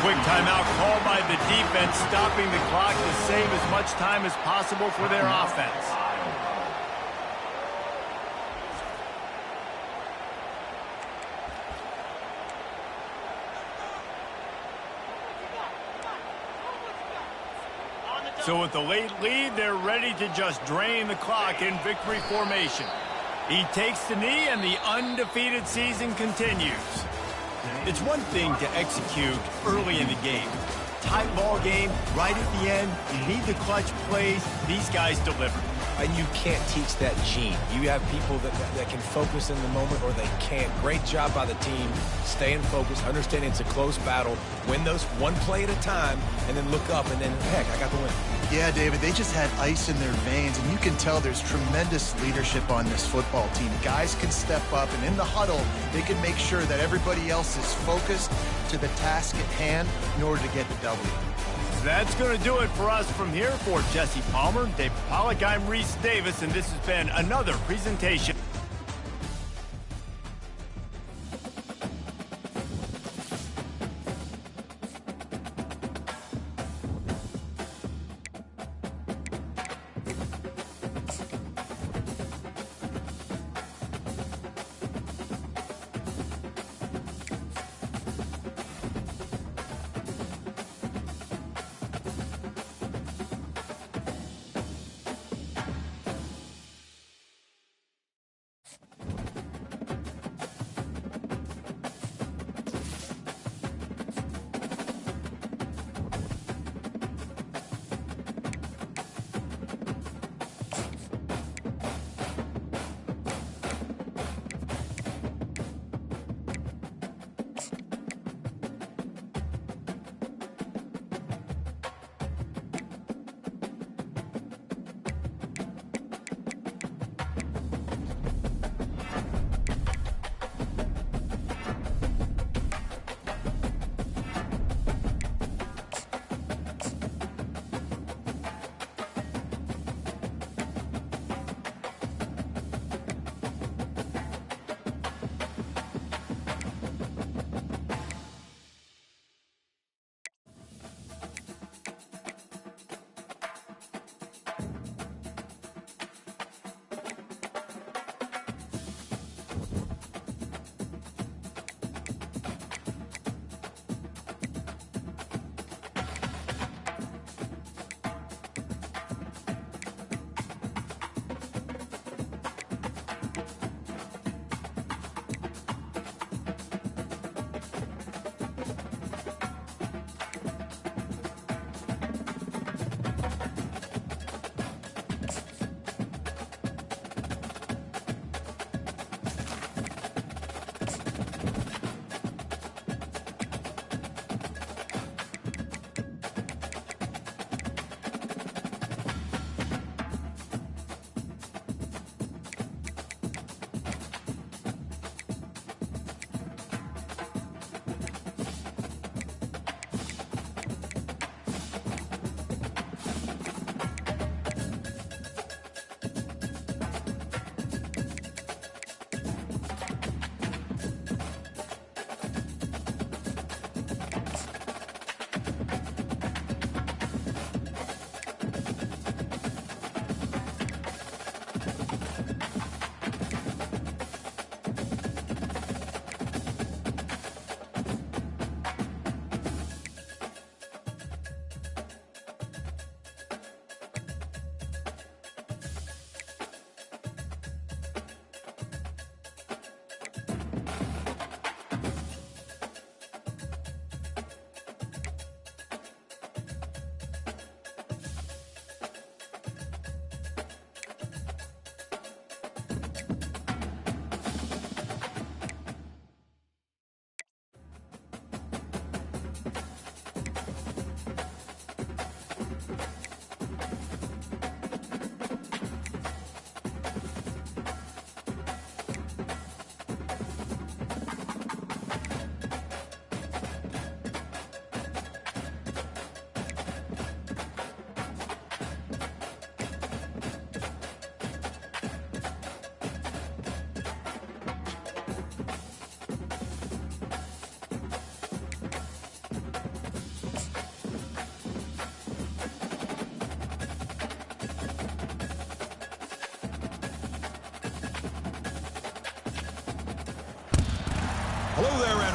Quick timeout called by the defense, stopping the clock to save as much time as possible for their offense. So with the late lead, they're ready to just drain the clock in victory formation. He takes the knee, and the undefeated season continues. It's one thing to execute early in the game. Tight ball game, right at the end, you need the clutch plays. These guys deliver. And you can't teach that gene. You have people that can focus in the moment, or they can't. Great job by the team, staying focused, understanding it's a close battle, win those one play at a time, and then look up, and then, heck, I got the win. Yeah, David, they just had ice in their veins, and you can tell there's tremendous leadership on this football team. Guys can step up, and in the huddle, they can make sure that everybody else is focused to the task at hand in order to get the W. That's going to do it for us from here. For Jesse Palmer, Dave Pollock, I'm Reese Davis, and this has been another presentation.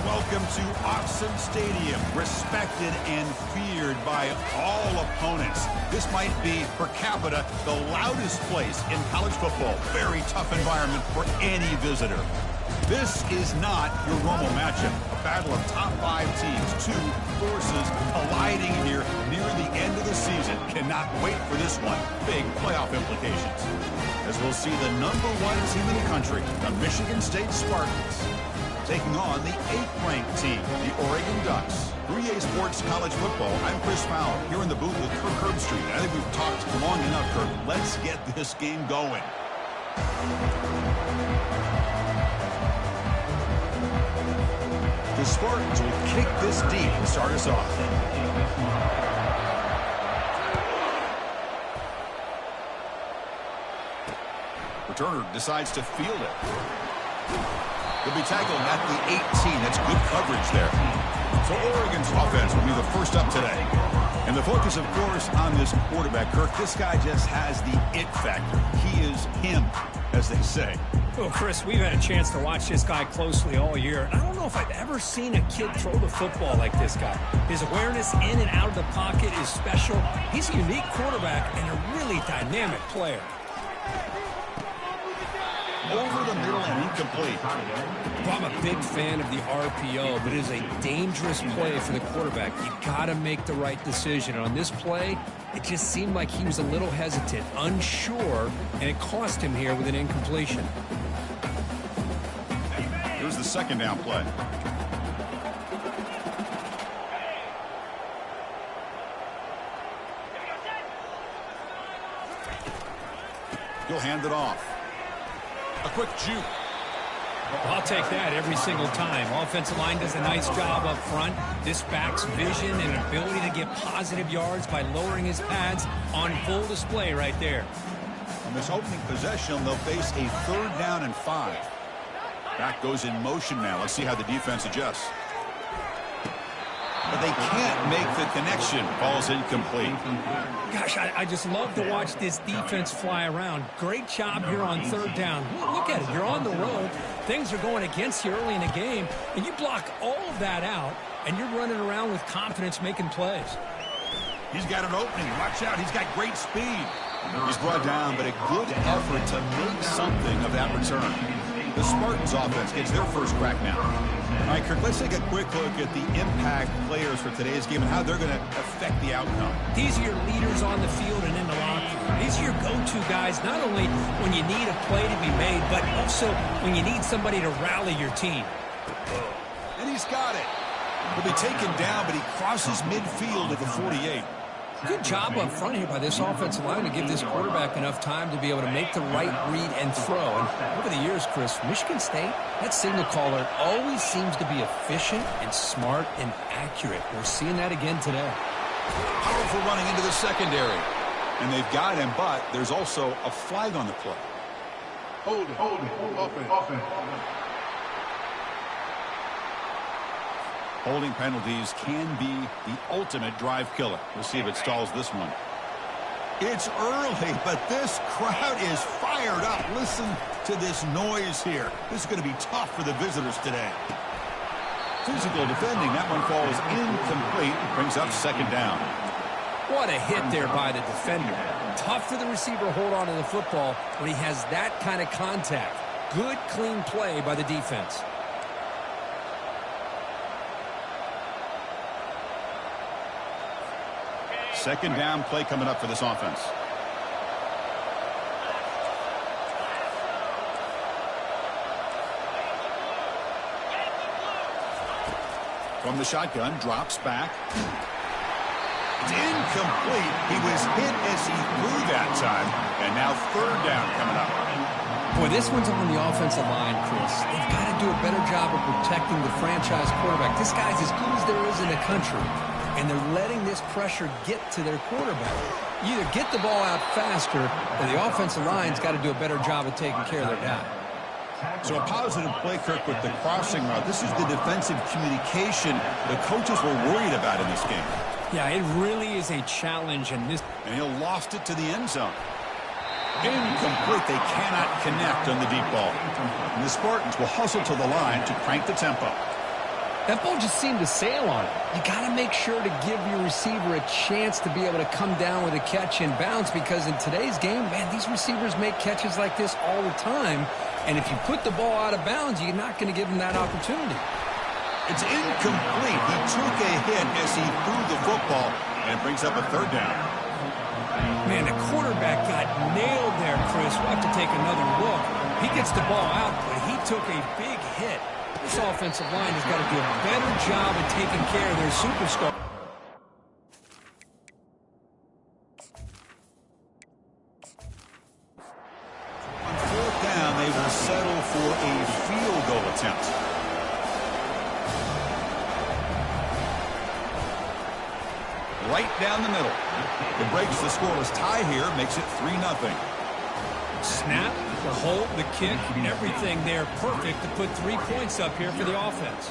welcome to Awesome Stadium, respected and feared by all opponents. This might be, per capita, the loudest place in college football. Very tough environment for any visitor. This is not your normal matchup. A battle of top 5 teams, 2 forces colliding here near the end of the season. Cannot wait for this one. Big playoff implications. As we'll see the #1 team in the country, the Michigan State Spartans, taking on the 8th-ranked team, the Oregon Ducks. 3A Sports College Football. I'm Chris Fowler here in the booth with Kirk Herbstreit. I think we've talked long enough, Kirk. Let's get this game going. The Spartans will kick this deep and start us off. Returner decides to field it. He'll be tackled at the 18. That's good coverage there. So Oregon's offense will be the first up today. And the focus, of course, on this quarterback, Kirk. This guy just has the it factor. He is him, as they say. Well, Chris, we've had a chance to watch this guy closely all year. I don't know if I've ever seen a kid throw the football like this guy. His awareness in and out of the pocket is special. He's a unique quarterback and a really dynamic player. Over the middle and incomplete. Well, I'm a big fan of the RPO, but it is a dangerous play for the quarterback. You got to make the right decision. On this play, it just seemed like he was a little hesitant, unsure, and it cost him here with an incompletion. Here's the second down play. He'll hand it off. A quick juke. I'll take that every single time. Offensive line does a nice job up front. This back's vision and ability to get positive yards by lowering his pads on full display right there. On this opening possession, they'll face a 3rd down and 5. Back goes in motion now. Let's see how the defense adjusts. But they can't make the connection. Ball's incomplete. Gosh, I just love to watch this defense fly around. Great job here on 3rd down. Look at it. You're on the road. Things are going against you early in the game, and you block all of that out, and you're running around with confidence making plays. He's got an opening. Watch out. He's got great speed. He's brought down, but a good effort to make something of that return. The Spartans offense gets their first crack now. All right, Kirk, let's take a quick look at the impact players for today's game and how they're going to affect the outcome. These are your leaders on the field and in the locker room. These are your go-to guys, not only when you need a play to be made, but also when you need somebody to rally your team. And he's got it. He'll be taken down, but he crosses midfield at the 48. Good job up front here by this offensive line to give this quarterback enough time to be able to make the right read and throw. And over the years, Chris, Michigan State, that signal caller always seems to be efficient and smart and accurate. We're seeing that again today. Powerful running into the secondary. And they've got him, but there's also a flag on the play. Hold it. Offense. Holding penalties can be the ultimate drive killer. We'll see if it stalls this one. It's early, but this crowd is fired up. Listen to this noise here. This is going to be tough for the visitors today. Physical defending. That one falls incomplete. Brings up 2nd down. What a hit there by the defender. Tough for the receiver to hold on to the football when he has that kind of contact. Good, clean play by the defense. Second down play coming up for this offense. From the shotgun, drops back. It's incomplete. He was hit as he threw that time. And now 3rd down coming up. Boy, this one's on the offensive line, Chris. They've got to do a better job of protecting the franchise quarterback. This guy's as good as there is in the country. And they're letting this pressure get to their quarterback. You either get the ball out faster, or the offensive line's got to do a better job of taking care of their guy. So a positive play, Kirk, with the crossing route. This is the defensive communication the coaches were worried about in this game. Yeah, it really is a challenge. And he'll loft it to the end zone. Incomplete. They cannot connect on the deep ball. And the Spartans will hustle to the line to crank the tempo. That ball just seemed to sail on it. You got to make sure to give your receiver a chance to be able to come down with a catch and bounce, because in today's game, man, these receivers make catches like this all the time. And if you put the ball out of bounds, you're not going to give them that opportunity. It's incomplete. He took a hit as he threw the football, and it brings up a third down. Man, the quarterback got nailed there, Chris. We'll have to take another look. He gets the ball out, but he took a big hit. This offensive line has got to do a better job of taking care of their superstar. On fourth down, they will settle for a field goal attempt. Right down the middle. It breaks the scoreless tie here, makes it 3-0. Snap, the hold, the kick, everything there perfect to put 3 points up here for the offense.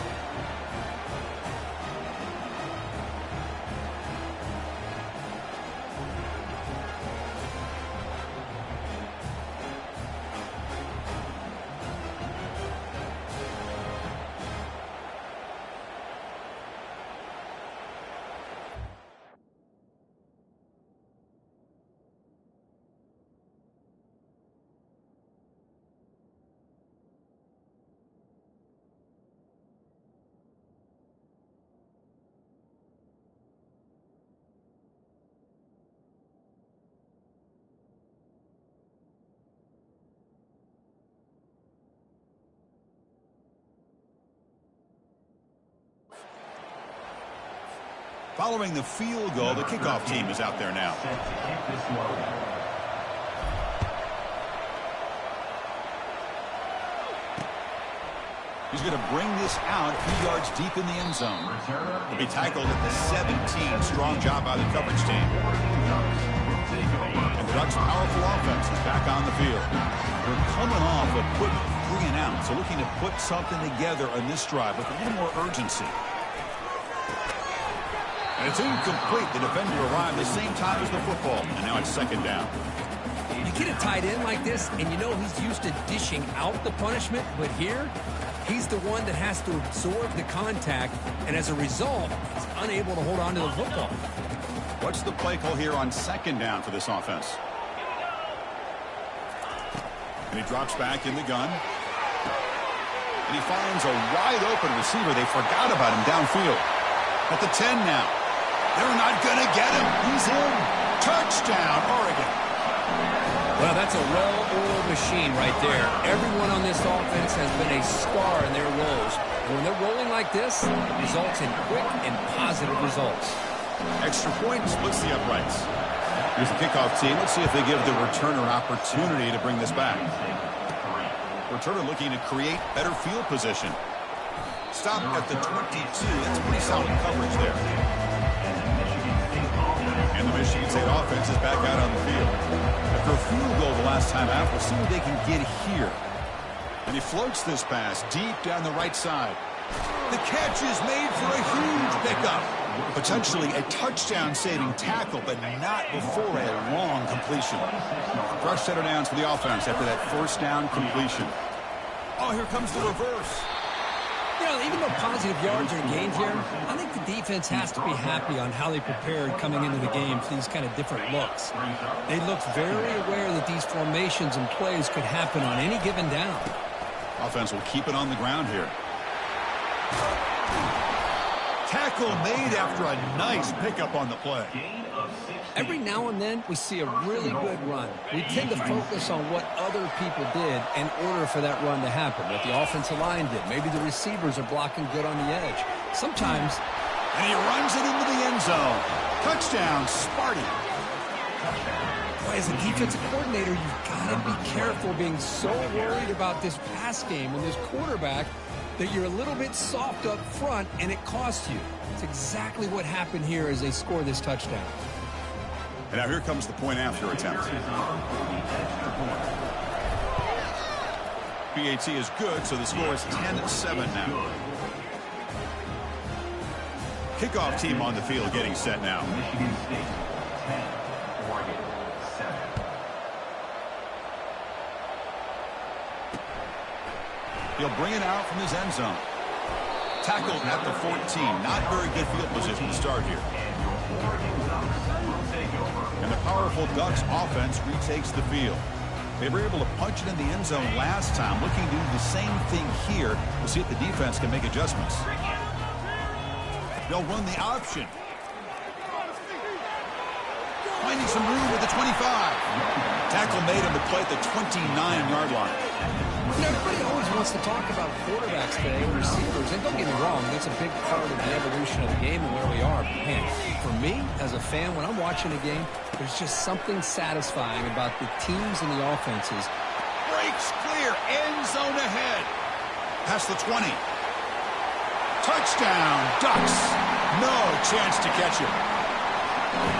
Following the field goal, the kickoff team is out there now. He's going to bring this out a few yards deep in the end zone. He'll be tackled at the 17. Strong job by the coverage team. And the Ducks' powerful offense is back on the field. They're coming off a quick 3-and-out, so looking to put something together on this drive with a little more urgency. And it's incomplete. The defender arrived the same time as the football, and now it's second down. You get a tight end like this, and you know he's used to dishing out the punishment, but here, he's the one that has to absorb the contact, and as a result, he's unable to hold on to the football. What's the play call here on second down for this offense? And he drops back in the gun. And he finds a wide-open receiver. They forgot about him downfield. At the 10 now. They're not going to get him. He's in. Touchdown, Oregon. Well, that's a well-oiled machine right there. Everyone on this offense has been a star in their roles. And when they're rolling like this, it results in quick and positive results. Extra point splits the uprights. Here's the kickoff team. Let's see if they give the returner opportunity to bring this back. Returner looking to create better field position. Stop at the 22. That's pretty solid coverage there. And the Michigan State offense is back out on the field. After a field goal the last time out, we'll see what they can get here. And he floats this pass deep down the right side. The catch is made for a huge pickup. Potentially a touchdown-saving tackle, but not before a long completion. Fresh set of downs for the offense after that first down completion. Oh, here comes the reverse. You know, even though positive yards are gained here, I think the defense has to be happy on how they prepared coming into the game for these kind of different looks. They looked very aware that these formations and plays could happen on any given down. Offense will keep it on the ground here. Tackle made after a nice pickup on the play. Every now and then, we see a really good run. We tend to focus on what other people did in order for that run to happen, what the offensive line did. Maybe the receivers are blocking good on the edge. Sometimes... And he runs it into the end zone. Touchdown, Sparty. Boy, as a defensive coordinator, you've got to be careful being so worried about this pass game and this quarterback that you're a little bit soft up front, and it costs you. It's exactly what happened here as they score this touchdown. And now here comes the point after attempt. PAT is good, so the score is 10-7 now. Kickoff team on the field getting set now. Michigan State 10, Oregon 7. He'll bring it out from his end zone. Tackled at the 14. Not very good field position to start here. And the powerful Ducks offense retakes the field. They were able to punch it in the end zone last time. Looking to do the same thing here to see if the defense can make adjustments. They'll run the option. Finding some room with the 25. Tackle made on the play at the 29-yard line. You know, everybody always wants to talk about quarterbacks today and receivers, and don't get me wrong, that's a big part of the evolution of the game and where we are. But man, for me, as a fan, when I'm watching a game, there's just something satisfying about the teams and the offenses. Breaks clear, end zone ahead. Past the 20. Touchdown, Ducks. No chance to catch him.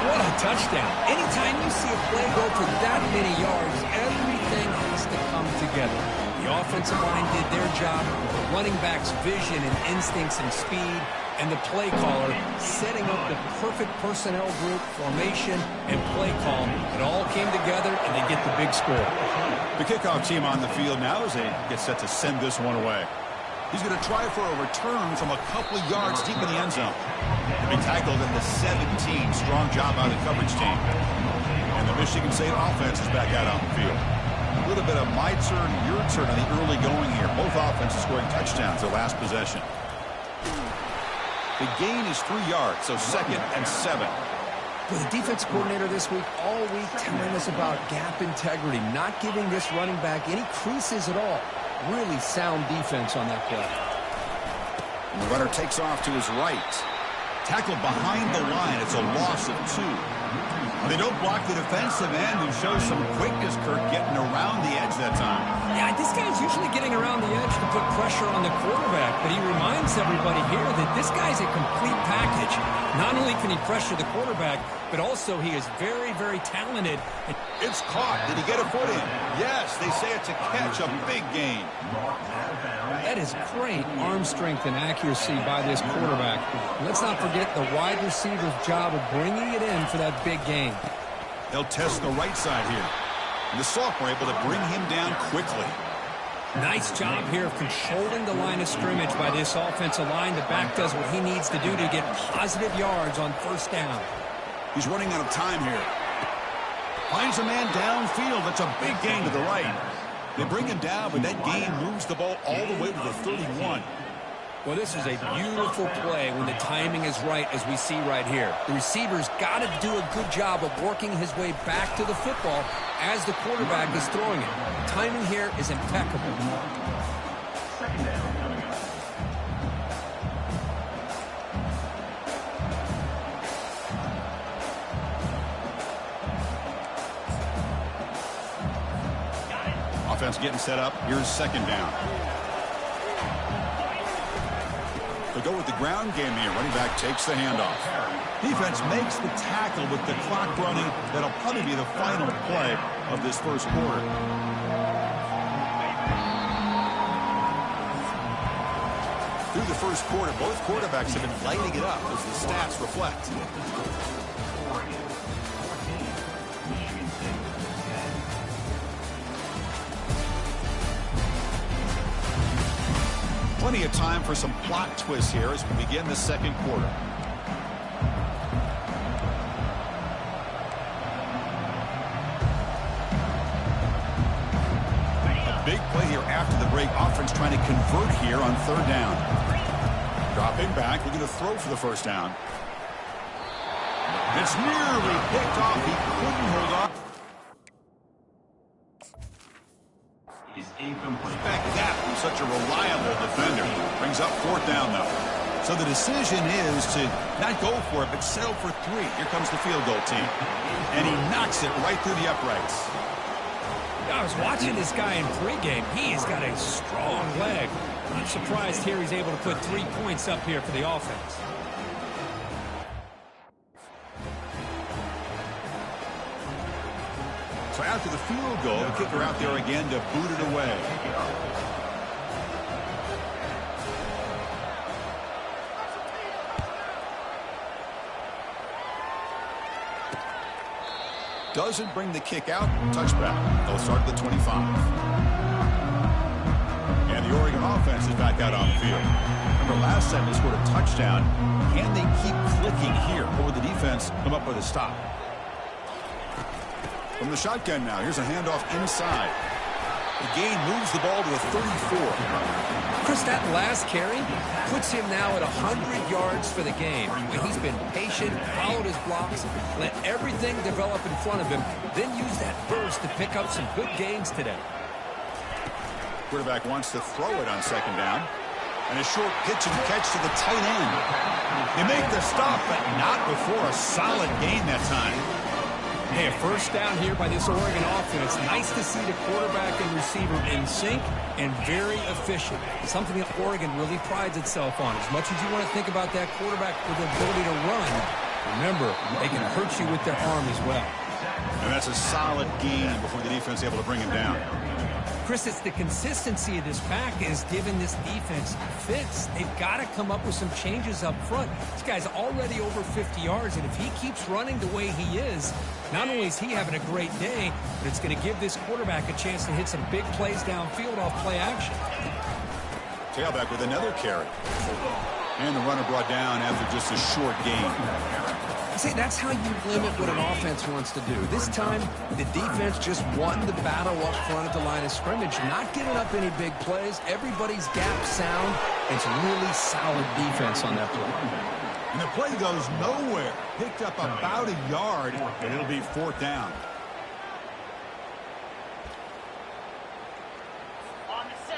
What a touchdown. Anytime you see a play go for that many yards, everything has to come together. The offensive line did their job, the running back's vision and instincts and speed, and the play caller setting up the perfect personnel group, formation, and play call. It all came together, and they get the big score. The kickoff team on the field now as they get set to send this one away. He's going to try for a return from a couple of yards deep in the end zone. He'll be tackled at the 17. Strong job by the coverage team. And the Michigan State offense is back out on the field. A little bit of my turn, your turn on the early going here. Both offenses scoring touchdowns their last possession. The gain is 3 yards, so 2nd and 7. Well, the defense coordinator this week, all week, telling us about gap integrity, not giving this running back any creases at all. Really sound defense on that play. And the runner takes off to his right. Tackled behind the line. It's a loss of 2. They don't block the defensive end, who shows some quickness, Kirk, getting around the edge that time. Yeah, this guy's usually getting around the edge to put pressure on the quarterback, but he reminds everybody here that this guy's a complete package. Not only can he pressure the quarterback, but also he is very, very talented. It's caught. Did he get a foot in? Yes, they say it's a catch, a big gain. That is great arm strength and accuracy by this quarterback. Let's not forget the wide receiver's job of bringing it in for that big gain. They'll test the right side here. And the sophomore able to bring him down quickly. Nice job here of controlling the line of scrimmage by this offensive line. The back does what he needs to do to get positive yards on first down. He's running out of time here. Finds a man downfield. That's a big gain to the right. They bring him down, but that gain moves the ball all the way to the 31. Well, this is a beautiful play when the timing is right, as we see right here. The receiver's got to do a good job of working his way back to the football as the quarterback is throwing it. Timing here is impeccable. Offense getting set up. Here's 2nd down. They go with the ground game here. Running back takes the handoff. Defense makes the tackle with the clock running. That'll probably be the final play of this first quarter. Through the first quarter, both quarterbacks have been lighting it up as the stats reflect. Plenty of time for some plot twists here as we begin the second quarter. A big play here after the break. Offense trying to convert here on 3rd down. Dropping back, looking to throw for the first down. It's nearly picked off. He couldn't hold on. Expect that from such a reliable defender. Brings up 4th down, though. So the decision is to not go for it, but settle for 3. Here comes the field goal team. And he knocks it right through the uprights. I was watching this guy in pregame. He has got a strong leg. I'm surprised here he's able to put 3 points up here for the offense. So after the field goal, the kicker out there again to boot it away. Doesn't bring the kick out. Touchback. They'll start at the 25. And the The Oregon offense is back out on the field. Remember last time they scored a touchdown. Can they keep clicking here? Or will the defense come up with a stop? From the shotgun now, here's a handoff inside. The gain moves the ball to the 34. Chris, that last carry puts him now at 100 yards for the game. He's been patient, followed his blocks, let everything develop in front of him, then use that burst to pick up some good gains today. Quarterback wants to throw it on second down. And a short pitch and catch to the tight end. They make the stop, but not before a solid gain that time. Hey, a first down here by this Oregon offense. Nice to see the quarterback and receiver in sync and very efficient. Something that Oregon really prides itself on. As much as you want to think about that quarterback with the ability to run, remember, they can hurt you with their arm as well. And that's a solid gain before the defense is able to bring him down. Chris, it's the consistency of this pack is giving this defense fits. They've got to come up with some changes up front. This guy's already over 50 yards, and if he keeps running the way he is, not only is he having a great day, but it's going to give this quarterback a chance to hit some big plays downfield off play action. Tailback with another carry. And the runner brought down after just a short gain. See, that's how you limit what an offense wants to do. This time, the defense just won the battle up front at the line of scrimmage, not giving up any big plays. Everybody's gap sound. It's really solid defense on that play. And the play goes nowhere. Picked up about a yard, and it'll be fourth down.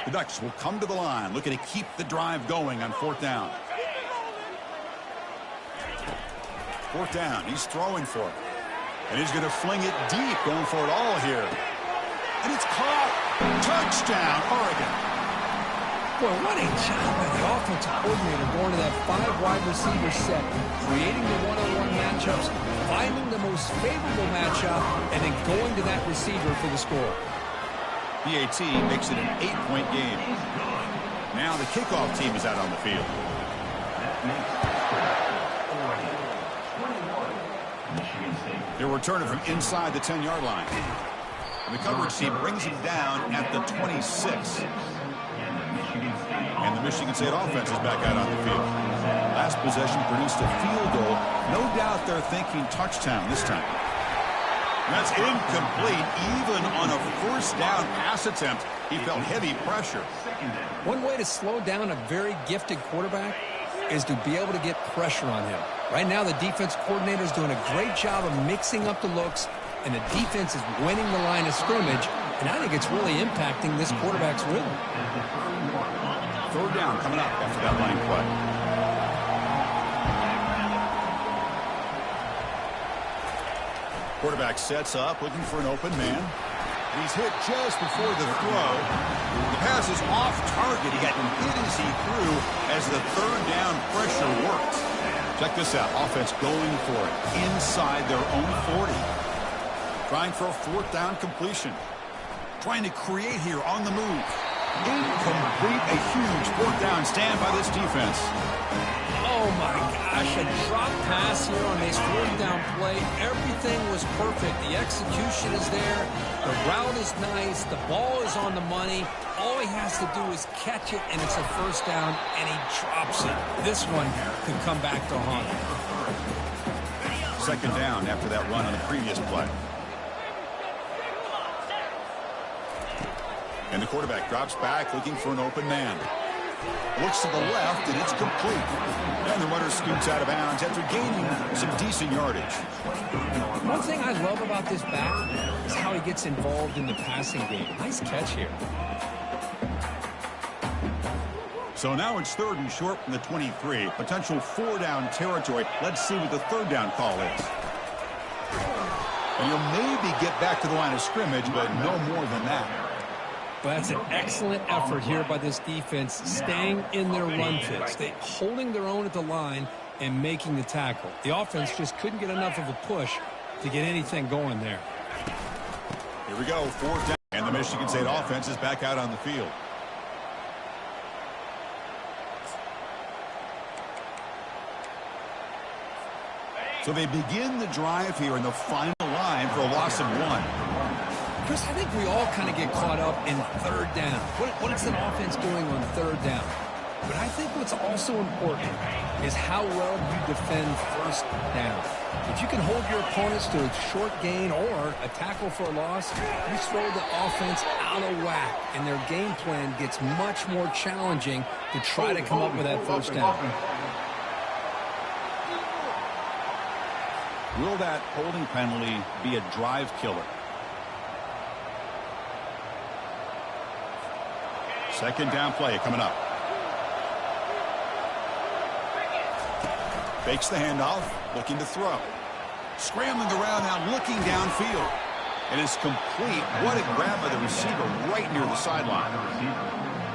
The Ducks will come to the line, looking to keep the drive going on fourth down. Fourth down, he's throwing for it. And he's going to fling it deep, going for it all here. And it's caught. Touchdown, Oregon. Boy, what a job by the offensive coordinator going to that 5-wide receiver set, creating the one-on-one matchups, finding the most favorable matchup, and then going to that receiver for the score. PAT makes it an 8-point game. Now the kickoff team is out on the field. They're returning from inside the 10-yard line. And the coverage team brings him down at the 26. And the Michigan State offense is back out on the field. Last possession produced a field goal. No doubt they're thinking touchdown this time. That's incomplete. Even on a first down pass attempt, he felt heavy pressure. One way to slow down a very gifted quarterback is to be able to get pressure on him. Right now, the defense coordinator is doing a great job of mixing up the looks, and the defense is winning the line of scrimmage, and I think it's really impacting this quarterback's rhythm. Third down coming up after that line play. Quarterback sets up, looking for an open man. He's hit just before the throw. The pass is off target. He got hit as he threw as the third down pressure worked. Check this out. Offense going for it inside their own 40. Trying for a fourth down completion. Trying to create here on the move. Incomplete. A huge fourth down stand by this defense. Oh, my gosh. A drop pass here on this fourth down play. Everything was perfect. The execution is there. The route is nice. The ball is on the money. All he has to do is catch it, and it's a first down, and he drops it. This one could come back to haunt him. Second down after that run on the previous play. And the quarterback drops back, looking for an open man. Looks to the left, and it's complete. And the runner scoots out of bounds after gaining some decent yardage. One thing I love about this back is how he gets involved in the passing game. Nice catch here. So now it's third and short from the 23. Potential four-down territory. Let's see what the third down call is. And you'll maybe get back to the line of scrimmage, but no more than that. But that's an excellent effort here by this defense, staying in their run fits. They holding their own at the line and making the tackle. The offense just couldn't get enough of a push to get anything going there. Here we go, fourth down. And the Michigan State offense is back out on the field. So they begin the drive here in the final line for a loss of 1. Chris, I think we all kind of get caught up in third down. What is an offense doing on third down? But I think what's also important is how well you defend first down. If you can hold your opponents to a short gain or a tackle for a loss, you throw the offense out of whack, and their game plan gets much more challenging to try to come up with that first down. Will that holding penalty be a drive killer? Second down play coming up. Fakes the handoff, looking to throw. Scrambling around now, looking downfield. And it's complete. What a grab by the receiver right near the sideline.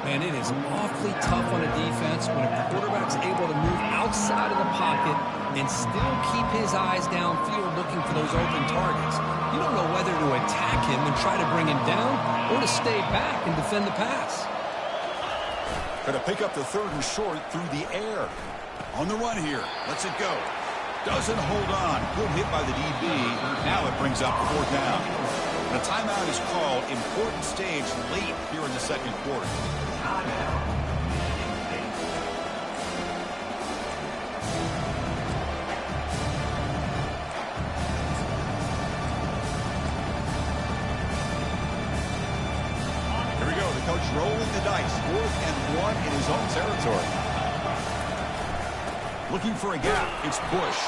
Man, it is awfully tough on a defense when a quarterback's able to move outside of the pocket and still keep his eyes downfield looking for those open targets. You don't know whether to attack him and try to bring him down or to stay back and defend the pass. Going to pick up the third and short through the air. On the run here. Lets it go. Doesn't hold on. Good hit by the DB. Now it brings up fourth down. And a timeout is called. Important stage late here in the second quarter. Here we go. The coach rolling the dice. 4th and 1 in his own territory. Looking for a gap. It's Bush.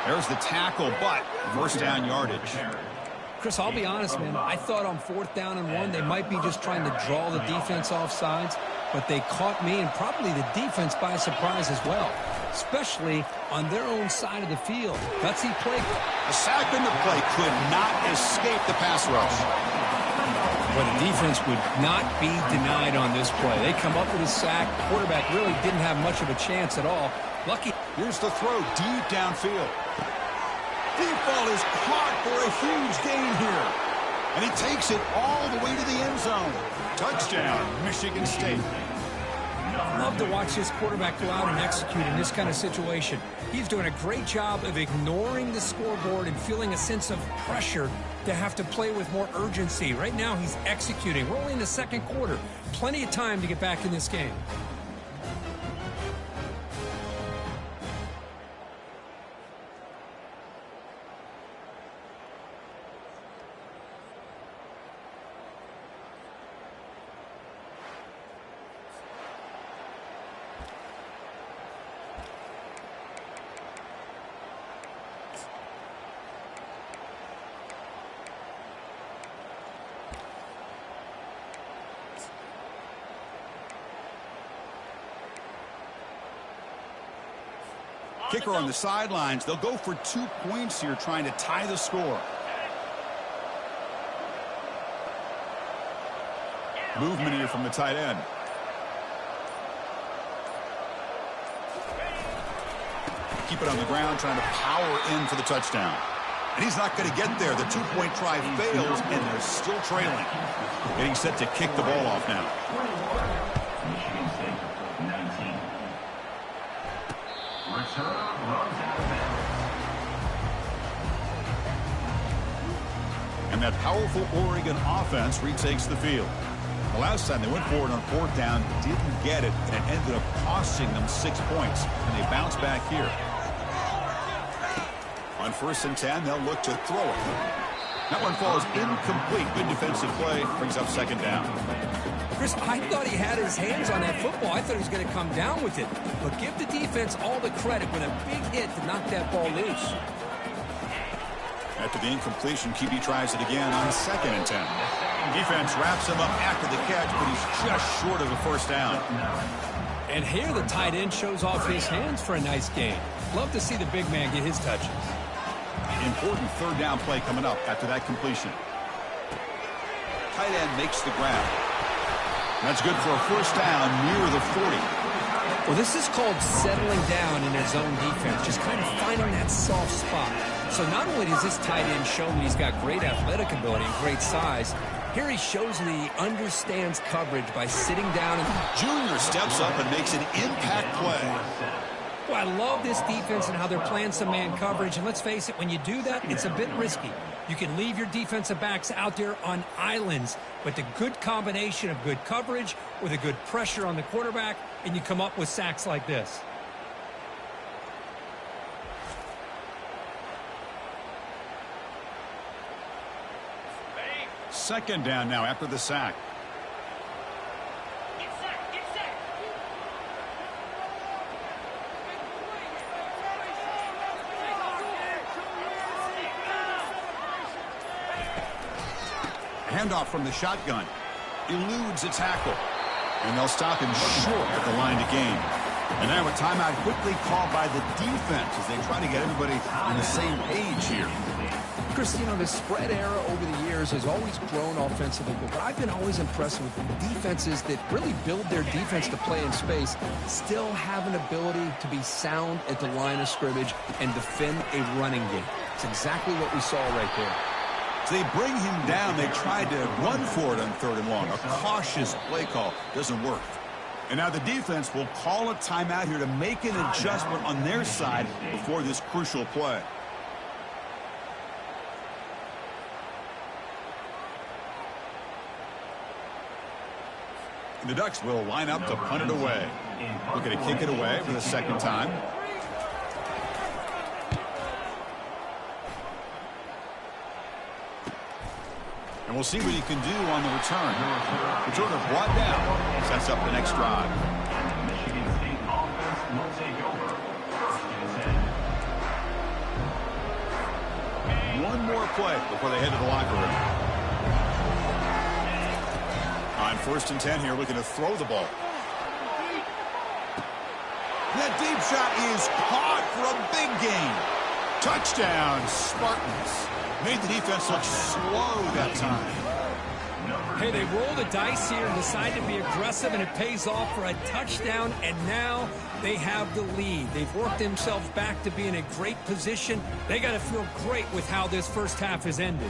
There's the tackle, but first down yardage. Chris, I'll be honest, man. I thought on 4th down and 1, they might be just trying to draw the defense off sides, but they caught me and probably the defense by surprise as well, especially on their own side of the field. Gutsy play. A sack in the play could not escape the pass rush. But the defense would not be denied on this play. They come up with a sack. Quarterback really didn't have much of a chance at all. Lucky. Here's the throw deep downfield. Deep ball is caught for a huge gain here. And he takes it all the way to the end zone. Touchdown, Michigan State. Love to watch this quarterback go out and execute in this kind of situation. He's doing a great job of ignoring the scoreboard and feeling a sense of pressure to have to play with more urgency. Right now he's executing. We're only in the second quarter. Plenty of time to get back in this game. Kicker on the sidelines. They'll go for 2 points here, trying to tie the score. Movement here from the tight end. Keep it on the ground, trying to power in for the touchdown. And he's not going to get there. The 2-point try fails, and they're still trailing. Getting set to kick the ball off now. And that powerful Oregon offense retakes the field. The last time they went for it on 4th down, didn't get it, and it ended up costing them 6 points. And they bounce back here. On 1st and 10, they'll look to throw it. That one falls incomplete. Good defensive play. Brings up 2nd down. Chris, I thought he had his hands on that football. I thought he was going to come down with it. But give the defense all the credit with a big hit to knock that ball loose. After the incompletion, QB tries it again on 2nd and 10. Defense wraps him up after the catch, but he's just short of a first down. And here the tight end shows off his hands for a nice gain. Love to see the big man get his touches. Important 3rd down play coming up after that completion. Tight end makes the grab. That's good for a first down near the 40. Well, this is called settling down in his own defense, just kind of finding that soft spot. So not only does this tight end show that he's got great athletic ability and great size, here he shows that he understands coverage by sitting down. And Junior steps up and makes an impact play. Well, I love this defense and how they're playing some man coverage. And let's face it, when you do that, it's a bit risky. You can leave your defensive backs out there on islands, but the good combination of good coverage with a good pressure on the quarterback, and you come up with sacks like this. Second down now after the sack. Handoff from the shotgun. Eludes a tackle. And they'll stop him short at the line to gain. And now a timeout quickly called by the defense as they try to get everybody on the same page here. Chris, you know, the spread era over the years has always grown offensively, but what I've been always impressed with defenses that really build their defense to play in space still have an ability to be sound at the line of scrimmage and defend a running game. It's exactly what we saw right there. So they bring him down. They tried to run for it on 3rd and long. A cautious play call doesn't work. And now the defense will call a timeout here to make an adjustment on their side before this crucial play. And the Ducks will line up to punt it away. Looking to kick it away for the second time. And we'll see what he can do on the return. Returner brought down. Sets up the next drive. Michigan State offense will take over. 1st and 10. One more play before they head to the locker room. On 1st and 10 here, looking to throw the ball. That deep shot is caught for a big gain. Touchdown, Spartans. Made the defense look slow that time. Hey, they roll the dice here and decide to be aggressive, and it pays off for a touchdown, and now they have the lead. They've worked themselves back to be in a great position. They got to feel great with how this first half has ended.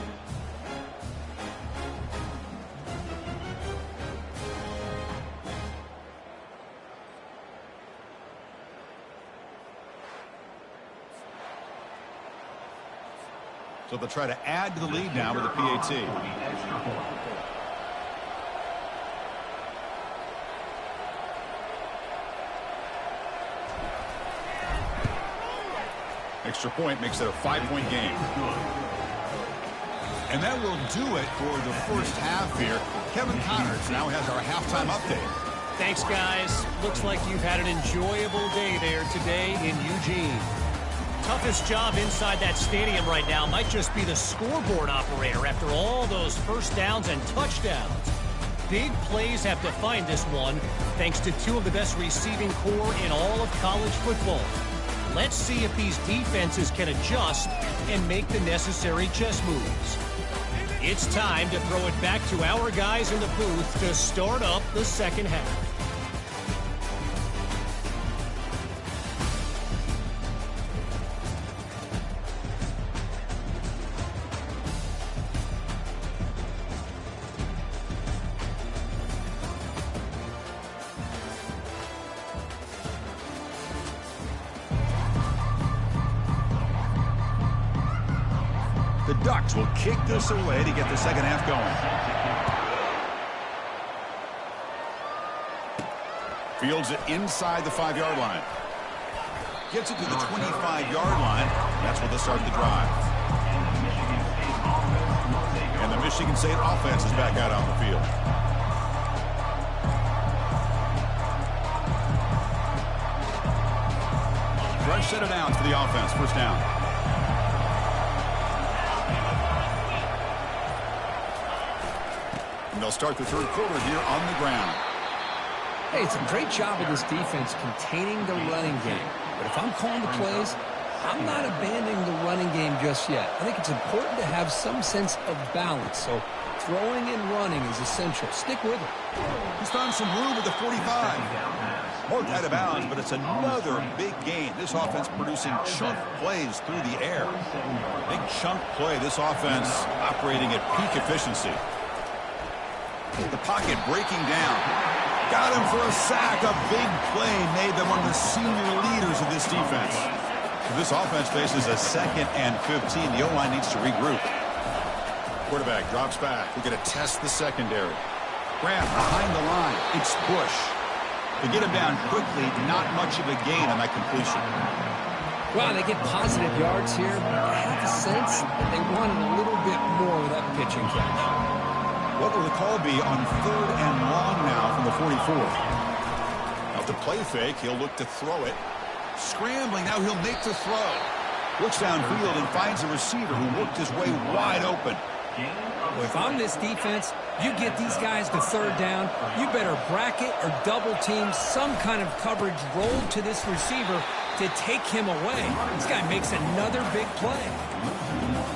So they'll try to add to the lead now with a PAT. Extra point makes it a 5-point game. And that will do it for the first half here. Kevin Connors now has our halftime update. Thanks, guys. Looks like you've had an enjoyable day there today in Eugene. Toughest job inside that stadium right now might just be the scoreboard operator after all those first downs and touchdowns. Big plays have defined this one, thanks to two of the best receiving core in all of college football. Let's see if these defenses can adjust and make the necessary chess moves. It's time to throw it back to our guys in the booth to start up the second half. The Ducks will kick this away to get the second half going. Fields it inside the 5-yard line. Gets it to the 25-yard line. That's where they'll start the drive. And the Michigan State offense is back out on the field. Fresh set of downs for the offense. First down. They'll start the third quarter here on the ground. Hey, it's a great job of this defense containing the running game. But if I'm calling the plays, I'm not abandoning the running game just yet. I think it's important to have some sense of balance. So throwing and running is essential. Stick with it. He's found some room at the 45. Marked out of bounds, but it's another big gain. This offense producing chunk plays through the air. Big chunk play. This offense operating at peak efficiency. The pocket breaking down. Got him for a sack. A big play made them one of the senior leaders of this defense. So this offense faces a 2nd and 15. The O-line needs to regroup. Quarterback drops back. We're going to test the secondary. Grab behind the line. It's Bush. To get him down quickly, not much of a gain on that completion. Well, they get positive yards here, but I have a sense that they wanted a little bit more with that pitching catch. What will the call be on 3rd and long now from the 44? Now to play fake, he'll look to throw it. Scrambling, now he'll make the throw. Looks downfield and finds a receiver who worked his way wide open. Well, if I'm this defense, you get these guys to 3rd down, you better bracket or double team some kind of coverage rolled to this receiver to take him away. This guy makes another big play.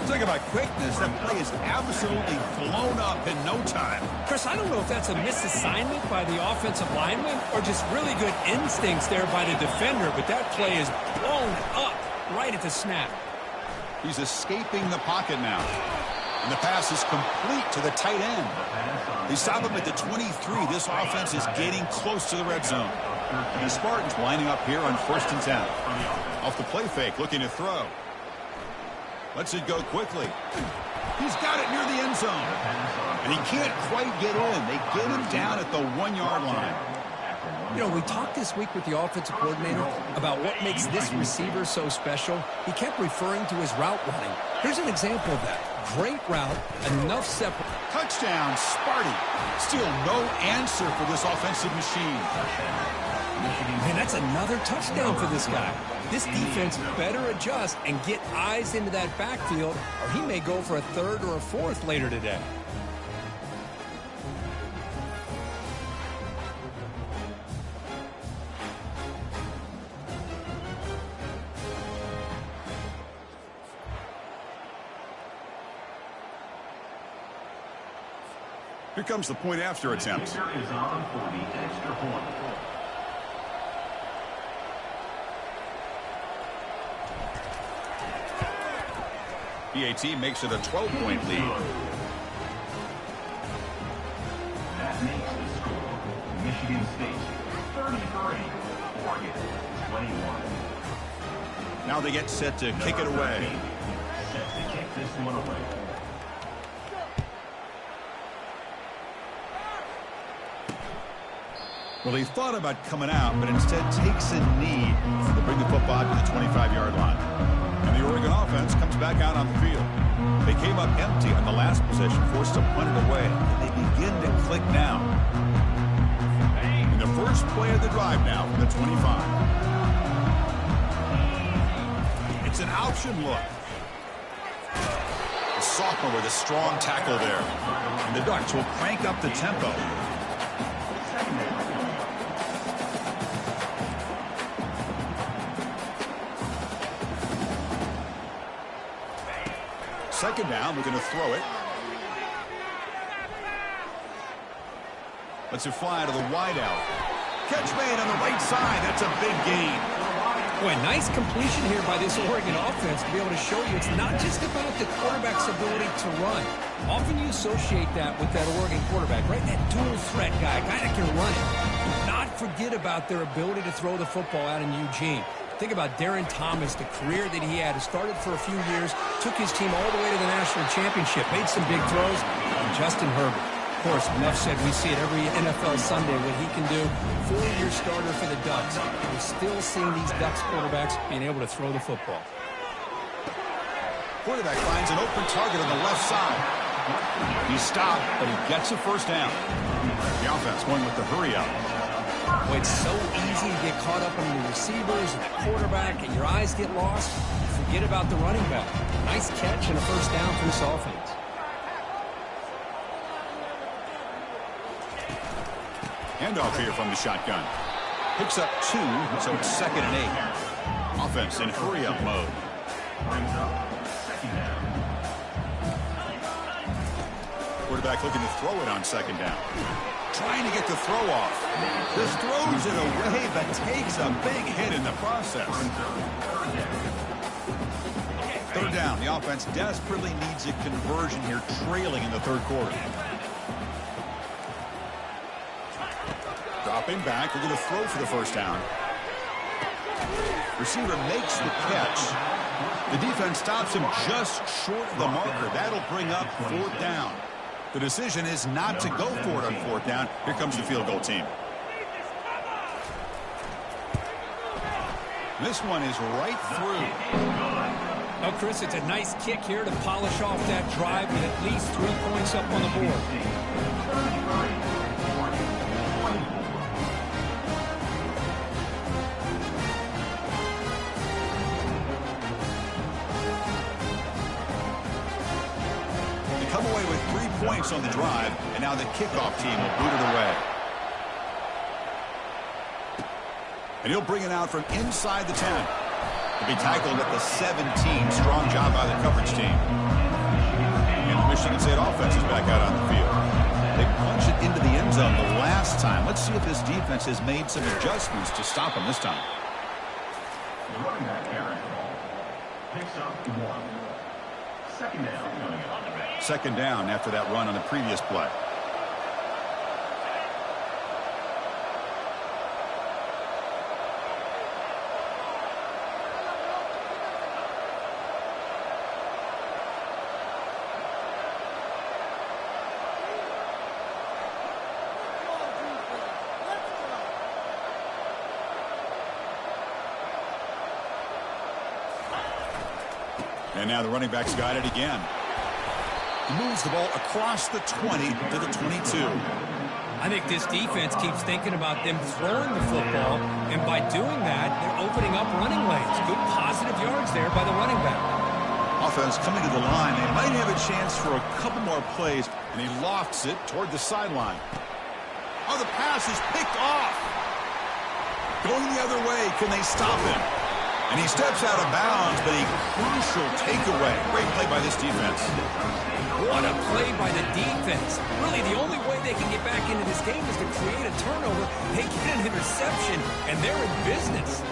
Talk about quickness. That play is absolutely blown up in no time. Chris, I don't know if that's a misassignment by the offensive lineman or just really good instincts there by the defender, but that play is blown up right at the snap. He's escaping the pocket now. And the pass is complete to the tight end. They stop him at the 23. This offense is getting close to the red zone. And the Spartans lining up here on 1st and 10. Off the play fake, looking to throw. Lets it go quickly. He's got it near the end zone. And he can't quite get in. They get him down at the 1-yard line. You know, we talked this week with the offensive coordinator about what makes this receiver so special. He kept referring to his route running. Here's an example of that. Great route, enough separate. Touchdown, Sparty. Still no answer for this offensive machine. Man, that's another touchdown for this guy. This defense better adjust and get eyes into that backfield, or he may go for a 3rd or a 4th later today. Here comes the point after attempt. Kicker is on for the extra point. PAT makes it a 12-point lead. That makes the score Michigan State 33, Oregon 21. Now they get set to kick it away. Set to kick this one away. Well, he thought about coming out, but instead takes a knee to bring the football to the 25-yard line. And the Oregon offense comes back out on the field. They came up empty on the last possession, forced to punt it away. And they begin to click now. In the first play of the drive now from the 25. It's an option look. The sophomore with a strong tackle there. And the Ducks will crank up the tempo. Second down, we're going to throw it. Lets it fly to the wideout. Catch made on the right side. That's a big gain. Boy, nice completion here by this Oregon offense to be able to show you it's not just about the quarterback's ability to run. Often you associate that with that Oregon quarterback, right? That dual threat guy, a guy that can run it. Do not forget about their ability to throw the football out in Eugene. Think about Darren Thomas, the career that he had. He started for a few years, took his team all the way to the national championship, made some big throws, and Justin Herbert. Of course, enough said, we see it every NFL Sunday what he can do. 4-year starter for the Ducks. We're still seeing these Ducks quarterbacks being able to throw the football. Quarterback finds an open target on the left side. He stopped, but he gets a first down. The offense going with the hurry up. Well, it's so easy to get caught up on the receivers and the quarterback, and your eyes get lost. Forget about the running back. Nice catch and a first down for this offense. Handoff here from the shotgun. Picks up 2, so it's 2nd and 8. Offense in hurry-up mode. Brings up second down. Quarterback looking to throw it on 2nd down. Trying to get the throw off. This throws it away, but takes a big hit in the process. 3rd down. The offense desperately needs a conversion here, trailing in the 3rd quarter. Dropping back, we're going to throw for the first down. Receiver makes the catch. The defense stops him just short of the marker. That'll bring up 4th down. The decision is not to go for it on 4th down. Here comes the field goal team. This one is right through. Oh, Chris, it's a nice kick here to polish off that drive with at least 3 points up on the board. They come away with 3 points on the drive, and now the kickoff team will boot it away. And he'll bring it out from inside the 10. To be tackled at the 17. Strong job by the coverage team. And the Michigan State offense is back out on the field. They punched it into the end zone the last time. Let's see if this defense has made some adjustments to stop them this time. The running back carry picks up 1. Second down. Second down after that run on the previous play. And now the running back's got it again. He moves the ball across the 20 to the 22. I think this defense keeps thinking about them throwing the football, and by doing that, they're opening up running lanes. Good positive yards there by the running back. Offense coming to the line. They might have a chance for a couple more plays, and he lofts it toward the sideline. Oh, the pass is picked off. Going the other way. Can they stop him? And he steps out of bounds, but a crucial takeaway. Great play by this defense. What a play by the defense. Really, the only way they can get back into this game is to create a turnover. They get an interception, and they're in business.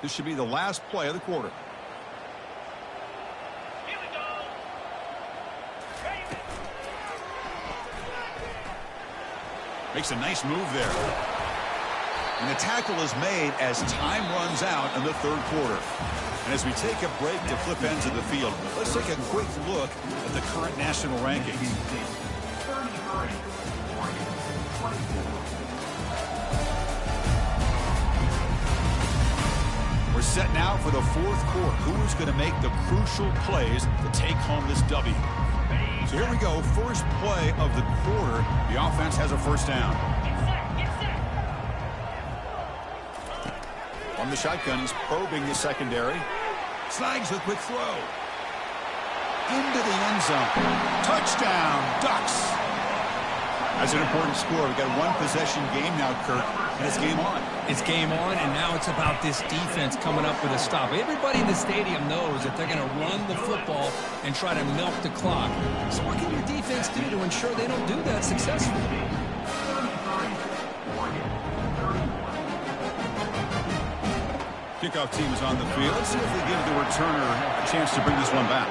This should be the last play of the quarter. Here we go. Makes a nice move there. And the tackle is made as time runs out in the third quarter. And as we take a break to flip ends of the field, let's take a quick look at the current national rankings. We're set now for the fourth quarter. Who's going to make the crucial plays to take home this W? So here we go. First play of the quarter. The offense has a first down. From the shotgun, he's probing the secondary. Snags the quick throw. Into the end zone. Touchdown, Ducks. That's an important score. We've got one possession game now, Kirk, and it's game on. It's game on, and now it's about this defense coming up with a stop. Everybody in the stadium knows that they're going to run the football and try to milk the clock. So what can your defense do to ensure they don't do that successfully? Kickoff team is on the field. Let's see if they give the returner a chance to bring this one back.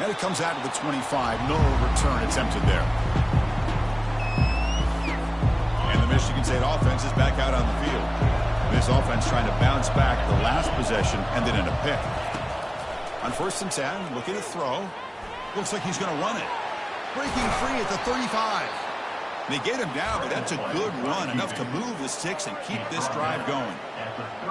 And it comes out to the 25. No return attempted there. And the Michigan State offense is back out on the field. This offense trying to bounce back. The last possession ended in a pick. On 1st and 10, looking to throw. Looks like he's going to run it. Breaking free at the 35. They get him down, but that's a good run. Enough to move the sticks and keep this drive going.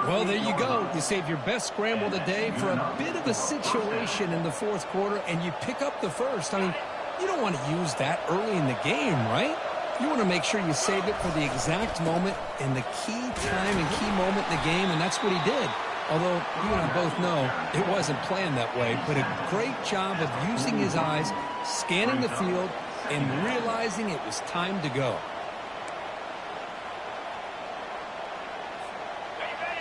Well, there you go. You save your best scramble today for a bit of a situation in the fourth quarter, and you pick up the first. I mean, you don't want to use that early in the game, right? You want to make sure you save it for the exact moment and the key time and key moment in the game, and that's what he did. Although you and I both know it wasn't planned that way, but a great job of using his eyes, scanning the field, and realizing it was time to go.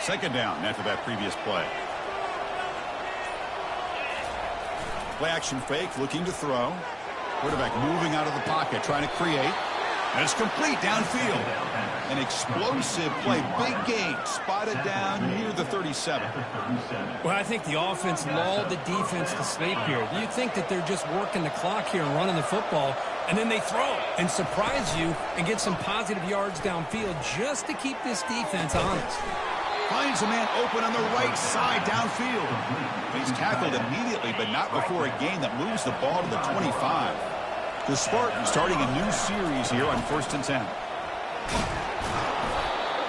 Second down after that previous play. Play action fake, looking to throw. Quarterback moving out of the pocket, trying to create. And it's complete downfield. An explosive play. Big gain. Spotted down near the 37. Well, I think the offense lulled the defense to sleep here. You think that they're just working the clock here and running the football, and then they throw and surprise you and get some positive yards downfield just to keep this defense honest. Finds a man open on the right side downfield. He's tackled immediately, but not before a gain that moves the ball to the 25. The Spartans starting a new series here on 1st and 10.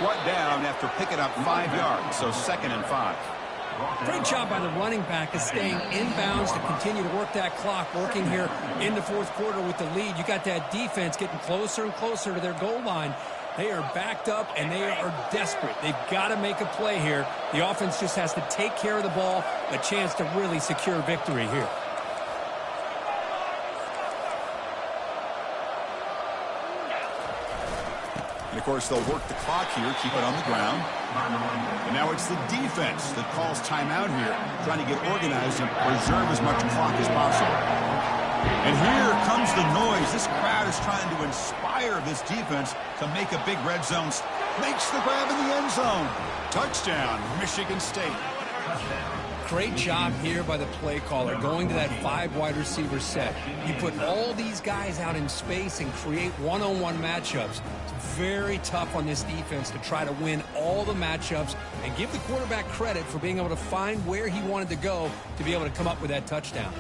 Brought down after picking up 5 yards, so 2nd and 5. Great job by the running back of staying inbounds to continue to work that clock, working here in the 4th quarter with the lead. You got that defense getting closer and closer to their goal line. They are backed up, and they are desperate. They've got to make a play here. The offense just has to take care of the ball, a chance to really secure victory here. And, of course, they'll work the clock here, keep it on the ground. And now it's the defense that calls timeout here, trying to get organized and preserve as much clock as possible. And here comes the noise. This crowd is trying to inspire this defense to make a big red zone. Makes the grab in the end zone. Touchdown, Michigan State. Great job here by the play caller, going to that 5 wide receiver set. You put all these guys out in space and create one-on-one matchups. It's very tough on this defense to try to win all the matchups and give the quarterback credit for being able to find where he wanted to go to be able to come up with that touchdown.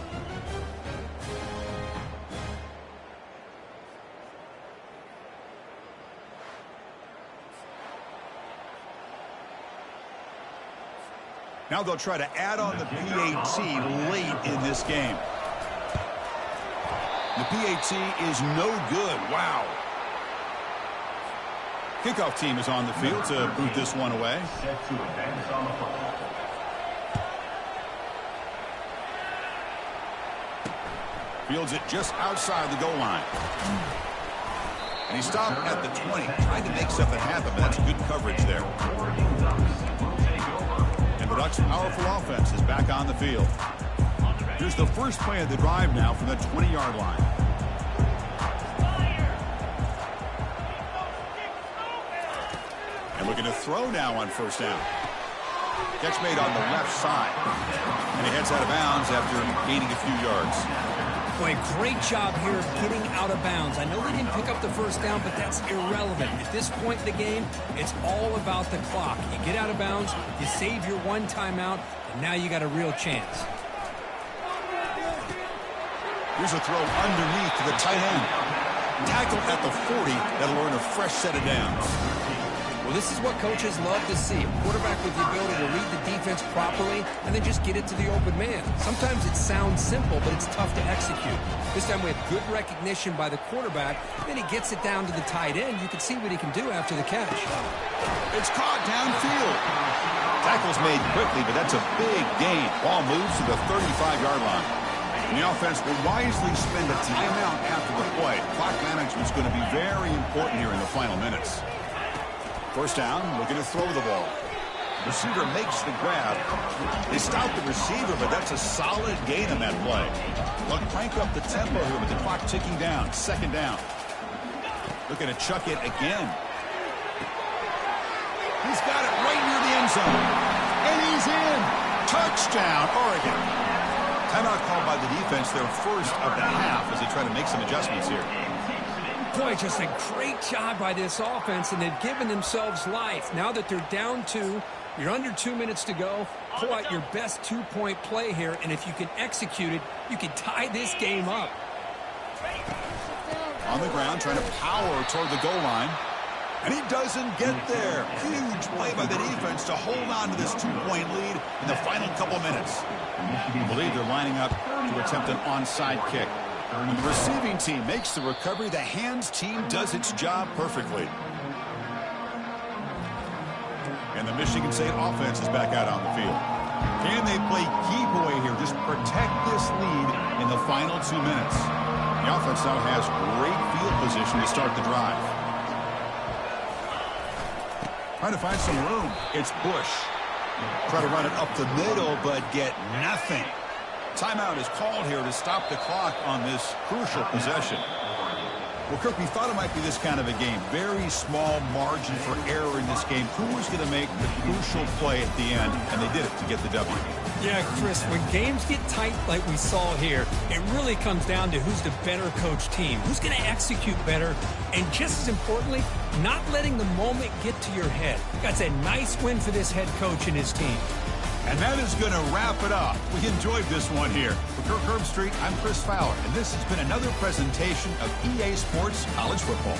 Now they'll try to add on the PAT late in this game. The PAT is no good. Wow. Kickoff team is on the field to boot this one away. Set to advance on the football. Fields it just outside the goal line. And he stopped at the 20, trying to make something happen, but that's good coverage there. And the Ducks' powerful offense is back on the field. Here's the first play of the drive now from the 20-yard line. And looking to throw now on 1st down. Catch made on the left side. And he heads out of bounds after gaining a few yards. Boy, great job here of getting out of bounds. I know they didn't pick up the 1st down, but that's irrelevant. At this point in the game, it's all about the clock. You get out of bounds, you save your 1 timeout, and now you got a real chance. Here's a throw underneath to the tight end. Tackled at the 40. That'll earn a fresh set of downs. Well, this is what coaches love to see. A quarterback with the ability to read the defense properly and then just get it to the open man. Sometimes it sounds simple, but it's tough to execute. This time we have good recognition by the quarterback. Then he gets it down to the tight end. You can see what he can do after the catch. It's caught downfield. Tackle's made quickly, but that's a big gain. Ball moves to the 35-yard line. And the offense will wisely spend a timeout after the play. Clock management is going to be very important here in the final minutes. 1st down, looking to throw the ball. Receiver makes the grab. They stop the receiver, but that's a solid gain on that play. They'll crank up the tempo here with the clock ticking down. 2nd down. Looking to chuck it again. He's got it right near the end zone. And he's in. Touchdown, Oregon. Timeout called by the defense, their first of the half, as they try to make some adjustments here. Boy, just a great job by this offense, and they've given themselves life. Now that they're down 2, you're under 2 minutes to go. Pull out your best 2-point play here, and if you can execute it, you can tie this game up. On the ground, trying to power toward the goal line. And he doesn't get there. Huge play by the defense to hold on to this 2-point lead in the final couple minutes. I believe they're lining up to attempt an onside kick. And the receiving team makes the recovery. The hands team does its job perfectly. And the Michigan State offense is back out on the field. Can they play keep away here? Just protect this lead in the final 2 minutes. The offense now has great field position to start the drive. Trying to find some room. It's Bush. Try to run it up the middle, but get nothing. Timeout is called here to stop the clock on this crucial possession. Well, Kirk, we thought it might be this kind of a game. Very small margin for error in this game. Who was going to make the crucial play at the end? And they did it to get the W. Yeah, Chris, when games get tight like we saw here, it really comes down to who's the better coach team, who's going to execute better, and just as importantly, not letting the moment get to your head. That's a nice win for this head coach and his team. And that is going to wrap it up. We enjoyed this one here. For Kirk Herbstreit, I'm Chris Fowler, and this has been another presentation of EA Sports College Football.